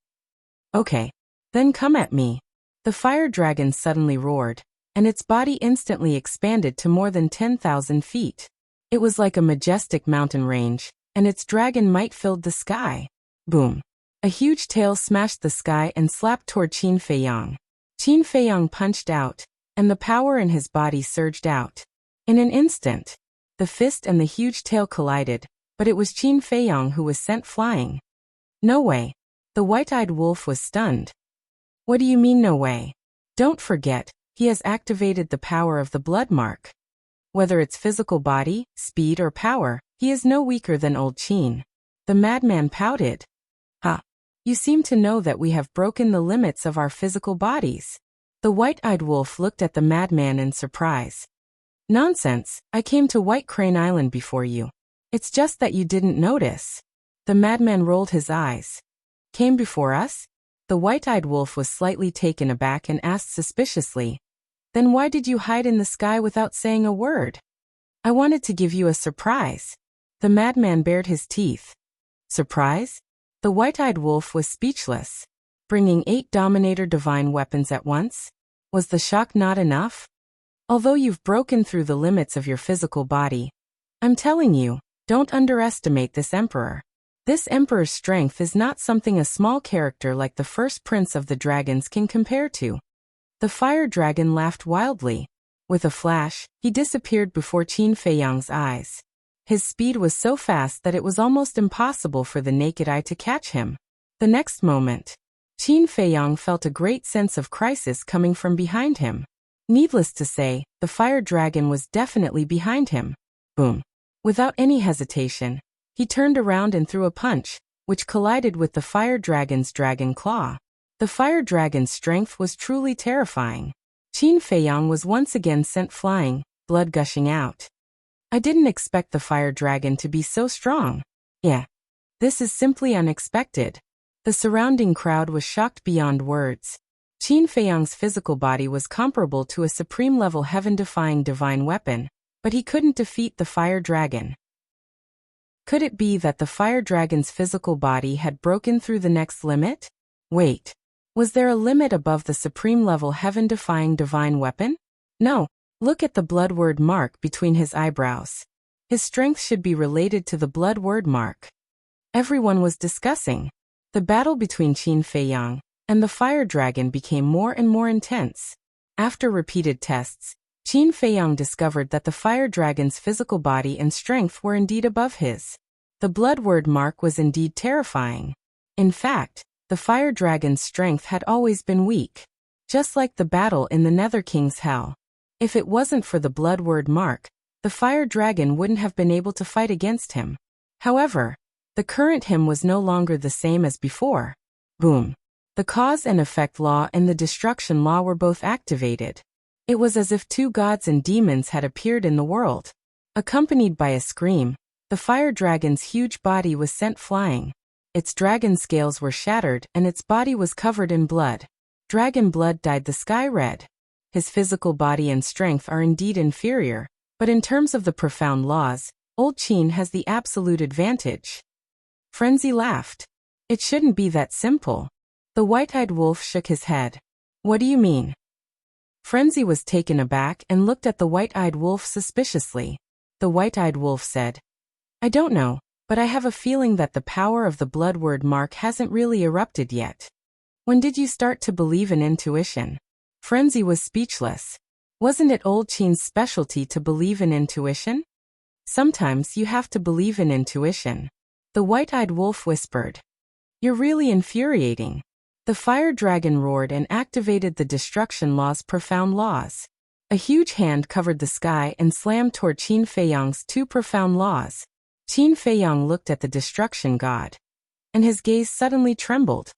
Okay. Then come at me. The fire dragon suddenly roared, and its body instantly expanded to more than 10,000 feet. It was like a majestic mountain range, and its dragon might filled the sky. Boom. A huge tail smashed the sky and slapped toward Qin Feiyang. Qin Feiyang punched out, and the power in his body surged out. In an instant, the fist and the huge tail collided, but it was Qin Feiyang who was sent flying. No way. The white-eyed wolf was stunned. What do you mean no way? Don't forget, he has activated the power of the blood mark. Whether it's physical body, speed or power, he is no weaker than old Qin. The madman pouted. Ha! You seem to know that we have broken the limits of our physical bodies. The white-eyed wolf looked at the madman in surprise. Nonsense, I came to White Crane Island before you. It's just that you didn't notice. The madman rolled his eyes. Came before us? The white-eyed wolf was slightly taken aback and asked suspiciously, Then why did you hide in the sky without saying a word? I wanted to give you a surprise. The madman bared his teeth. Surprise? The white-eyed wolf was speechless. Bringing 8 Dominator divine weapons at once? Was the shock not enough? Although you've broken through the limits of your physical body, I'm telling you, don't underestimate this emperor. This emperor's strength is not something a small character like the first prince of the dragons can compare to. The fire dragon laughed wildly. With a flash, he disappeared before Qin Feiyang's eyes. His speed was so fast that it was almost impossible for the naked eye to catch him. The next moment, Qin Feiyang felt a great sense of crisis coming from behind him. Needless to say, the fire dragon was definitely behind him. Boom. Without any hesitation, he turned around and threw a punch, which collided with the fire dragon's dragon claw. The fire dragon's strength was truly terrifying. Qin Feiyang was once again sent flying, blood gushing out. I didn't expect the fire dragon to be so strong. Yeah. This is simply unexpected. The surrounding crowd was shocked beyond words. Qin Feiyang's physical body was comparable to a supreme-level heaven-defying divine weapon, but he couldn't defeat the fire dragon. Could it be that the fire dragon's physical body had broken through the next limit? Wait. Was there a limit above the supreme-level heaven-defying divine weapon? No. Look at the blood word mark between his eyebrows. His strength should be related to the blood word mark. Everyone was discussing. The battle between Qin Feiyang and the fire dragon became more and more intense. After repeated tests, Qin Feiyang discovered that the fire dragon's physical body and strength were indeed above his. The blood word mark was indeed terrifying. In fact, the fire dragon's strength had always been weak. Just like the battle in the Nether King's Hell. If it wasn't for the blood word mark, the fire dragon wouldn't have been able to fight against him. However, the current him was no longer the same as before. Boom. The cause and effect law and the destruction law were both activated. It was as if 2 gods and demons had appeared in the world. Accompanied by a scream, the fire dragon's huge body was sent flying. Its dragon scales were shattered and its body was covered in blood. Dragon blood dyed the sky red. His physical body and strength are indeed inferior, but in terms of the profound laws, old Qin has the absolute advantage. Frenzy laughed. It shouldn't be that simple. The white-eyed wolf shook his head. What do you mean? Frenzy was taken aback and looked at the white-eyed wolf suspiciously. The white-eyed wolf said, I don't know, but I have a feeling that the power of the blood word mark hasn't really erupted yet. When did you start to believe in intuition? Frenzy was speechless. Wasn't it old Qin's specialty to believe in intuition? Sometimes you have to believe in intuition. The white-eyed wolf whispered. You're really infuriating. The fire dragon roared and activated the destruction law's profound laws. A huge hand covered the sky and slammed toward Qin Feiyang's 2 profound laws. Qin Feiyang looked at the destruction god, and his gaze suddenly trembled.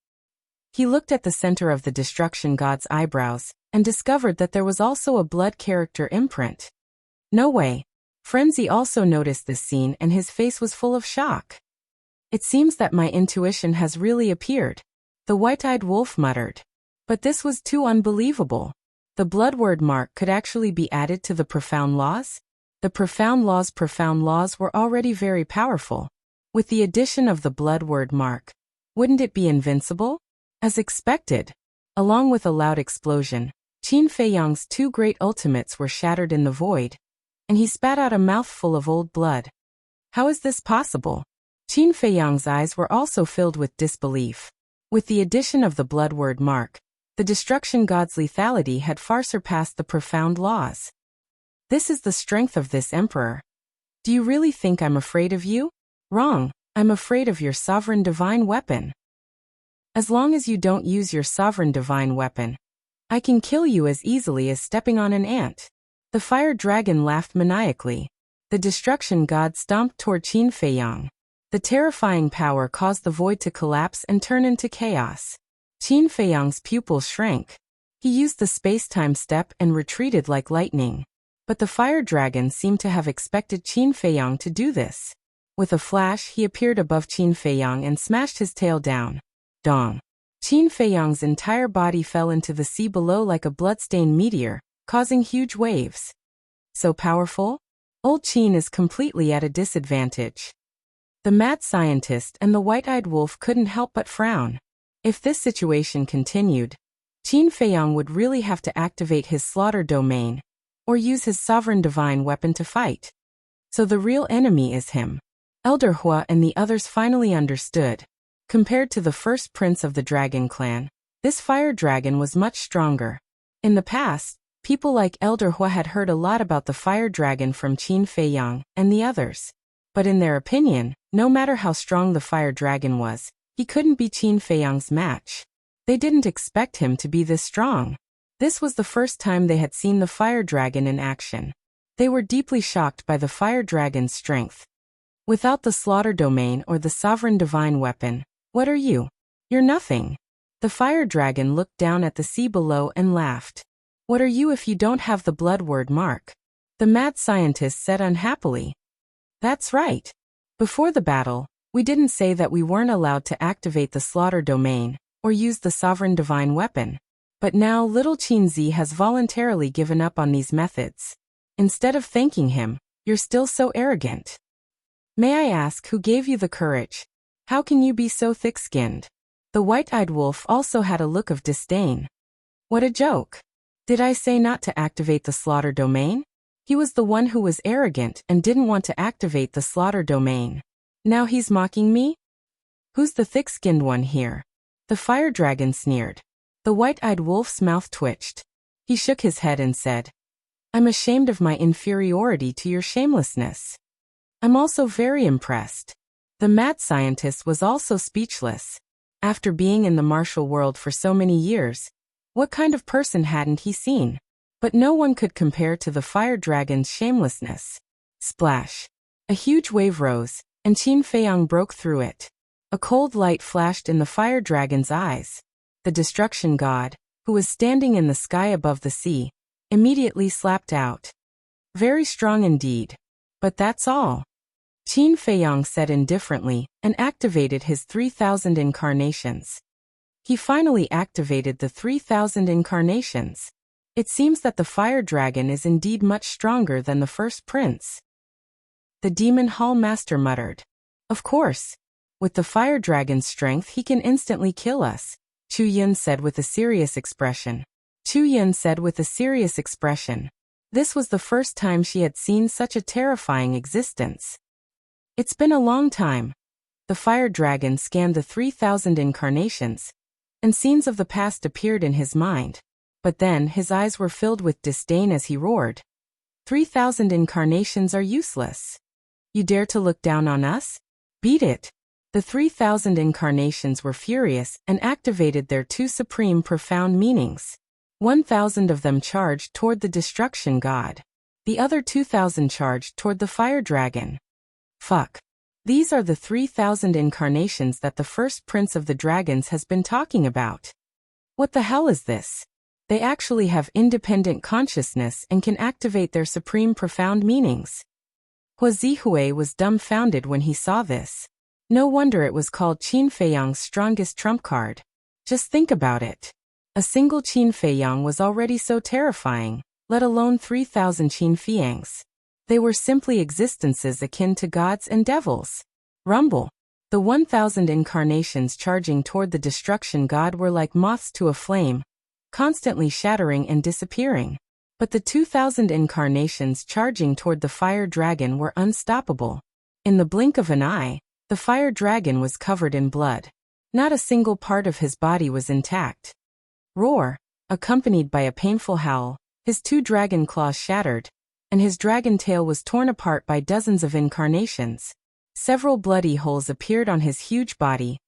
He looked at the center of the destruction god's eyebrows and discovered that there was also a blood character imprint. No way. Frenzy also noticed this scene and his face was full of shock. It seems that my intuition has really appeared, the white-eyed wolf muttered. But this was too unbelievable. The blood word mark could actually be added to the profound laws? The profound laws were already very powerful. With the addition of the blood word mark, wouldn't it be invincible? As expected, along with a loud explosion, Qin Feiyang's 2 great ultimates were shattered in the void, and he spat out a mouthful of old blood. How is this possible? Qin Feiyang's eyes were also filled with disbelief. With the addition of the blood word mark, The destruction god's lethality had far surpassed the profound laws. This is the strength of this emperor. Do you really think I'm afraid of you? Wrong, I'm afraid of your sovereign divine weapon. As long as you don't use your sovereign divine weapon, I can kill you as easily as stepping on an ant. The fire dragon laughed maniacally. The destruction god stomped toward Qin Feiyang. The terrifying power caused the void to collapse and turn into chaos. Qin Feiyang's pupils shrank. He used the space-time step and retreated like lightning. But the fire dragon seemed to have expected Qin Feiyang to do this. With a flash, he appeared above Qin Feiyang and smashed his tail down. Dong. Qin Feiyang's entire body fell into the sea below like a blood-stained meteor, causing huge waves. So powerful? Old Qin is completely at a disadvantage. The mad scientist and the white-eyed wolf couldn't help but frown. If this situation continued, Qin Feiyang would really have to activate his slaughter domain, or use his sovereign divine weapon to fight. So the real enemy is him. Elder Hua and the others finally understood. Compared to the first prince of the dragon clan, this fire dragon was much stronger. In the past, people like Elder Hua had heard a lot about the fire dragon from Qin Feiyang and the others. But in their opinion, no matter how strong the fire dragon was, he couldn't be Qin Feiyang's match. They didn't expect him to be this strong. This was the first time they had seen the fire dragon in action. They were deeply shocked by the fire dragon's strength. Without the slaughter domain or the sovereign divine weapon, what are you? You're nothing. The fire dragon looked down at the sea below and laughed. What are you if you don't have the blood word mark? The mad scientist said unhappily. That's right. Before the battle, we didn't say that we weren't allowed to activate the slaughter domain or use the sovereign divine weapon. But now little Qinzi has voluntarily given up on these methods. Instead of thanking him, you're still so arrogant. May I ask who gave you the courage? How can you be so thick-skinned? The white-eyed wolf also had a look of disdain. What a joke. Did I say not to activate the slaughter domain? He was the one who was arrogant and didn't want to activate the slaughter domain. Now he's mocking me? Who's the thick-skinned one here? The fire dragon sneered. The white-eyed wolf's mouth twitched. He shook his head and said, I'm ashamed of my inferiority to your shamelessness. I'm also very impressed. The mad scientist was also speechless. After being in the martial world for so many years, what kind of person hadn't he seen? But no one could compare to the fire dragon's shamelessness. Splash. A huge wave rose, and Qin Feiyang broke through it. A cold light flashed in the fire dragon's eyes. The destruction god, who was standing in the sky above the sea, immediately slapped out. Very strong indeed. But that's all. Qin Feiyang said indifferently and activated his 3,000 incarnations. He finally activated the 3,000 incarnations. It seems that the fire dragon is indeed much stronger than the first prince. The demon hall master muttered. Of course. With the fire dragon's strength he can instantly kill us, Chu Yun said with a serious expression. Chu Yun said with a serious expression. This was the first time she had seen such a terrifying existence. It's been a long time. The fire dragon scanned the 3,000 incarnations, and scenes of the past appeared in his mind. But then his eyes were filled with disdain as he roared. 3,000 incarnations are useless. You dare to look down on us? Beat it. The 3,000 incarnations were furious and activated their two supreme profound meanings. 1,000 of them charged toward the destruction god. The other 2,000 charged toward the fire dragon. Fuck. These are the 3,000 incarnations that the first prince of the dragons has been talking about. What the hell is this? They actually have independent consciousness and can activate their supreme profound meanings. Hua Zihui was dumbfounded when he saw this. No wonder it was called Qin Feiyang's strongest trump card. Just think about it. A single Qin Feiyang was already so terrifying, let alone 3,000 Qin Feiyangs. They were simply existences akin to gods and devils. Rumble. The 1,000 incarnations charging toward the destruction god were like moths to a flame, constantly shattering and disappearing. But the 2,000 incarnations charging toward the fire dragon were unstoppable. In the blink of an eye, the fire dragon was covered in blood. Not a single part of his body was intact. roar, accompanied by a painful howl. His 2 dragon claws shattered, and his dragon tail was torn apart by dozens of incarnations. Several bloody holes appeared on his huge body,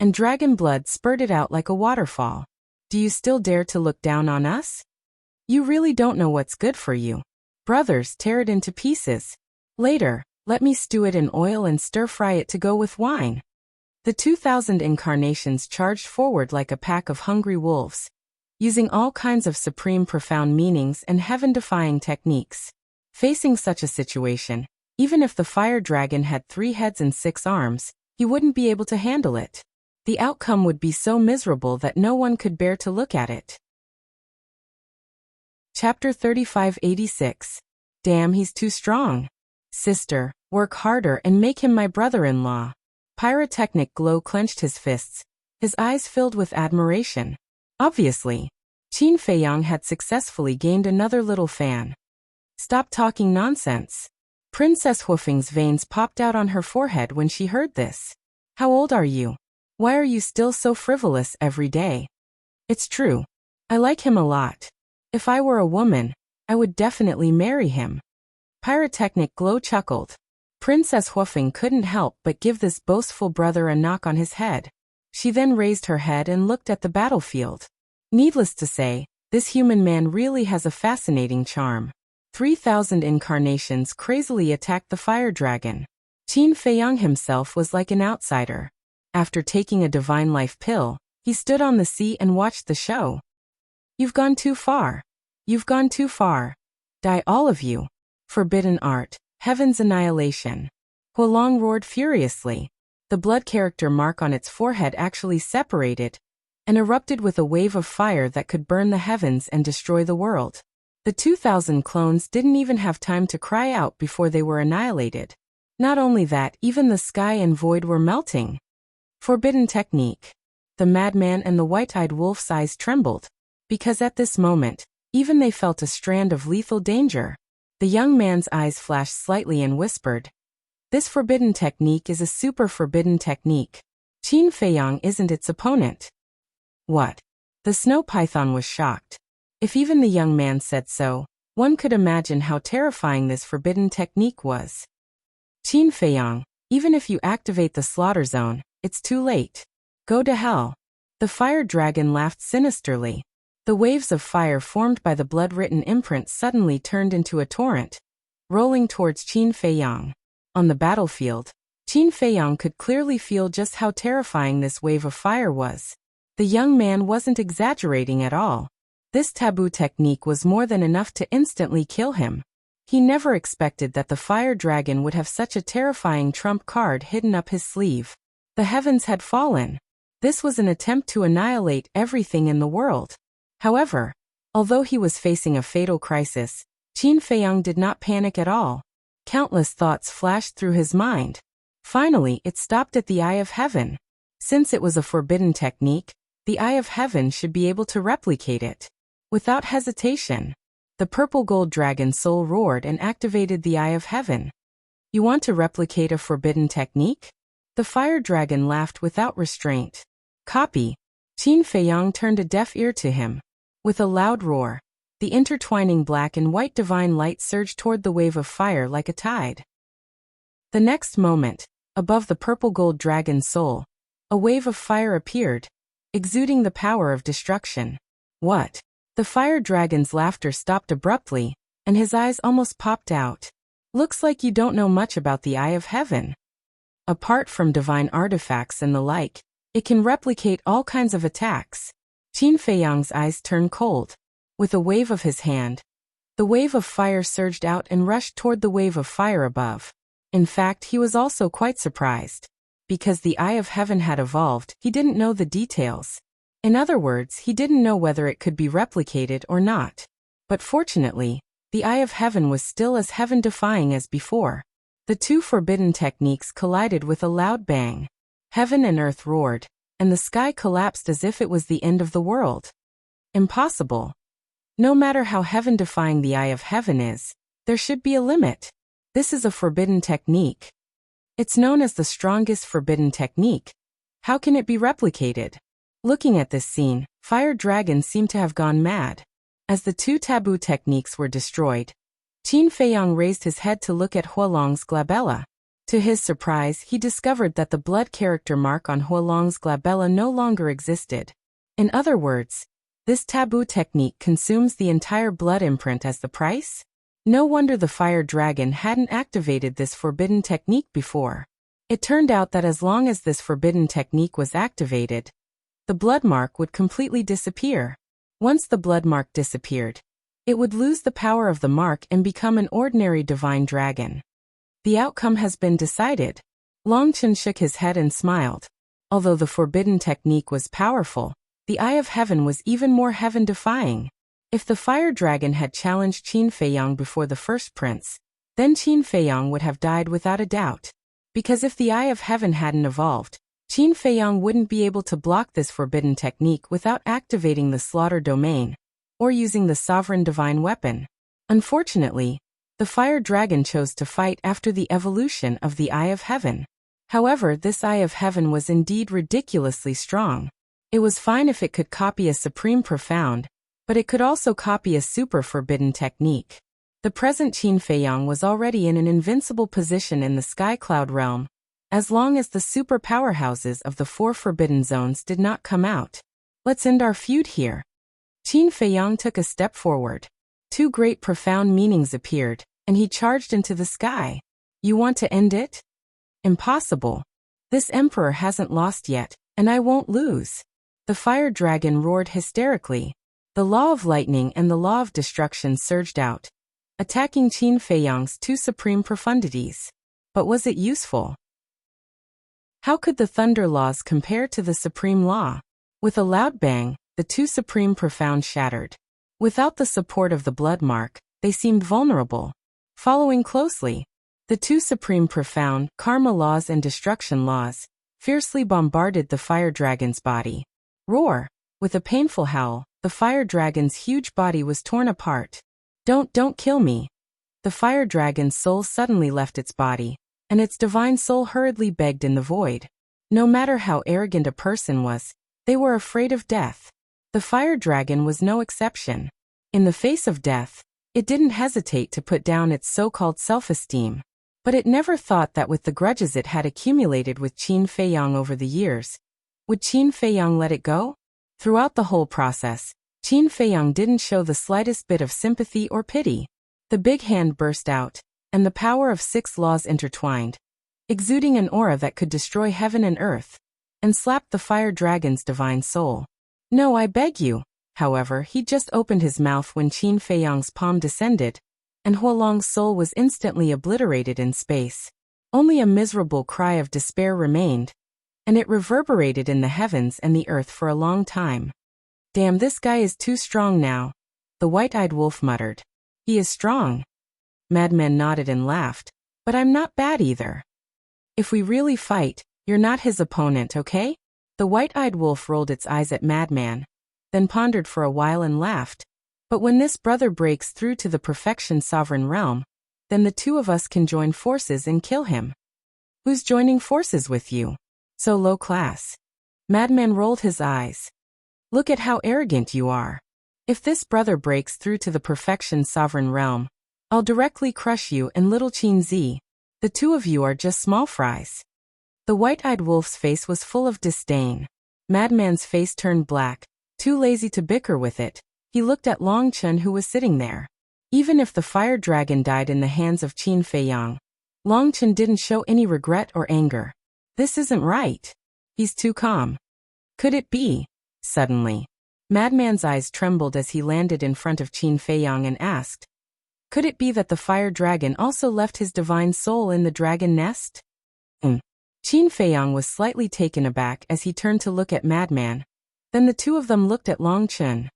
and dragon blood spurted out like a waterfall. Do you still dare to look down on us? You really don't know what's good for you. Brothers, tear it into pieces. Later, let me stew it in oil and stir-fry it to go with wine. The 2,000 incarnations charged forward like a pack of hungry wolves, using all kinds of supreme profound meanings and heaven-defying techniques. Facing such a situation, even if the fire dragon had 3 heads and 6 arms, he wouldn't be able to handle it. The outcome would be so miserable that no one could bear to look at it. Chapter 3586. Damn, he's too strong. Sister, work harder and make him my brother-in-law. Pyrotechnic Glow clenched his fists, his eyes filled with admiration. Obviously, Qin Feiyang had successfully gained another little fan. Stop talking nonsense. Princess Huofeng's veins popped out on her forehead when she heard this. How old are you? Why are you still so frivolous every day? It's true. I like him a lot. If I were a woman, I would definitely marry him. Pyrotechnic Glow chuckled. Princess Huofeng couldn't help but give this boastful brother a knock on his head. She then raised her head and looked at the battlefield. Needless to say, this human man really has a fascinating charm. 3,000 incarnations crazily attacked the fire dragon. Qin Feiyang himself was like an outsider. After taking a divine life pill, he stood on the sea and watched the show. You've gone too far. You've gone too far. Die all of you. Forbidden art, heaven's annihilation. Huolong roared furiously. The blood character mark on its forehead actually separated and erupted with a wave of fire that could burn the heavens and destroy the world. The 2,000 clones didn't even have time to cry out before they were annihilated. Not only that, even the sky and void were melting. Forbidden technique. The madman and the white-eyed wolf's eyes trembled, because at this moment, even they felt a strand of lethal danger. The young man's eyes flashed slightly and whispered, "This forbidden technique is a super forbidden technique. Qin Feiyang isn't its opponent." What? The snow python was shocked. If even the young man said so, one could imagine how terrifying this forbidden technique was. Qin Feiyang, even if you activate the slaughter zone, it's too late. Go to hell. The fire dragon laughed sinisterly. The waves of fire formed by the blood-written imprint suddenly turned into a torrent, rolling towards Qin Feiyang. On the battlefield, Qin Feiyang could clearly feel just how terrifying this wave of fire was. The young man wasn't exaggerating at all. This taboo technique was more than enough to instantly kill him. He never expected that the fire dragon would have such a terrifying trump card hidden up his sleeve. The heavens had fallen. This was an attempt to annihilate everything in the world. However, although he was facing a fatal crisis, Qin Feiyang did not panic at all. Countless thoughts flashed through his mind. Finally, it stopped at the Eye of Heaven. Since it was a forbidden technique, the Eye of Heaven should be able to replicate it. Without hesitation, the purple gold dragon soul roared and activated the Eye of Heaven. You want to replicate a forbidden technique? The fire dragon laughed without restraint. Copy. Qin Feiyang turned a deaf ear to him. With a loud roar, the intertwining black and white divine light surged toward the wave of fire like a tide. The next moment, above the purple gold dragon's soul, a wave of fire appeared, exuding the power of destruction. What? The fire dragon's laughter stopped abruptly, and his eyes almost popped out. Looks like you don't know much about the Eye of Heaven. Apart from divine artifacts and the like, it can replicate all kinds of attacks. Qin Feiyang's eyes turned cold. With a wave of his hand, the wave of fire surged out and rushed toward the wave of fire above. In fact, he was also quite surprised. Because the Eye of Heaven had evolved, he didn't know the details. In other words, he didn't know whether it could be replicated or not. But fortunately, the Eye of Heaven was still as heaven-defying as before. The two forbidden techniques collided with a loud bang. Heaven and earth roared, and the sky collapsed as if it was the end of the world. Impossible. No matter how heaven-defying the Eye of Heaven is, there should be a limit. This is a forbidden technique. It's known as the strongest forbidden technique. How can it be replicated? Looking at this scene, fire dragons seemed to have gone mad. As the two taboo techniques were destroyed, Qin Feiyang raised his head to look at Huolong's glabella. To his surprise, he discovered that the blood character mark on Huolong's glabella no longer existed. In other words, this taboo technique consumes the entire blood imprint as the price? No wonder the fire dragon hadn't activated this forbidden technique before. It turned out that as long as this forbidden technique was activated, the blood mark would completely disappear. Once the blood mark disappeared, it would lose the power of the mark and become an ordinary divine dragon. The outcome has been decided. Longchen shook his head and smiled. Although the forbidden technique was powerful, the Eye of Heaven was even more heaven-defying. If the fire dragon had challenged Qin Feiyang before the first prince, then Qin Feiyang would have died without a doubt. Because if the Eye of Heaven hadn't evolved, Qin Feiyang wouldn't be able to block this forbidden technique without activating the slaughter domain, or using the sovereign divine weapon. Unfortunately, the fire dragon chose to fight after the evolution of the Eye of Heaven. However, this Eye of Heaven was indeed ridiculously strong. It was fine if it could copy a supreme profound, but it could also copy a super forbidden technique. The present Qin Feiyang was already in an invincible position in the Sky Cloud realm, as long as the super powerhouses of the 4 forbidden zones did not come out. Let's end our feud here. Qin Feiyang took a step forward. 2 great profound meanings appeared, and he charged into the sky. You want to end it? Impossible. This emperor hasn't lost yet, and I won't lose. The fire dragon roared hysterically. The law of lightning and the law of destruction surged out, attacking Qin Feiyang's 2 supreme profundities. But was it useful? How could the thunder laws compare to the supreme law? With a loud bang, the 2 supreme profounds shattered. Without the support of the blood mark, they seemed vulnerable. Following closely, the 2 supreme profound, karma laws and destruction laws, fiercely bombarded the fire dragon's body. Roar! With a painful howl, the fire dragon's huge body was torn apart. Don't kill me. The fire dragon's soul suddenly left its body, and its divine soul hurriedly begged in the void. No matter how arrogant a person was, they were afraid of death. The fire dragon was no exception. In the face of death, it didn't hesitate to put down its so-called self-esteem. But it never thought that with the grudges it had accumulated with Qin Feiyang over the years, would Qin Feiyang let it go? Throughout the whole process, Qin Feiyang didn't show the slightest bit of sympathy or pity. The big hand burst out, and the power of 6 laws intertwined, exuding an aura that could destroy heaven and earth, and slapped the fire dragon's divine soul. No, I beg you. However, he just opened his mouth when Qin Feiyang's palm descended, and Huolong's soul was instantly obliterated in space. Only a miserable cry of despair remained, and it reverberated in the heavens and the earth for a long time. Damn, this guy is too strong now, the white-eyed wolf muttered. He is strong. Madman nodded and laughed, but I'm not bad either. If we really fight, you're not his opponent, okay? The white-eyed wolf rolled its eyes at Madman, then pondered for a while and laughed. But when this brother breaks through to the perfection sovereign realm, then the 2 of us can join forces and kill him. Who's joining forces with you? So low class. Madman rolled his eyes. Look at how arrogant you are. If this brother breaks through to the perfection sovereign realm, I'll directly crush you and little Qin Zi. The 2 of you are just small fries. The white-eyed wolf's face was full of disdain. Madman's face turned black, too lazy to bicker with it. He looked at Long Chen who was sitting there. Even if the fire dragon died in the hands of Qin Feiyang, Long Chen didn't show any regret or anger. This isn't right. He's too calm. Could it be? Suddenly, Madman's eyes trembled as he landed in front of Qin Feiyang and asked, could it be that the fire dragon also left his divine soul in the dragon nest? Qin Feiyang was slightly taken aback as he turned to look at Madman. Then the 2 of them looked at Long Chen.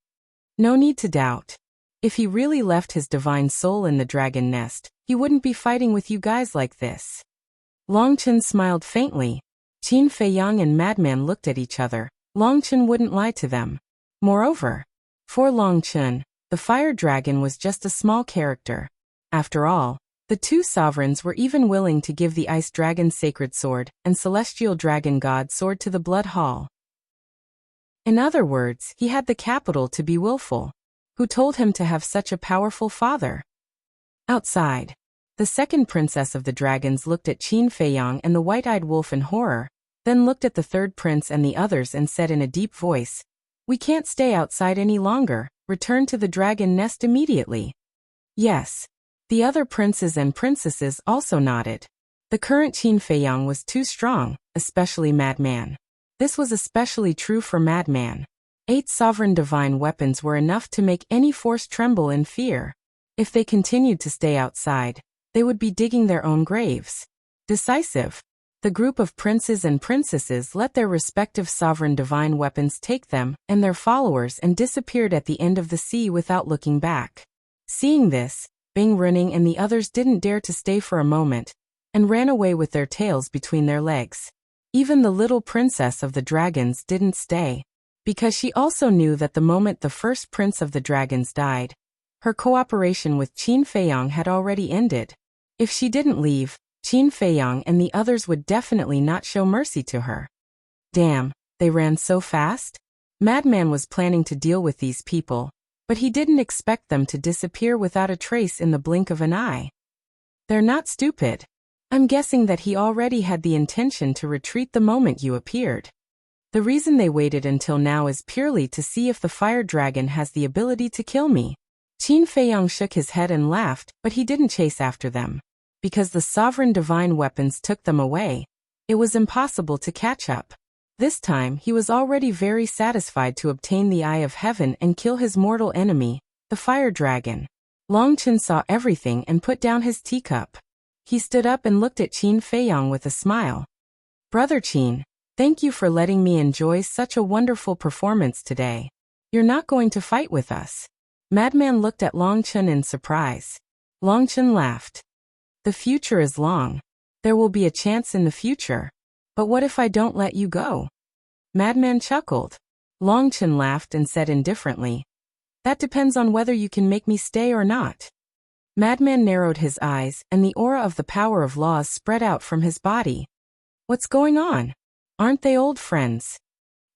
No need to doubt. If he really left his divine soul in the dragon nest, he wouldn't be fighting with you guys like this. Long Chen smiled faintly. Qin Feiyang and Madman looked at each other. Long Chen wouldn't lie to them. Moreover, for Long Chen, the fire dragon was just a small character. After all, the 2 sovereigns were even willing to give the ice dragon sacred sword and celestial dragon god sword to the blood hall. In other words, he had the capital to be willful. Who told him to have such a powerful father? Outside, the second princess of the dragons looked at Qin Feiyang and the white-eyed wolf in horror, then looked at the third prince and the others and said in a deep voice, "We can't stay outside any longer, return to the dragon nest immediately." Yes. The other princes and princesses also nodded. The current Qin Feiyang was too strong, especially Madman. This was especially true for Madman. 8 sovereign divine weapons were enough to make any force tremble in fear. If they continued to stay outside, they would be digging their own graves. Decisive. The group of princes and princesses let their respective sovereign divine weapons take them and their followers and disappeared at the end of the sea without looking back. Seeing this, Bing Running and the others didn't dare to stay for a moment, and ran away with their tails between their legs. Even the little princess of the dragons didn't stay, because she also knew that the moment the first prince of the dragons died, her cooperation with Qin Feiyang had already ended. If she didn't leave, Qin Feiyang and the others would definitely not show mercy to her. Damn, they ran so fast? Madman was planning to deal with these people, but he didn't expect them to disappear without a trace in the blink of an eye. They're not stupid. I'm guessing that he already had the intention to retreat the moment you appeared. The reason they waited until now is purely to see if the fire dragon has the ability to kill me. Qin Feiyang shook his head and laughed, but he didn't chase after them. Because the sovereign divine weapons took them away, it was impossible to catch up. This time he was already very satisfied to obtain the Eye of Heaven and kill his mortal enemy, the fire dragon. Long Chen saw everything and put down his teacup. He stood up and looked at Qin Feiyang with a smile. "Brother Qin, thank you for letting me enjoy such a wonderful performance today. You're not going to fight with us?" Madman looked at Long Chen in surprise. Long Chen laughed. "The future is long. There will be a chance in the future. But what if I don't let you go?" Madman chuckled. Long Chen laughed and said indifferently, "That depends on whether you can make me stay or not." Madman narrowed his eyes and the aura of the power of laws spread out from his body. What's going on? Aren't they old friends?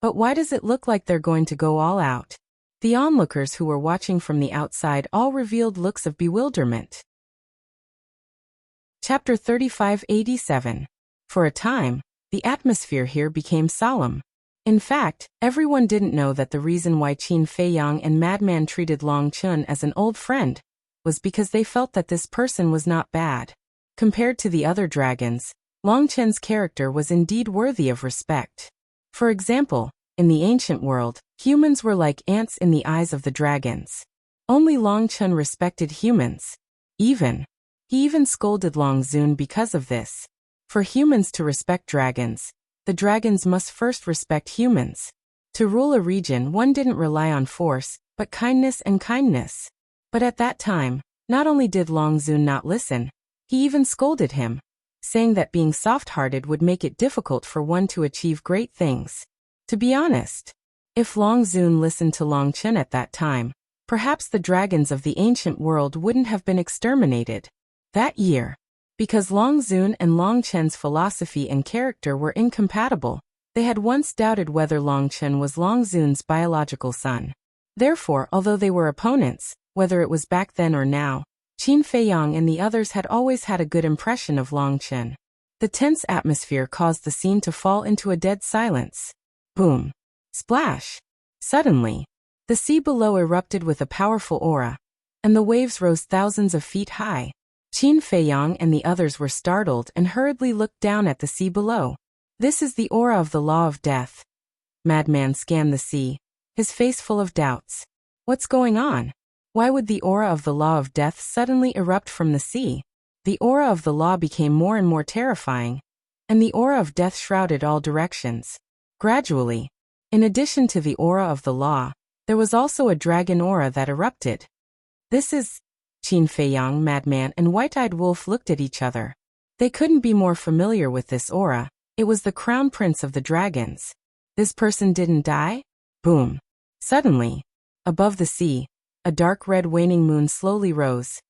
But why does it look like they're going to go all out? The onlookers who were watching from the outside all revealed looks of bewilderment. Chapter 3587. For a time, the atmosphere here became solemn. In fact, everyone didn't know that the reason why Qin Feiyang and Madman treated Long Chen as an old friend was because they felt that this person was not bad. Compared to the other dragons, Long Chen's character was indeed worthy of respect. For example, in the ancient world, humans were like ants in the eyes of the dragons. Only Long Chen respected humans. He even scolded Long Zun because of this. For humans to respect dragons, the dragons must first respect humans. To rule a region, one didn't rely on force, but kindness and kindness. But at that time, not only did Long Zun not listen, he even scolded him, saying that being soft-hearted would make it difficult for one to achieve great things. To be honest, if Long Zun listened to Long Chen at that time, perhaps the dragons of the ancient world wouldn't have been exterminated. That year, because Long Zun and Long Chen's philosophy and character were incompatible, they had once doubted whether Long Chen was Long Zun's biological son. Therefore, although they were opponents, whether it was back then or now, Qin Feiyang and the others had always had a good impression of Long Chen. The tense atmosphere caused the scene to fall into a dead silence. Boom. Splash. Suddenly, the sea below erupted with a powerful aura, and the waves rose thousands of feet high. Qin Feiyang and the others were startled and hurriedly looked down at the sea below. "This is the aura of the law of death." Madman scanned the sea, his face full of doubts. What's going on? Why would the aura of the law of death suddenly erupt from the sea? The aura of the law became more and more terrifying, and the aura of death shrouded all directions. Gradually, in addition to the aura of the law, there was also a dragon aura that erupted. This is... Qin Feiyang, Madman, and White-Eyed Wolf looked at each other. They couldn't be more familiar with this aura. It was the crown prince of the dragons. This person didn't die? Boom. Suddenly, above the sea, a dark red waning moon slowly rose,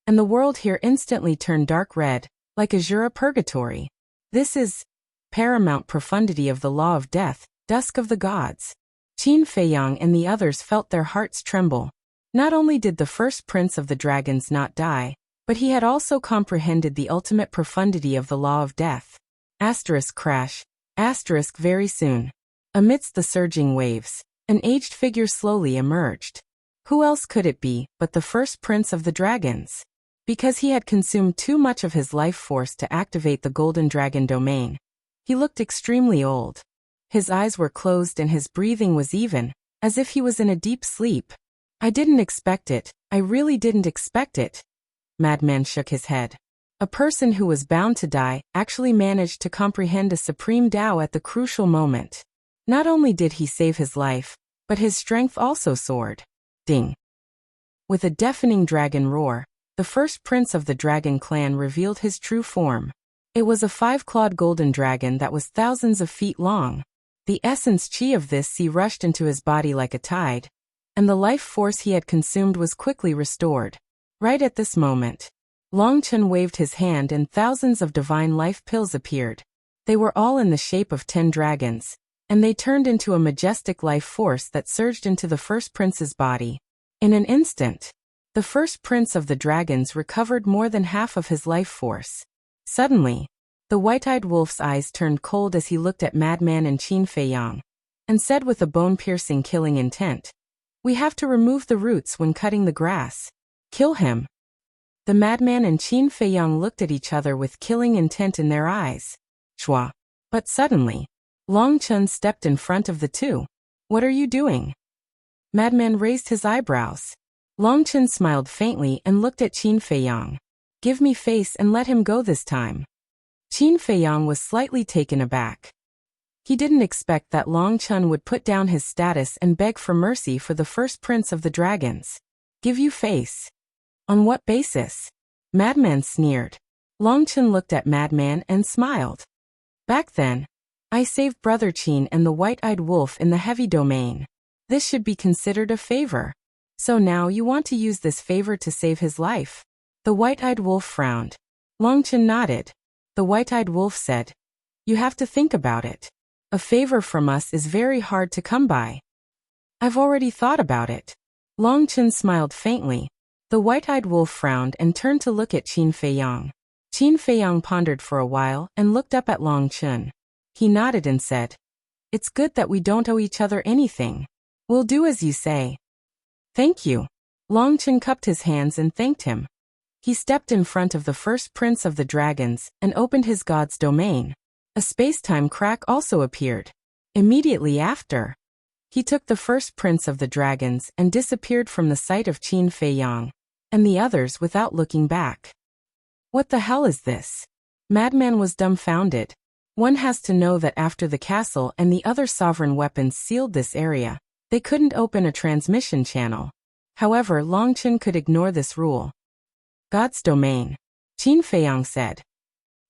and the world here instantly turned dark red, like azure purgatory. This is paramount profundity of the law of death, dusk of the gods. Qin Feiyang and the others felt their hearts tremble. Not only did the first prince of the dragons not die, but he had also comprehended the ultimate profundity of the law of death. Asterisk crash. Asterisk very soon. Amidst the surging waves, an aged figure slowly emerged. Who else could it be but the first prince of the dragons? Because he had consumed too much of his life force to activate the golden dragon domain. He looked extremely old. His eyes were closed and his breathing was even, as if he was in a deep sleep. I didn't expect it, I really didn't expect it. Madman shook his head. A person who was bound to die actually managed to comprehend a supreme Tao at the crucial moment. Not only did he save his life, but his strength also soared. Ding. With a deafening dragon roar, the first prince of the dragon clan revealed his true form. It was a 5-clawed golden dragon that was thousands of feet long. The essence chi of this sea rushed into his body like a tide, and the life force he had consumed was quickly restored. Right at this moment, Long Chen waved his hand and thousands of divine life pills appeared. They were all in the shape of 10 dragons, and they turned into a majestic life force that surged into the first prince's body. In an instant, the first prince of the dragons recovered more than half of his life force. Suddenly, the white-eyed wolf's eyes turned cold as he looked at Madman and Qin Feiyang, and said with a bone-piercing killing intent, "We have to remove the roots when cutting the grass. Kill him." The Madman and Qin Feiyang looked at each other with killing intent in their eyes. Chua. But suddenly, Long Chen stepped in front of the two. "What are you doing?" Madman raised his eyebrows. Long Chen smiled faintly and looked at Qin Feiyang. "Give me face and let him go this time." Qin Feiyang was slightly taken aback. He didn't expect that Long Chen would put down his status and beg for mercy for the first prince of the dragons. "Give you face? On what basis?" Madman sneered. Long Chen looked at Madman and smiled. "Back then, I saved Brother Qin and the white-eyed wolf in the heavy domain. This should be considered a favor. So now you want to use this favor to save his life?" The white-eyed wolf frowned. Long Chen nodded. The white-eyed wolf said, "You have to think about it. A favor from us is very hard to come by." "I've already thought about it." Long Chen smiled faintly. The white-eyed wolf frowned and turned to look at Qin Feiyang. Qin Feiyang pondered for a while and looked up at Long Chen. He nodded and said, "It's good that we don't owe each other anything. We'll do as you say." "Thank you." Long Chen cupped his hands and thanked him. He stepped in front of the first prince of the dragons and opened his god's domain. A space-time crack also appeared. Immediately after, he took the first prince of the dragons and disappeared from the sight of Qin Feiyang and the others without looking back. What the hell is this? Madman was dumbfounded. One has to know that after the castle and the other sovereign weapons sealed this area, they couldn't open a transmission channel. However, Long Chen could ignore this rule. "God's domain," Qin Feiyang said.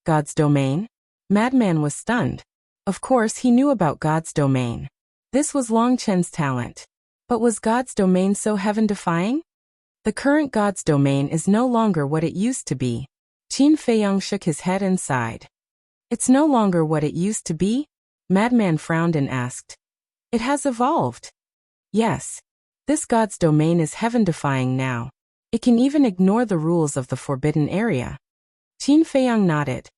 "God's domain?" Madman was stunned. Of course he knew about God's domain. This was Long Chen's talent. But was God's domain so heaven-defying? The current God's domain is no longer what it used to be. Qin Feiyang shook his head and sighed. "It's no longer what it used to be?" Madman frowned and asked. "It has evolved." "Yes. This God's domain is heaven-defying now. It can even ignore the rules of the forbidden area." Qin Feiyang nodded.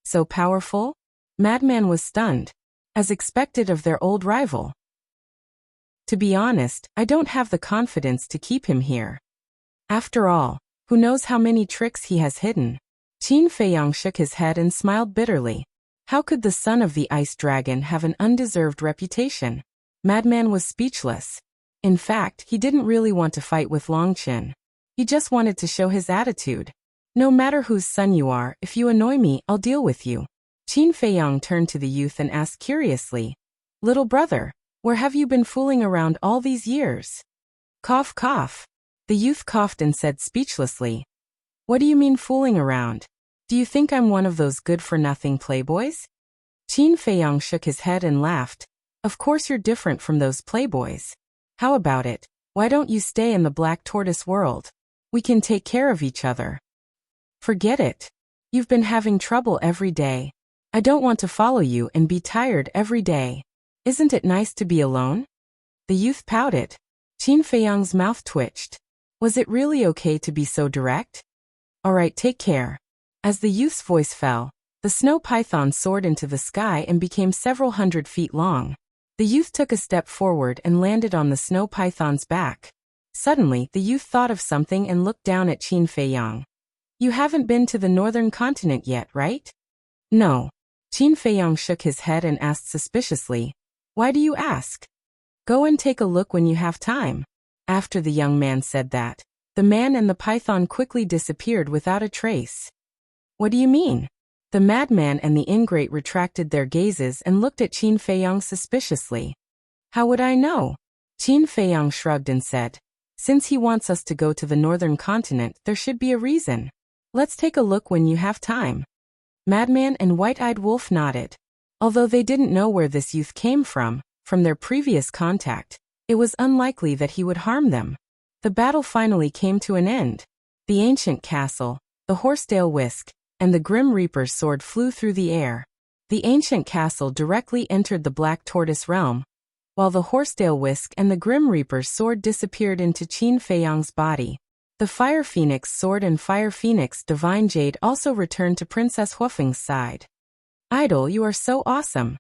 "So powerful?" Madman was stunned, as expected of their old rival. "To be honest, I don't have the confidence to keep him here. After all, who knows how many tricks he has hidden?" Qin Feiyang shook his head and smiled bitterly. How could the son of the ice dragon have an undeserved reputation? Madman was speechless. In fact, he didn't really want to fight with Long Chen. He just wanted to show his attitude. "No matter whose son you are, if you annoy me, I'll deal with you." Qin Feiyang turned to the youth and asked curiously, "Little brother, where have you been fooling around all these years?" Cough, cough. The youth coughed and said speechlessly, "What do you mean fooling around? Do you think I'm one of those good-for-nothing playboys?" Qin Feiyang shook his head and laughed. "Of course you're different from those playboys. How about it? Why don't you stay in the Black Tortoise world? We can take care of each other." "Forget it. You've been having trouble every day. I don't want to follow you and be tired every day. Isn't it nice to be alone?" The youth pouted. Qin Feiyang's mouth twitched. Was it really okay to be so direct? All right, take care. As the youth's voice fell, the snow python soared into the sky and became several hundred feet long. The youth took a step forward and landed on the snow python's back. Suddenly, the youth thought of something and looked down at Qin Feiyang. You haven't been to the northern continent yet, right? No. Qin Feiyang shook his head and asked suspiciously, Why do you ask? Go and take a look when you have time. After the young man said that, the man and the python quickly disappeared without a trace. What do you mean? The madman and the ingrate retracted their gazes and looked at Qin Feiyang suspiciously. How would I know? Qin Feiyang shrugged and said, Since he wants us to go to the northern continent, there should be a reason. Let's take a look when you have time. Madman and White-Eyed Wolf nodded. Although they didn't know where this youth came from their previous contact, it was unlikely that he would harm them. The battle finally came to an end. The ancient castle, the Horsetail Whisk, and the Grim Reaper's sword flew through the air. The ancient castle directly entered the Black Tortoise realm, while the Horsetail Whisk and the Grim Reaper's sword disappeared into Qin Feiyang's body. The Fire Phoenix sword and Fire Phoenix Divine Jade also returned to Princess Huofeng's side. Idol, you are so awesome.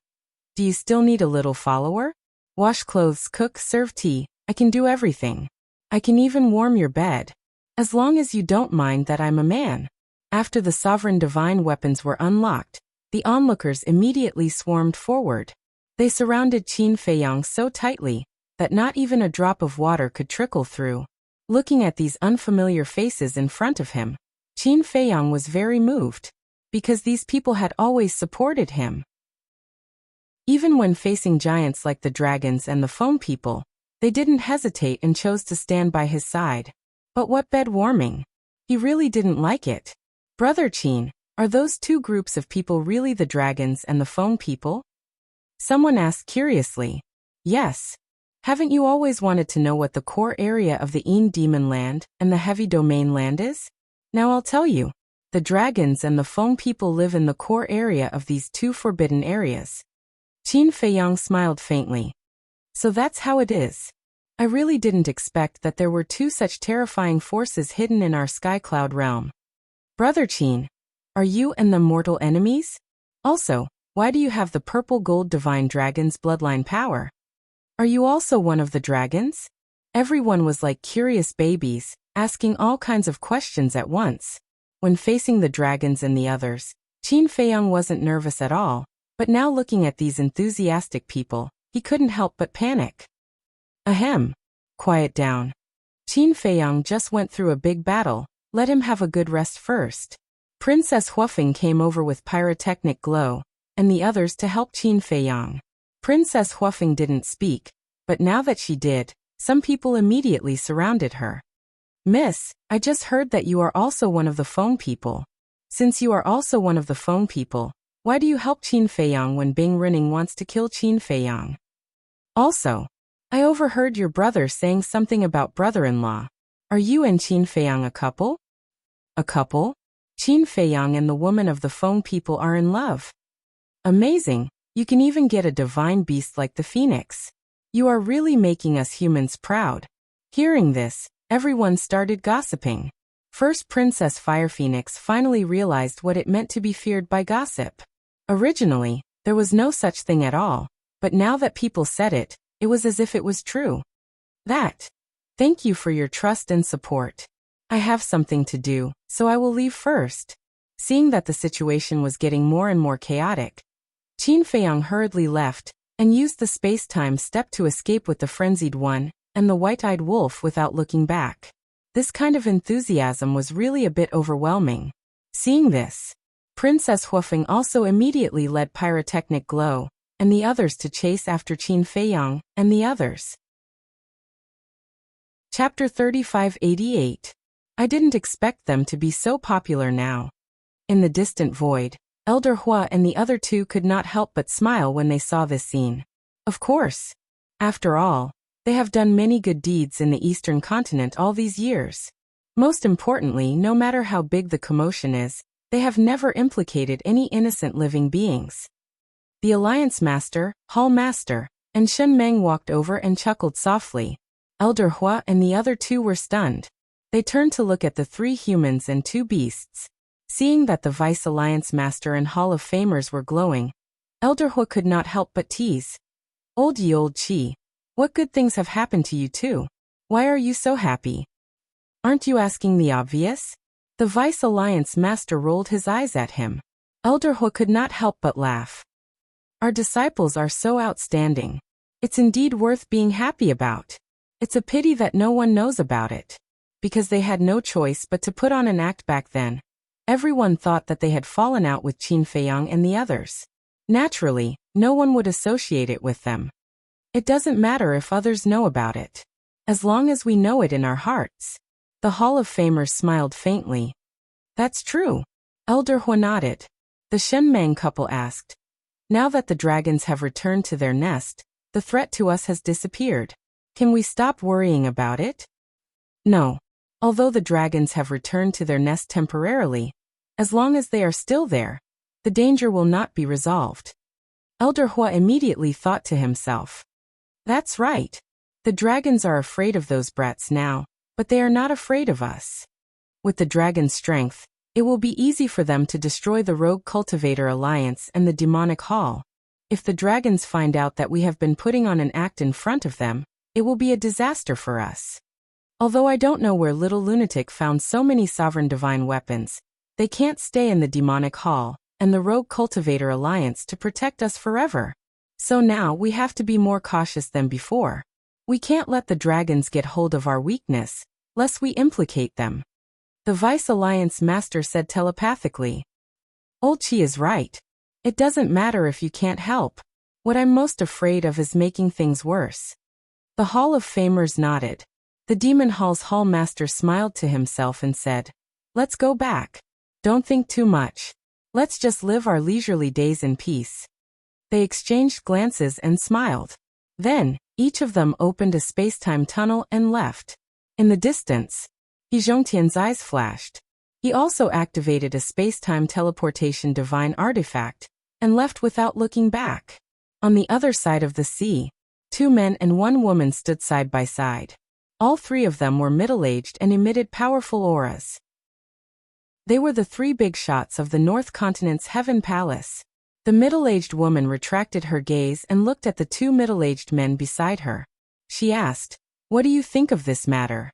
Do you still need a little follower? Wash clothes, cook, serve tea, I can do everything. I can even warm your bed. As long as you don't mind that I'm a man. After the sovereign divine weapons were unlocked, the onlookers immediately swarmed forward. They surrounded Qin Feiyang so tightly that not even a drop of water could trickle through. Looking at these unfamiliar faces in front of him, Qin Feiyang was very moved, because these people had always supported him. Even when facing giants like the dragons and the foam people, they didn't hesitate and chose to stand by his side. But what bed warming? He really didn't like it. Brother Qin, are those two groups of people really the dragons and the foam people? Someone asked curiously. Yes. Haven't you always wanted to know what the core area of the Een Demon Land and the Heavy Domain Land is? Now I'll tell you. The dragons and the foam people live in the core area of these two forbidden areas. Qin Feiyang smiled faintly. So that's how it is. I really didn't expect that there were two such terrifying forces hidden in our Sky Cloud realm. Brother Qin, are you and them mortal enemies? Also, why do you have the purple gold divine dragon's bloodline power? Are you also one of the dragons? Everyone was like curious babies, asking all kinds of questions at once. When facing the dragons and the others, Qin Feiyang wasn't nervous at all, but now looking at these enthusiastic people, he couldn't help but panic. Ahem. Quiet down. Qin Feiyang just went through a big battle, let him have a good rest first. Princess Huofeng came over with pyrotechnic glow, and the others to help Qin Feiyang. Princess Huofeng didn't speak, but now that she did, some people immediately surrounded her. Miss, I just heard that you are also one of the foam people. Since you are also one of the foam people, why do you help Qin Feiyang when Bing Rinning wants to kill Qin Feiyang? Also, I overheard your brother saying something about brother-in-law. Are you and Qin Feiyang a couple? A couple? Qin Feiyang and the woman of the foam people are in love. Amazing, you can even get a divine beast like the phoenix. You are really making us humans proud. Hearing this, everyone started gossiping. First, Princess Fire Phoenix finally realized what it meant to be feared by gossip. Originally, there was no such thing at all, but now that people said it, it was as if it was true. Thank you for your trust and support. I have something to do, so I will leave first. Seeing that the situation was getting more and more chaotic, Qin Feiyang hurriedly left and used the space-time step to escape with the Frenzied One and the White-Eyed Wolf without looking back. This kind of enthusiasm was really a bit overwhelming. Seeing this, Princess Huofeng also immediately led Pyrotechnic Glow and the others to chase after Qin Feiyang and the others. Chapter 3588. I didn't expect them to be so popular now. In the distant void, Elder Hua and the other two could not help but smile when they saw this scene. Of course. After all, they have done many good deeds in the Eastern continent all these years. Most importantly, no matter how big the commotion is, they have never implicated any innocent living beings. The Alliance Master, Hall Master, and Shen Meng walked over and chuckled softly. Elder Hua and the other two were stunned. They turned to look at the 3 humans and 2 beasts. Seeing that the Vice Alliance Master and Hall of Famers were glowing, Elder Hua could not help but tease. Old ye old Qi, what good things have happened to you too? Why are you so happy? Aren't you asking the obvious? The Vice Alliance Master rolled his eyes at him. Elder Hua could not help but laugh. Our disciples are so outstanding. It's indeed worth being happy about. It's a pity that no one knows about it. Because they had no choice but to put on an act back then. Everyone thought that they had fallen out with Qin Feiyang and the others. Naturally, no one would associate it with them. It doesn't matter if others know about it. As long as we know it in our hearts. The Hall of Famers smiled faintly. That's true. Elder Hua nodded. The Shen Meng couple asked. Now that the dragons have returned to their nest, the threat to us has disappeared. Can we stop worrying about it? No. Although the dragons have returned to their nest temporarily, as long as they are still there, the danger will not be resolved. Elder Hua immediately thought to himself. That's right. The dragons are afraid of those brats now, but they are not afraid of us. With the dragon's strength, it will be easy for them to destroy the Rogue Cultivator Alliance and the Demonic Hall. If the dragons find out that we have been putting on an act in front of them, it will be a disaster for us. Although I don't know where Little Lunatic found so many sovereign divine weapons, they can't stay in the Demonic Hall and the Rogue Cultivator Alliance to protect us forever. So now we have to be more cautious than before. We can't let the dragons get hold of our weakness, lest we implicate them. The Vice Alliance Master said telepathically. Old Qi is right. It doesn't matter if you can't help. What I'm most afraid of is making things worse. The Hall of Famers nodded. The Demon Hall's Hall Master smiled to himself and said, Let's go back. Don't think too much. Let's just live our leisurely days in peace. They exchanged glances and smiled. Then, each of them opened a space-time tunnel and left. In the distance, He Zhongtian's eyes flashed. He also activated a space-time teleportation divine artifact and left without looking back. On the other side of the sea, 2 men and 1 woman stood side by side. All 3 of them were middle-aged and emitted powerful auras. They were the 3 big shots of the North Continent's Heaven Palace. The middle-aged woman retracted her gaze and looked at the 2 middle-aged men beside her. She asked, What do you think of this matter?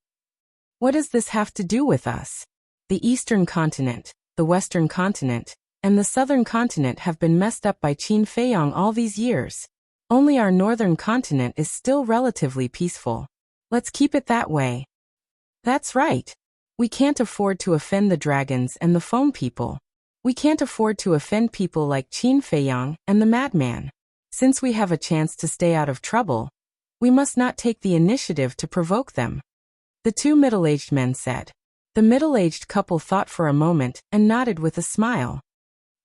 What does this have to do with us? The Eastern Continent, the Western Continent, and the Southern Continent have been messed up by Qin Feiyang all these years. Only our Northern Continent is still relatively peaceful. Let's keep it that way. That's right. We can't afford to offend the dragons and the phone people. We can't afford to offend people like Qin Feiyang and the madman. Since we have a chance to stay out of trouble, we must not take the initiative to provoke them. The 2 middle-aged men said. The middle-aged couple thought for a moment and nodded with a smile.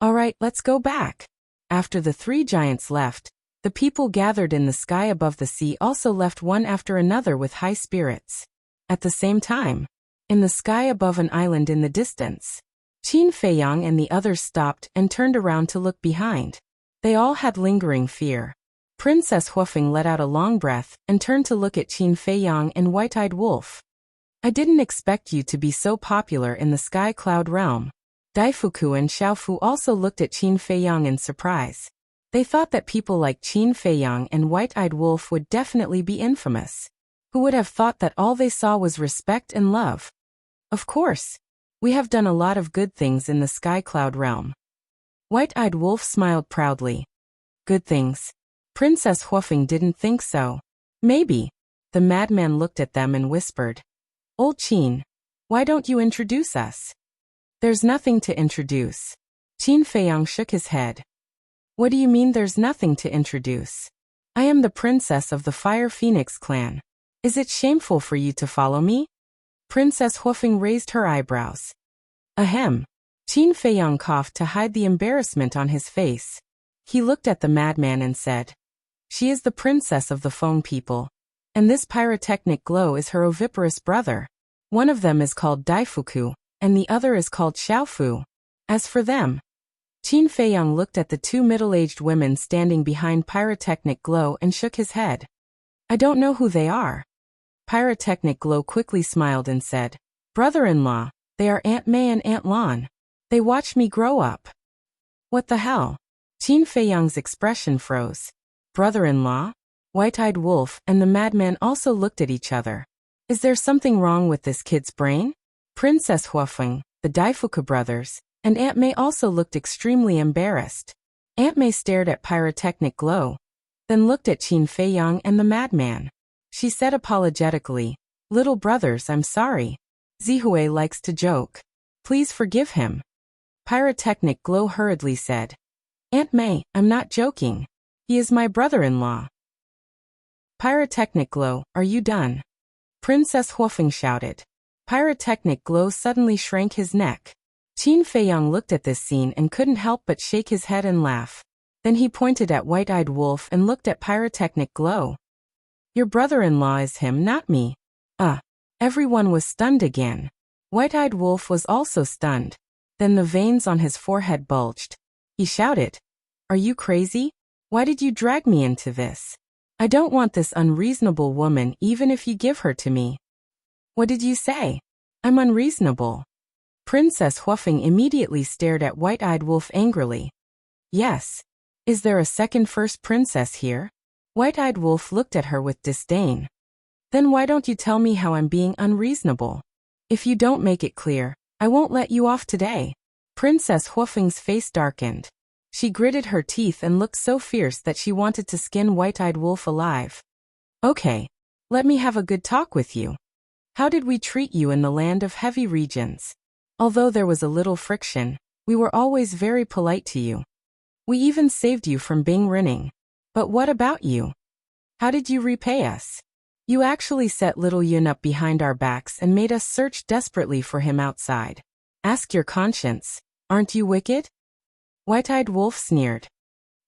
All right, let's go back. After the 3 giants left, the people gathered in the sky above the sea also left one after another with high spirits. At the same time, in the sky above an island in the distance, Qin Feiyang and the others stopped and turned around to look behind. They all had lingering fear. Princess Huofeng let out a long breath and turned to look at Qin Feiyang and White-Eyed Wolf. I didn't expect you to be so popular in the Sky Cloud realm. Daifuku and Xiaofu also looked at Qin Feiyang in surprise. They thought that people like Qin Feiyang and White-Eyed Wolf would definitely be infamous. Who would have thought that all they saw was respect and love? Of course. We have done a lot of good things in the Sky Cloud realm. White-Eyed Wolf smiled proudly. Good things. Princess Huofeng didn't think so. Maybe. The madman looked at them and whispered. Old Qin, why don't you introduce us? There's nothing to introduce. Qin Feiyang shook his head. What do you mean there's nothing to introduce? I am the princess of the Fire Phoenix clan. Is it shameful for you to follow me? Princess Huofeng raised her eyebrows. Ahem. Qin Feiyang coughed to hide the embarrassment on his face. He looked at the madman and said, She is the princess of the Feng people, and this pyrotechnic glow is her oviparous brother. One of them is called Daifuku, and the other is called Xiaofu. As for them, Qin Feiyang looked at the two middle-aged women standing behind Pyrotechnic Glow and shook his head. I don't know who they are. Pyrotechnic Glow quickly smiled and said, Brother-in-law, they are Aunt May and Aunt Lan. They watched me grow up. What the hell? Qin Feiyang's expression froze. Brother-in-law? White-eyed Wolf and the madman also looked at each other. Is there something wrong with this kid's brain? Princess Huafeng, the Daifuku brothers, and Aunt May also looked extremely embarrassed. Aunt May stared at Pyrotechnic Glow, then looked at Qin Feiyang and the madman. She said apologetically, Little brothers, I'm sorry. Zihue likes to joke. Please forgive him. Pyrotechnic Glow hurriedly said, Aunt May, I'm not joking. He is my brother-in-law. Pyrotechnic Glow, are you done? Princess Huafeng shouted. Pyrotechnic Glow suddenly shrank his neck. Qin Feiyang looked at this scene and couldn't help but shake his head and laugh. Then he pointed at White-Eyed Wolf and looked at Pyrotechnic Glow. Your brother-in-law is him, not me. Everyone was stunned again. White-Eyed Wolf was also stunned. Then the veins on his forehead bulged. He shouted, Are you crazy? Why did you drag me into this? I don't want this unreasonable woman even if you give her to me. What did you say? I'm unreasonable. Princess Huafeng immediately stared at White-Eyed Wolf angrily. Yes. Is there a second first princess here? White-Eyed Wolf looked at her with disdain. Then why don't you tell me how I'm being unreasonable? If you don't make it clear, I won't let you off today. Princess Huafeng's face darkened. She gritted her teeth and looked so fierce that she wanted to skin White-Eyed Wolf alive. Okay. Let me have a good talk with you. How did we treat you in the land of heavy regions? Although there was a little friction, we were always very polite to you. We even saved you from Bing Rinning. But what about you? How did you repay us? You actually set little Yun up behind our backs and made us search desperately for him outside. Ask your conscience. Aren't you wicked? White-Eyed Wolf sneered.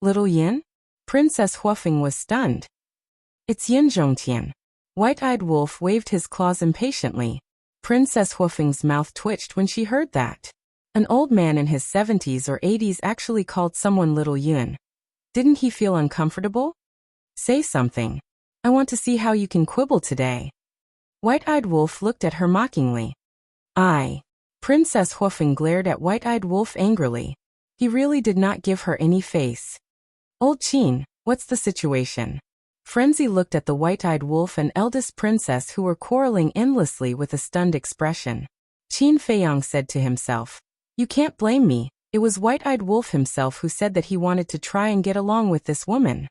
Little Yin? Princess Huafeng was stunned. It's Yin Zhongtian. White-Eyed Wolf waved his claws impatiently. Princess Huafeng's mouth twitched when she heard that. An old man in his 70s or 80s actually called someone Little Yun. Didn't he feel uncomfortable? Say something. I want to see how you can quibble today. White-Eyed Wolf looked at her mockingly. Princess Huafeng glared at White-Eyed Wolf angrily. He really did not give her any face. Old Qin, what's the situation? Frenzy looked at the White-Eyed Wolf and eldest princess who were quarreling endlessly with a stunned expression. Qin Feiyang said to himself, You can't blame me. It was White-Eyed Wolf himself who said that he wanted to try and get along with this woman.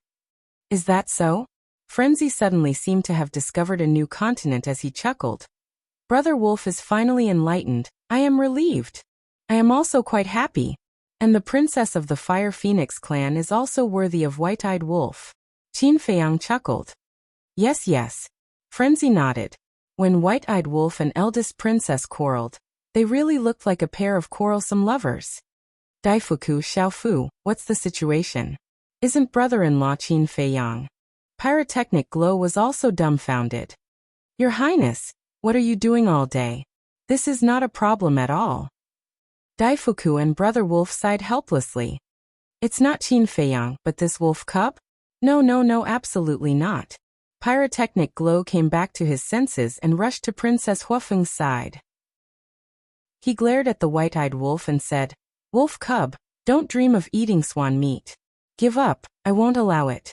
Is that so? Frenzy suddenly seemed to have discovered a new continent as he chuckled. Brother Wolf is finally enlightened. I am relieved. I am also quite happy. And the princess of the Fire Phoenix clan is also worthy of White-Eyed Wolf. Qin Feiyang chuckled. Yes. Frenzy nodded. When White-Eyed Wolf and eldest princess quarreled, they really looked like a pair of quarrelsome lovers. Daifuku Xiaofu, what's the situation? Isn't brother-in-law Qin Feiyang? Pyrotechnic Glow was also dumbfounded. Your Highness, what are you doing all day? This is not a problem at all. Daifuku and Brother Wolf sighed helplessly. It's not Qin Feiyang, but this wolf cub? No, absolutely not. Pyrotechnic Glow came back to his senses and rushed to Princess Huafeng's side. He glared at the White-Eyed Wolf and said, Wolf cub, don't dream of eating swan meat. Give up, I won't allow it.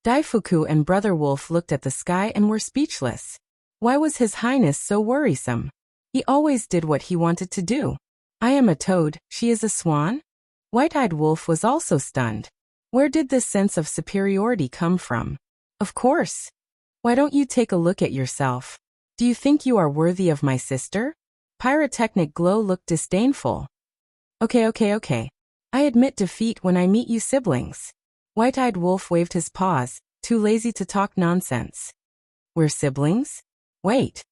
Daifuku and Brother Wolf looked at the sky and were speechless. Why was His Highness so worrisome? He always did what he wanted to do. I am a toad, she is a swan? White-Eyed Wolf was also stunned. Where did this sense of superiority come from? Of course. Why don't you take a look at yourself? Do you think you are worthy of my sister? Pyrotechnic Glow looked disdainful. Okay. I admit defeat when I meet you siblings. White-Eyed Wolf waved his paws, too lazy to talk nonsense. We're siblings? Wait.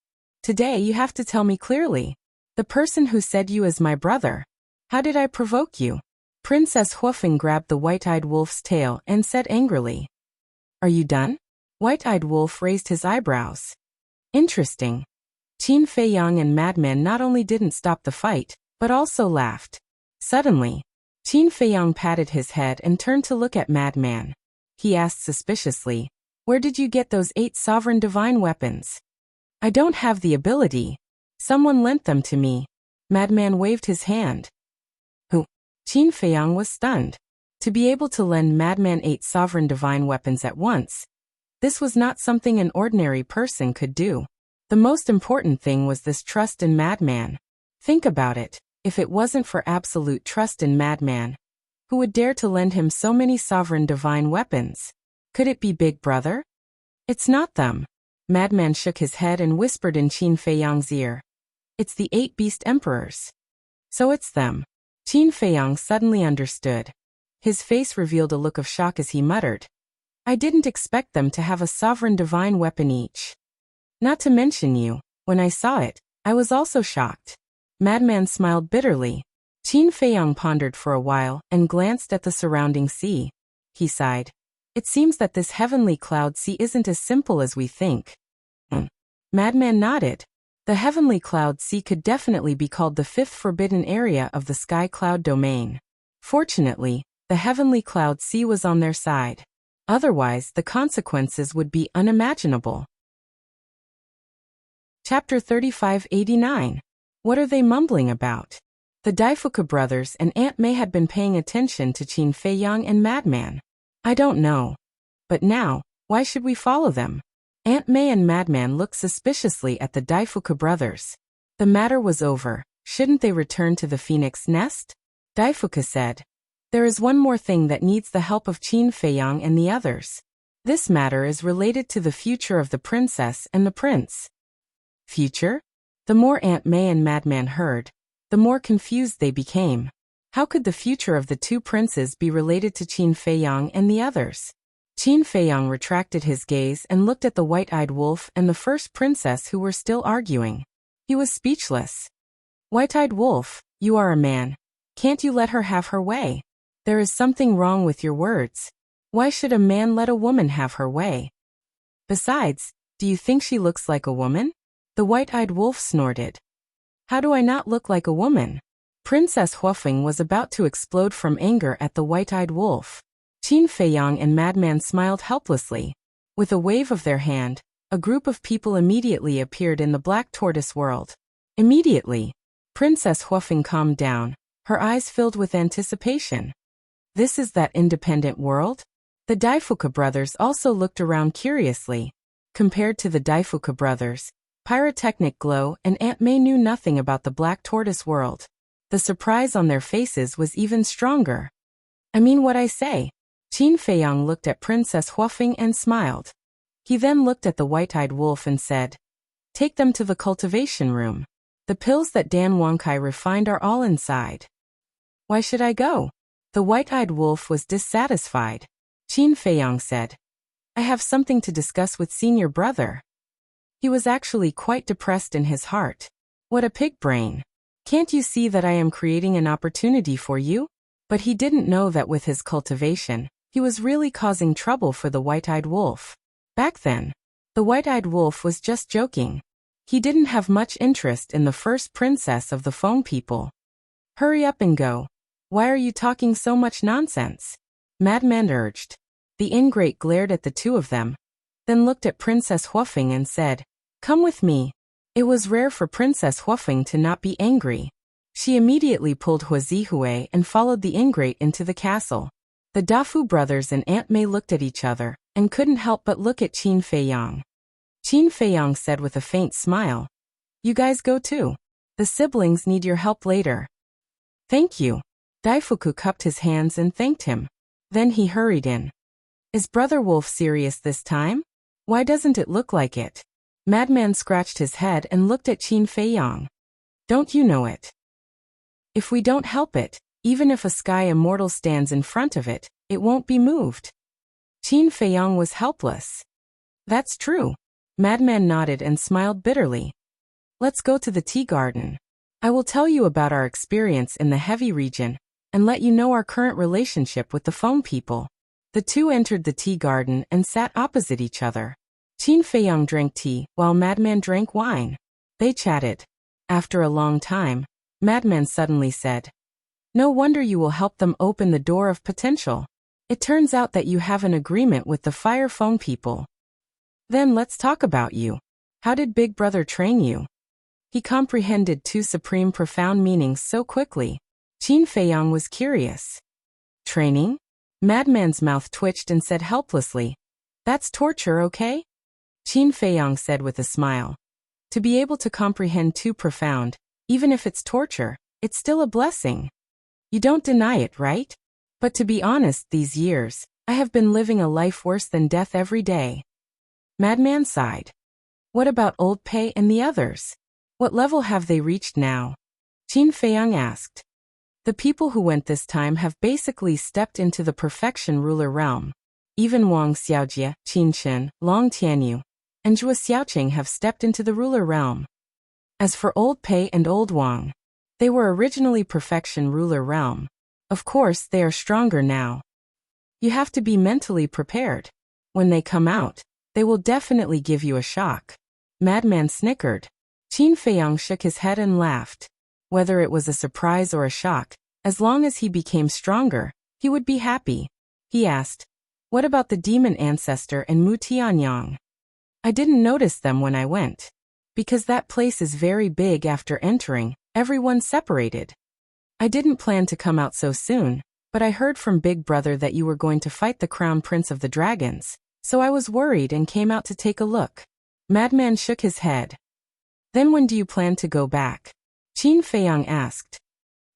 Today you have to tell me clearly. The person who said you is my brother. How did I provoke you? Princess Huafeng grabbed the White-Eyed Wolf's tail and said angrily. Are you done? White-Eyed Wolf raised his eyebrows. Interesting. Qin Feiyang and Madman not only didn't stop the fight, but also laughed. Suddenly, Qin Feiyang patted his head and turned to look at Madman. He asked suspiciously, "Where did you get those 8 sovereign divine weapons?" "I don't have the ability. Someone lent them to me." Madman waved his hand. Who? Qin Feiyang was stunned. To be able to lend Madman 8 sovereign divine weapons at once, this was not something an ordinary person could do. The most important thing was this trust in Madman. Think about it. If it wasn't for absolute trust in Madman, who would dare to lend him so many sovereign divine weapons? Could it be Big Brother? "It's not them." Madman shook his head and whispered in Qin Feiyang's ear. "It's the 8 beast emperors." "So it's them." Qin Feiyang suddenly understood. His face revealed a look of shock as he muttered, "I didn't expect them to have a sovereign divine weapon each. Not to mention you. When I saw it, I was also shocked." Madman smiled bitterly. Qin Feiyang pondered for a while and glanced at the surrounding sea. He sighed. "It seems that this heavenly cloud sea isn't as simple as we think." Madman nodded. The heavenly cloud sea could definitely be called the 5th forbidden area of the sky cloud domain. Fortunately, the heavenly cloud sea was on their side. Otherwise, the consequences would be unimaginable. Chapter 3589. What are they mumbling about? The Daifuku brothers and Aunt May had been paying attention to Qin Feiyang and Madman. "I don't know. But now, why should we follow them?" Aunt May and Madman looked suspiciously at the Daifuku brothers. The matter was over. Shouldn't they return to the phoenix nest? Daifuku said, "There is one more thing that needs the help of Qin Feiyang and the others. This matter is related to the future of the princess and the prince." Future? The more Aunt May and Madman heard, the more confused they became. How could the future of the 2 princes be related to Qin Feiyang and the others? Qin Feiyang retracted his gaze and looked at the white-eyed wolf and the first princess who were still arguing. He was speechless. "White-eyed wolf, you are a man. Can't you let her have her way? There is something wrong with your words. Why should a man let a woman have her way? Besides, do you think she looks like a woman?" The white-eyed wolf snorted. "How do I not look like a woman?" Princess Huofeng was about to explode from anger at the white-eyed wolf. Qin Feiyang and Madman smiled helplessly. With a wave of their hand, a group of people immediately appeared in the Black Tortoise world. Immediately, Princess Huofeng calmed down, her eyes filled with anticipation. This is that independent world? The Daifuku brothers also looked around curiously. Compared to the Daifuku brothers, Pyrotechnic Glow and Aunt May knew nothing about the Black Tortoise world. The surprise on their faces was even stronger. "I mean what I say." Qin Feiyang looked at Princess Huofeng and smiled. He then looked at the white-eyed wolf and said, "Take them to the cultivation room. The pills that Dan Wangkai refined are all inside." "Why should I go?" The white-eyed wolf was dissatisfied. Qin Feiyang said, "I have something to discuss with senior brother." He was actually quite depressed in his heart. What a pig brain. "Can't you see that I am creating an opportunity for you?" But he didn't know that with his cultivation, he was really causing trouble for the white-eyed wolf. Back then, the white-eyed wolf was just joking. He didn't have much interest in the first princess of the Feng people. "Hurry up and go. Why are you talking so much nonsense?" Madman urged. The ingrate glared at the 2 of them, then looked at Princess Huofeng and said, "Come with me." It was rare for Princess Huofeng to not be angry. She immediately pulled Huazihue and followed the ingrate into the castle. The Dafu brothers and Aunt May looked at each other and couldn't help but look at Qin Feiyang. Qin Feiyang said with a faint smile, "You guys go too. The siblings need your help later." "Thank you." Daifuku cupped his hands and thanked him. Then he hurried in. "Is Brother Wolf serious this time? Why doesn't it look like it?" Madman scratched his head and looked at Qin Feiyang. "Don't you know it? If we don't help it, even if a sky immortal stands in front of it, it won't be moved." Qin Feiyang was helpless. "That's true." Madman nodded and smiled bitterly. "Let's go to the tea garden. I will tell you about our experience in the heavy region, and let you know our current relationship with the Feng people." The 2 entered the tea garden and sat opposite each other. Qin Feiyang drank tea, while Madman drank wine. They chatted. After a long time, Madman suddenly said, No wonder you will help them open the door of potential. It turns out that you have an agreement with the Fire Phone people. Then let's talk about you. How did Big Brother train you? He comprehended two supreme profound meanings so quickly. Qin Feiyang was curious. Training? Madman's mouth twitched and said helplessly, "That's torture, okay?" Qin Feiyang said with a smile. To be able to comprehend too profound, even if it's torture, it's still a blessing. You don't deny it, right? But to be honest, these years, I have been living a life worse than death every day. Madman sighed. What about Old Pei and the others? What level have they reached now? Qin Feiyang asked. The people who went this time have basically stepped into the perfection ruler realm. Even Wang Xiaojie, Qin Chen, Long Tianyu, and Zhou Xiaoqing have stepped into the ruler realm. As for Old Pei and Old Wang, they were originally perfection ruler realm. Of course, they are stronger now. You have to be mentally prepared. When they come out, they will definitely give you a shock. Madman snickered. Qin Feiyang shook his head and laughed. Whether it was a surprise or a shock, as long as he became stronger, he would be happy. He asked, "What about the demon ancestor and Mu Tianyang?" I didn't notice them when I went. Because that place is very big. After entering, everyone separated. I didn't plan to come out so soon, but I heard from Big Brother that you were going to fight the Crown Prince of the Dragons, so I was worried and came out to take a look. Madman shook his head. Then when do you plan to go back? Qin Feiyang asked.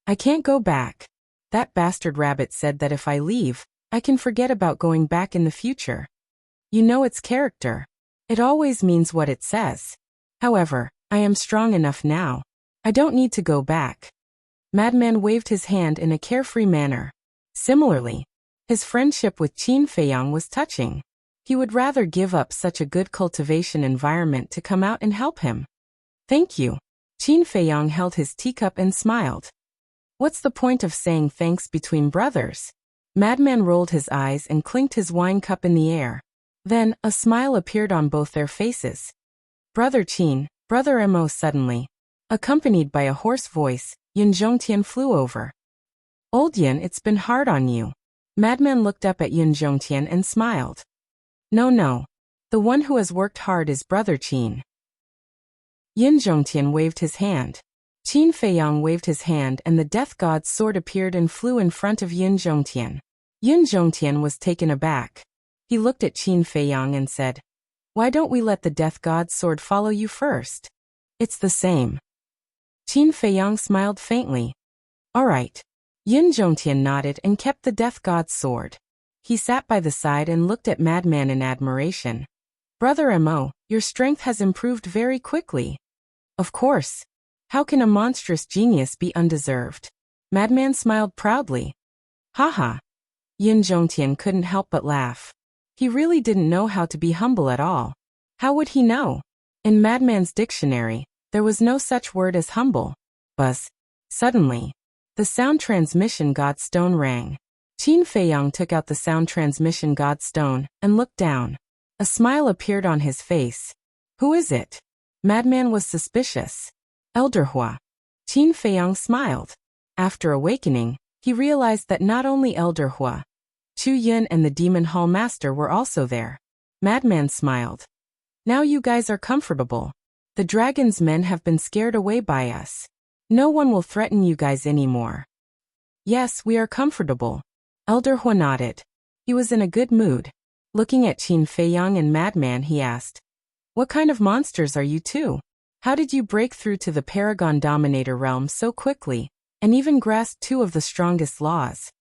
I can't go back. That bastard rabbit said that if I leave, I can forget about going back in the future. You know its character. It always means what it says. However, I am strong enough now. I don't need to go back. Madman waved his hand in a carefree manner. Similarly, his friendship with Qin Feiyang was touching. He would rather give up such a good cultivation environment to come out and help him. Thank you. Qin Feiyang held his teacup and smiled. What's the point of saying thanks between brothers? Madman rolled his eyes and clinked his wine cup in the air. Then, a smile appeared on both their faces. Brother Qin, Brother Mo. Suddenly, accompanied by a hoarse voice, Yin Zhongtian flew over. Old Yin, it's been hard on you. Madman looked up at Yin Zhongtian and smiled. No. The one who has worked hard is Brother Qin. Yin Zhongtian waved his hand. Qin Feiyang waved his hand and the death god's sword appeared and flew in front of Yin Zhongtian. Yin Zhongtian was taken aback. He looked at Qin Feiyang and said, "Why don't we let the death god's sword follow you first? It's the same." Qin Feiyang smiled faintly. All right. Yin Zhongtian nodded and kept the death god's sword. He sat by the side and looked at Madman in admiration. Brother Mo, your strength has improved very quickly. Of course. How can a monstrous genius be undeserved? Madman smiled proudly. Haha. Yin Zhongtian couldn't help but laugh. He really didn't know how to be humble at all. How would he know? In Madman's dictionary, there was no such word as humble. Buzz. Suddenly, the sound transmission god stone rang. Qin Feiyang took out the sound transmission god stone and looked down. A smile appeared on his face. Who is it? Madman was suspicious. Elder Hua. Qin Feiyang smiled. After awakening, he realized that not only Elder Hua, Chu Yin and the Demon Hall Master were also there. Madman smiled. Now you guys are comfortable. The dragon's men have been scared away by us. No one will threaten you guys anymore. Yes, we are comfortable. Elder Hua nodded. He was in a good mood. Looking at Qin Feiyang and Madman, he asked, "What kind of monsters are you two? How did you break through to the Paragon Dominator realm so quickly, and even grasp two of the strongest laws?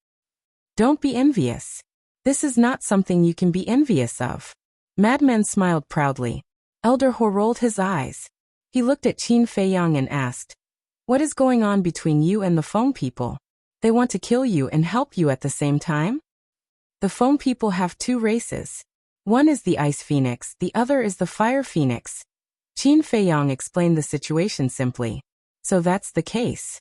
Don't be envious. This is not something you can be envious of." Madman smiled proudly. Elder Hua rolled his eyes. He looked at Qin Feiyang and asked, "What is going on between you and the Foam people? They want to kill you and help you at the same time?" The Foam people have two races. One is the Ice Phoenix, the other is the Fire Phoenix. Qin Feiyang explained the situation simply. So that's the case.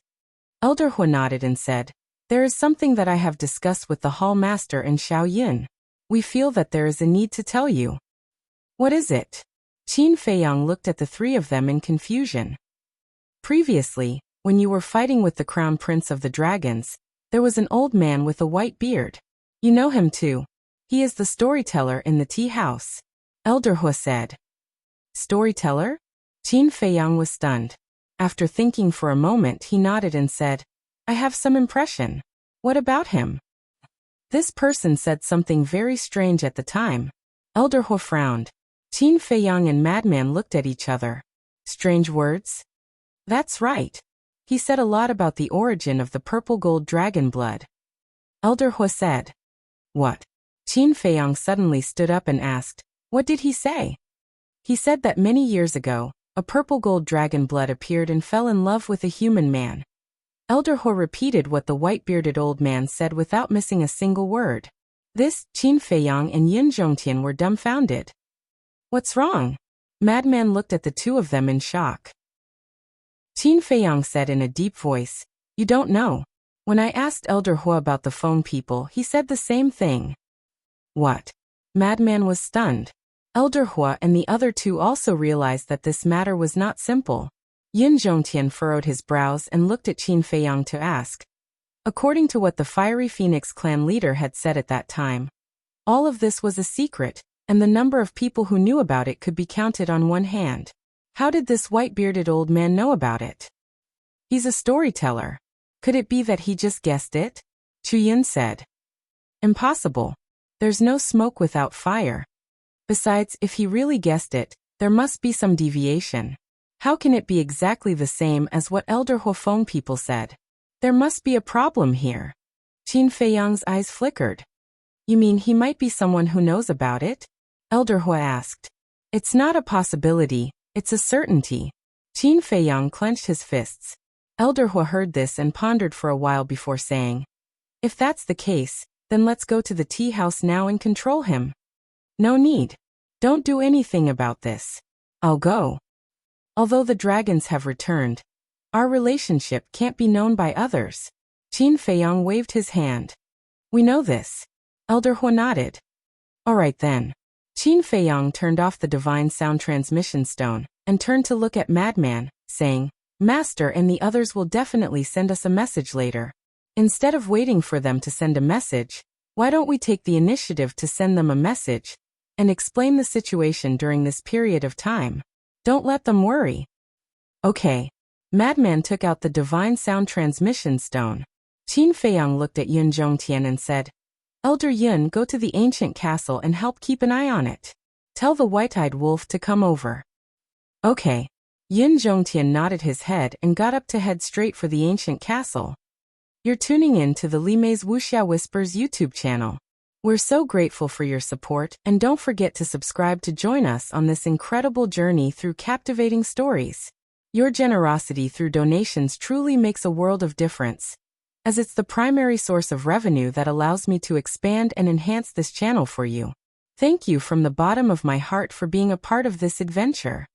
Elder Hua nodded and said, "There is something that I have discussed with the Hall Master and Xiao Yin. We feel that there is a need to tell you." What is it? Qin Feiyang looked at the three of them in confusion. Previously, when you were fighting with the Crown Prince of the Dragons, There was an old man with a white beard. You know him too. He is the storyteller in the tea house. Elder Hua said. Storyteller? Qin Feiyang was stunned. After thinking for a moment, he nodded and said, I have some impression. What about him? This person said something very strange at the time. Elder Hua frowned. Qin Feiyang and Madman looked at each other. Strange words? That's right. He said a lot about the origin of the purple gold dragon blood. Elder Hua said. What? Qin Feiyang suddenly stood up and asked, what did he say? He said that many years ago, a purple gold dragon blood appeared and fell in love with a human man. Elder Hua repeated what the white-bearded old man said without missing a single word. This, Qin Feiyang and Yin Zhongtian were dumbfounded. What's wrong? Madman looked at the two of them in shock. Qin Feiyang said in a deep voice, you don't know. When I asked Elder Hua about the phone people, he said the same thing. What? Madman was stunned. Elder Hua and the other two also realized that this matter was not simple. Yin Zhongtian furrowed his brows and looked at Qin Feiyang to ask. According to what the Fiery Phoenix clan leader had said at that time, all of this was a secret, and the number of people who knew about it could be counted on one hand. How did this white-bearded old man know about it? He's a storyteller. Could it be that he just guessed it? Chu Yin said. Impossible. There's no smoke without fire. Besides, if he really guessed it, there must be some deviation. How can it be exactly the same as what Elder Hua phone people said? There must be a problem here. Qin Feiyang's eyes flickered. You mean he might be someone who knows about it? Elder Hua asked. It's not a possibility, it's a certainty. Qin Feiyang clenched his fists. Elder Hua heard this and pondered for a while before saying, if that's the case, then let's go to the tea house now and control him. No need. Don't do anything about this. I'll go. Although the dragons have returned, our relationship can't be known by others. Qin Feiyang waved his hand. We know this. Elder Hua nodded. All right then. Qin Feiyang turned off the divine sound transmission stone and turned to look at Madman, saying, Master and the others will definitely send us a message later. Instead of waiting for them to send a message, why don't we take the initiative to send them a message and explain the situation during this period of time? Don't let them worry. Okay. Madman took out the divine sound transmission stone. Qin Feiyang looked at Yin Zhongtian and said, Elder Yin, go to the ancient castle and help keep an eye on it. Tell the white-eyed wolf to come over. Okay. Yin Zhongtian nodded his head and got up to head straight for the ancient castle. You're tuning in to the Li Mei's Wuxia Whispers YouTube channel. We're so grateful for your support, and don't forget to subscribe to join us on this incredible journey through captivating stories. Your generosity through donations truly makes a world of difference, as it's the primary source of revenue that allows me to expand and enhance this channel for you. Thank you from the bottom of my heart for being a part of this adventure.